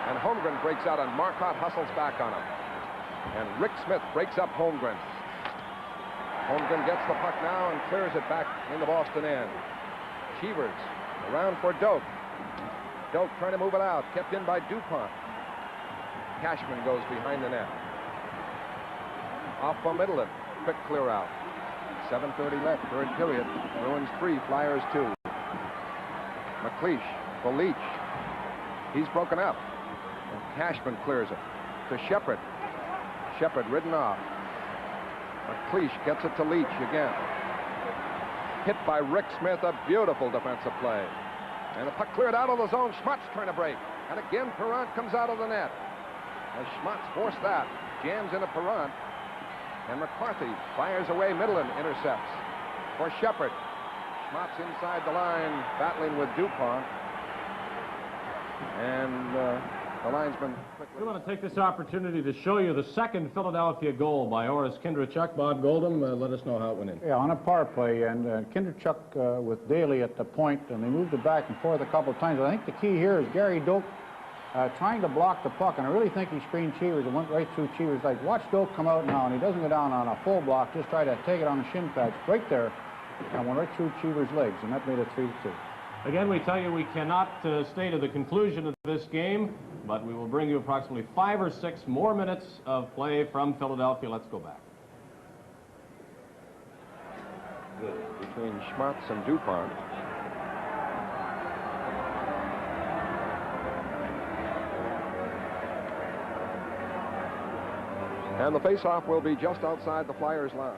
And Holmgren breaks out, and Marcotte hustles back on him. And Rick Smith breaks up Holmgren. Holmgren gets the puck now and clears it back in the Boston end. Cheevers around for Doak. Doak trying to move it out. Kept in by DuPont. Cashman goes behind the net. Off from Middleton. Quick clear out. 7:30 left, third period. Bruins 3, Flyers 2. McLeish for Leach. He's broken up. And Cashman clears it to Shepard. Shepard ridden off. McLeish gets it to Leach again. Hit by Rick Smith, a beautiful defensive play. And the puck cleared out of the zone. Schmatz trying to break. And again, Perron comes out of the net. As Schmatz forced that, jams into Perron. And McCarthy fires away. Middleton intercepts for Shepard. Schmatz inside the line, battling with DuPont. And the linesman quickly. We want to take this opportunity to show you the second Philadelphia goal by Oris Kindrachuk. Bob Goldham, let us know how it went in. Yeah, on a power play, and Kindrachuk with Daly at the point, and they moved it back and forth a couple of times. I think the key here is Gary Doak trying to block the puck, and I really think he screened Cheevers and went right through Cheevers. Like, watch Doak come out now, and he doesn't go down on a full block, just try to take it on the shin pads right there, and went right through Cheevers' legs, and that made it 3-2. Again, we tell you we cannot stay to the conclusion of this game, but we will bring you approximately 5 or 6 more minutes of play from Philadelphia. Let's go back. Good. Between Schmatz and DuPont. And the face-off will be just outside the Flyers' line.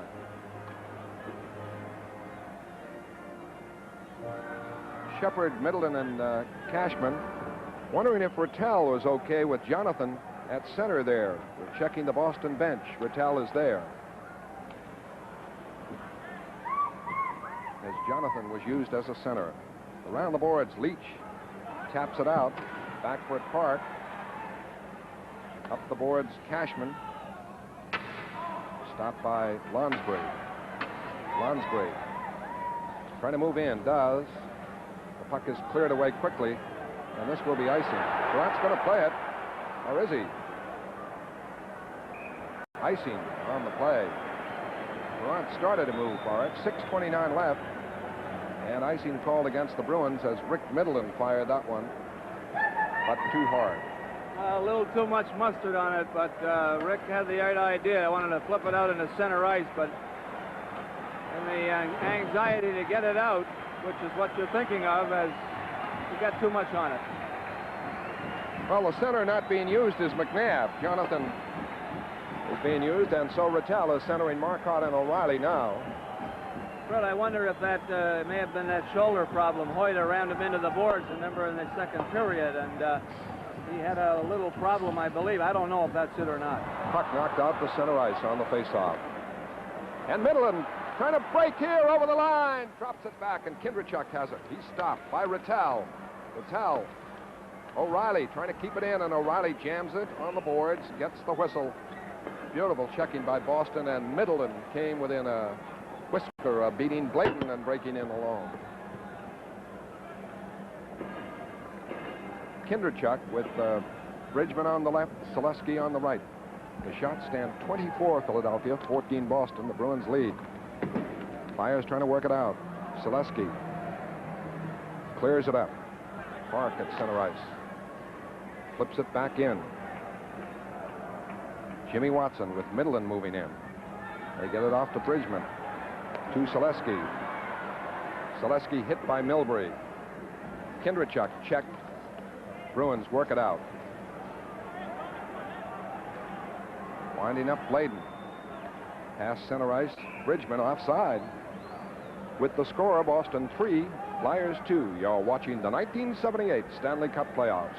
Shepard, Middleton, and Cashman wondering if Rattel was okay with Jonathan at center there. We're checking the Boston bench. Rattel is there. As Jonathan was used as a center. Around the boards, Leach taps it out. Back for Park. Up the boards, Cashman. Stopped by Lonsbury. Lonsbury trying to move in, does. The puck is cleared away quickly, and this will be icing. Durant's going to play it, or is he? icing on the play. Perrant started to move for it. 6:29 left. And icing called against the Bruins as Rick Middleton fired that one, but too hard. A little too much mustard on it, but Rick had the right idea. I wanted to flip it out into center ice, but in the anxiety to get it out, which is what you're thinking of, as you got too much on it. Well, the center not being used is McNabb. Jonathan is being used, and so Rattel is centering Marcotte and O'Reilly now. Fred, I wonder if that may have been that shoulder problem. Hoyt rammed him into the boards, remember, in the second period, and he had a little problem, I believe. I don't know if that's it or not. Puck knocked out the center ice on the faceoff. And Middleton trying to break here over the line. Drops it back, and Kindrachuk has it. He's stopped by Rattel. Rattel. O'Reilly trying to keep it in, and O'Reilly jams it on the boards, gets the whistle. Beautiful checking by Boston, and Middleton came within a whisker of beating Blayton and breaking in alone. Kindrachuk with Bridgman on the left, Selesky on the right. The shots stand 24 Philadelphia, 14 Boston. The Bruins lead. Flyers trying to work it out. Selesky clears it up. Park at center ice. Flips it back in. Jimmy Watson with Middleton moving in. They get it off to Bridgman. To Selesky. Selesky hit by Milbury. Kindrachuk checked. Bruins work it out. Winding up Blayden. Pass center ice. Bridgman offside. With the score, Boston 3, Flyers 2. You're watching the 1978 Stanley Cup playoffs.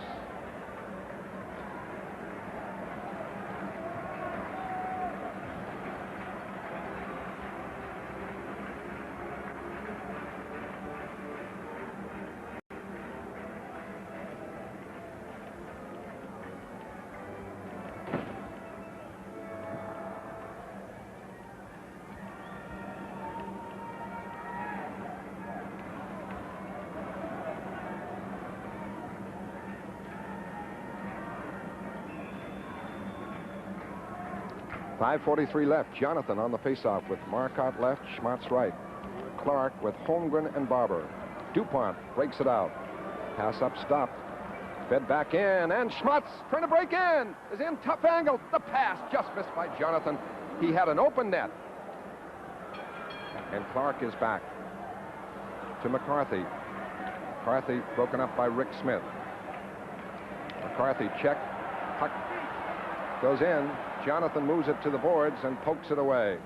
.5:43 left. Jonathan on the faceoff with Marcotte left, Schmatz right. Clark with Holmgren and Barber. DuPont breaks it out. Pass up, stopped. Fed back in, and Schmatz trying to break in. Is in, tough angle. The pass just missed by Jonathan. He had an open net. And Clark is back to McCarthy. McCarthy broken up by Rick Smith. McCarthy check. Puck goes in. Jonathan moves it to the boards and pokes it away.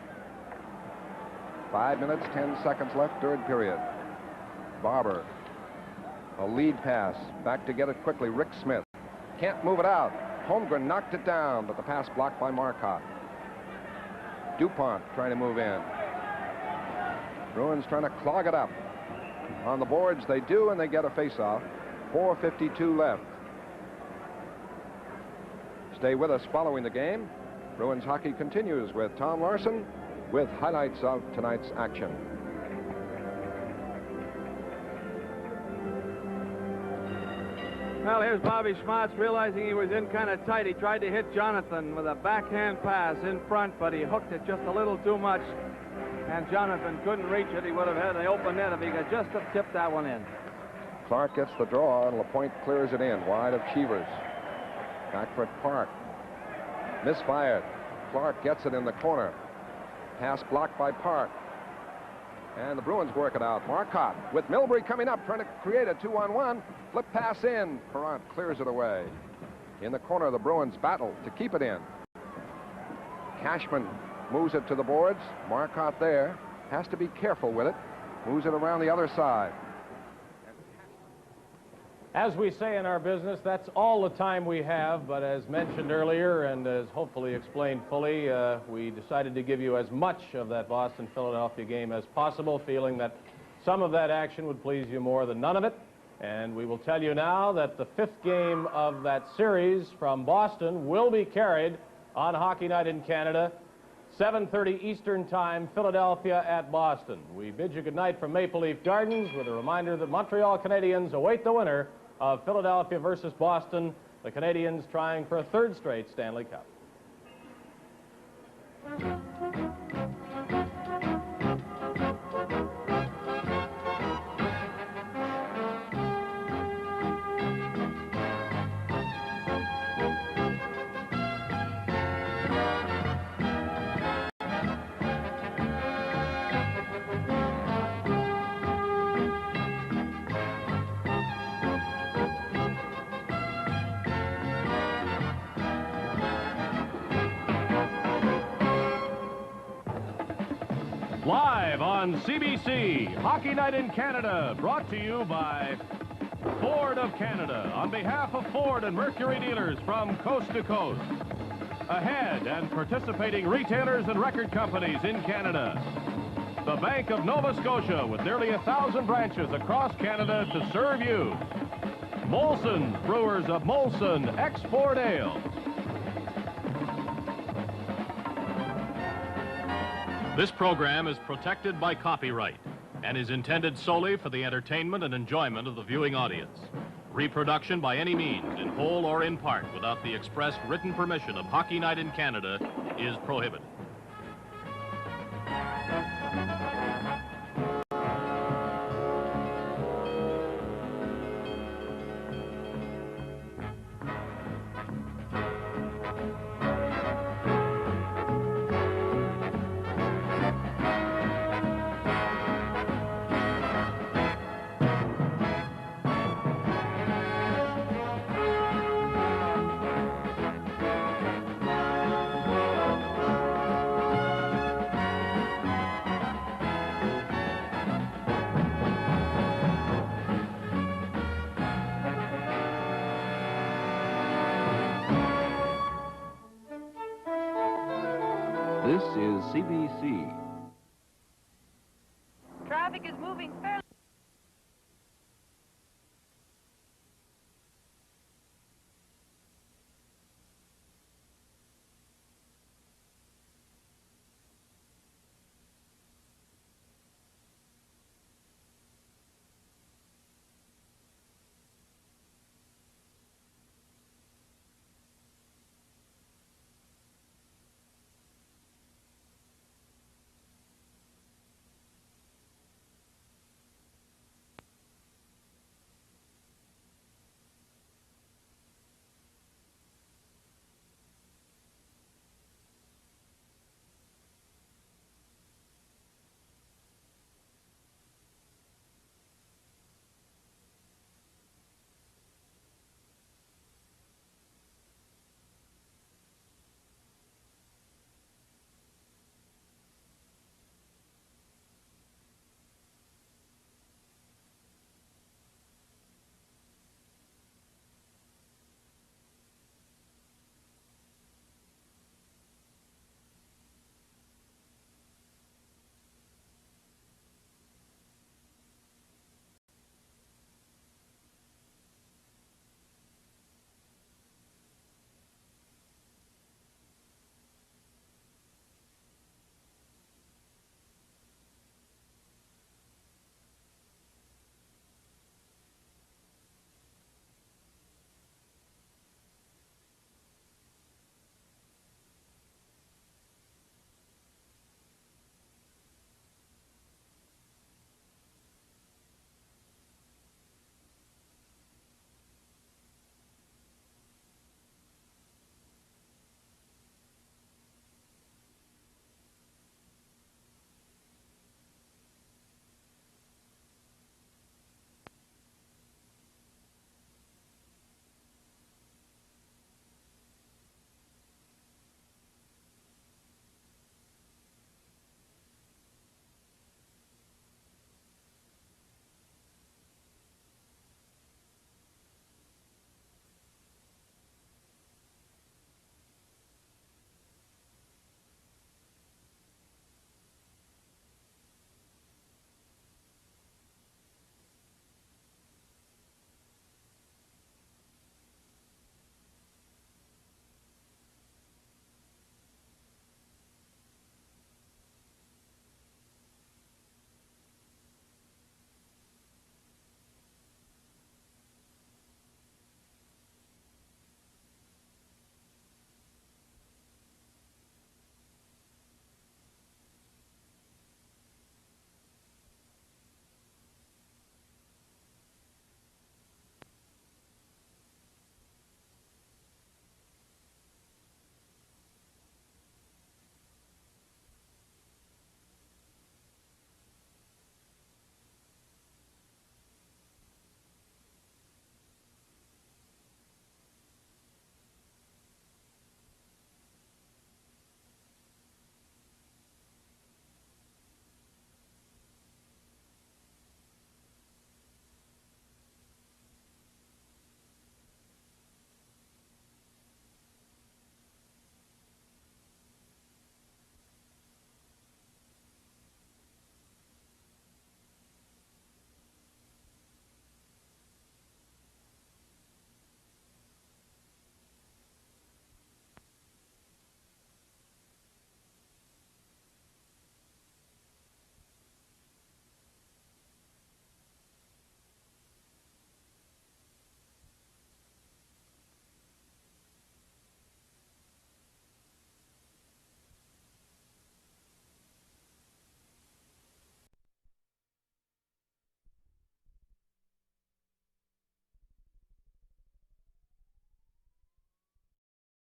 5 minutes, 10 seconds left, third period. Barber. A lead pass. Back to get it quickly. Rick Smith. Can't move it out. Holmgren knocked it down, but the pass blocked by Marcotte. DuPont trying to move in. Bruins trying to clog it up. On the boards they do, and they get a face-off. 4:52 left. Stay with us following the game. Bruins hockey continues with Tom Larson with highlights of tonight's action. Well, here's Bobby Schmatz realizing he was in kind of tight. He tried to hit Jonathan with a backhand pass in front, but he hooked it just a little too much, and Jonathan couldn't reach it. He would have had the open net if he could just have tipped that one in. Clark gets the draw, and LaPointe clears it in wide of Cheevers. Back for Park. Misfired. Clark gets it in the corner. Pass blocked by Park. And the Bruins work it out. Marcotte with Milbury coming up, trying to create a 2-on-1. Flip pass in. Perrant clears it away. In the corner, the Bruins battle to keep it in. Cashman moves it to the boards. Marcotte there. Has to be careful with it. Moves it around the other side. As we say in our business, that's all the time we have, but as mentioned earlier and as hopefully explained fully, we decided to give you as much of that Boston-Philadelphia game as possible, feeling that some of that action would please you more than none of it. And we will tell you now that the fifth game of that series from Boston will be carried on Hockey Night in Canada, 7:30 Eastern Time, Philadelphia at Boston. We bid you good night from Maple Leaf Gardens with a reminder that Montreal Canadiens await the winner of Philadelphia versus Boston, the Canadiens trying for a third straight Stanley Cup. Live on CBC, Hockey Night in Canada, brought to you by Ford of Canada, on behalf of Ford and Mercury dealers from coast to coast. Ahead and participating retailers and record companies in Canada. The Bank of Nova Scotia, with nearly 1,000 branches across Canada to serve you. Molson, brewers of Molson Export Ale. This program is protected by copyright and is intended solely for the entertainment and enjoyment of the viewing audience. Reproduction by any means, in whole or in part, without the express written permission of Hockey Night in Canada, is prohibited. This is CBC. Traffic is moving fairly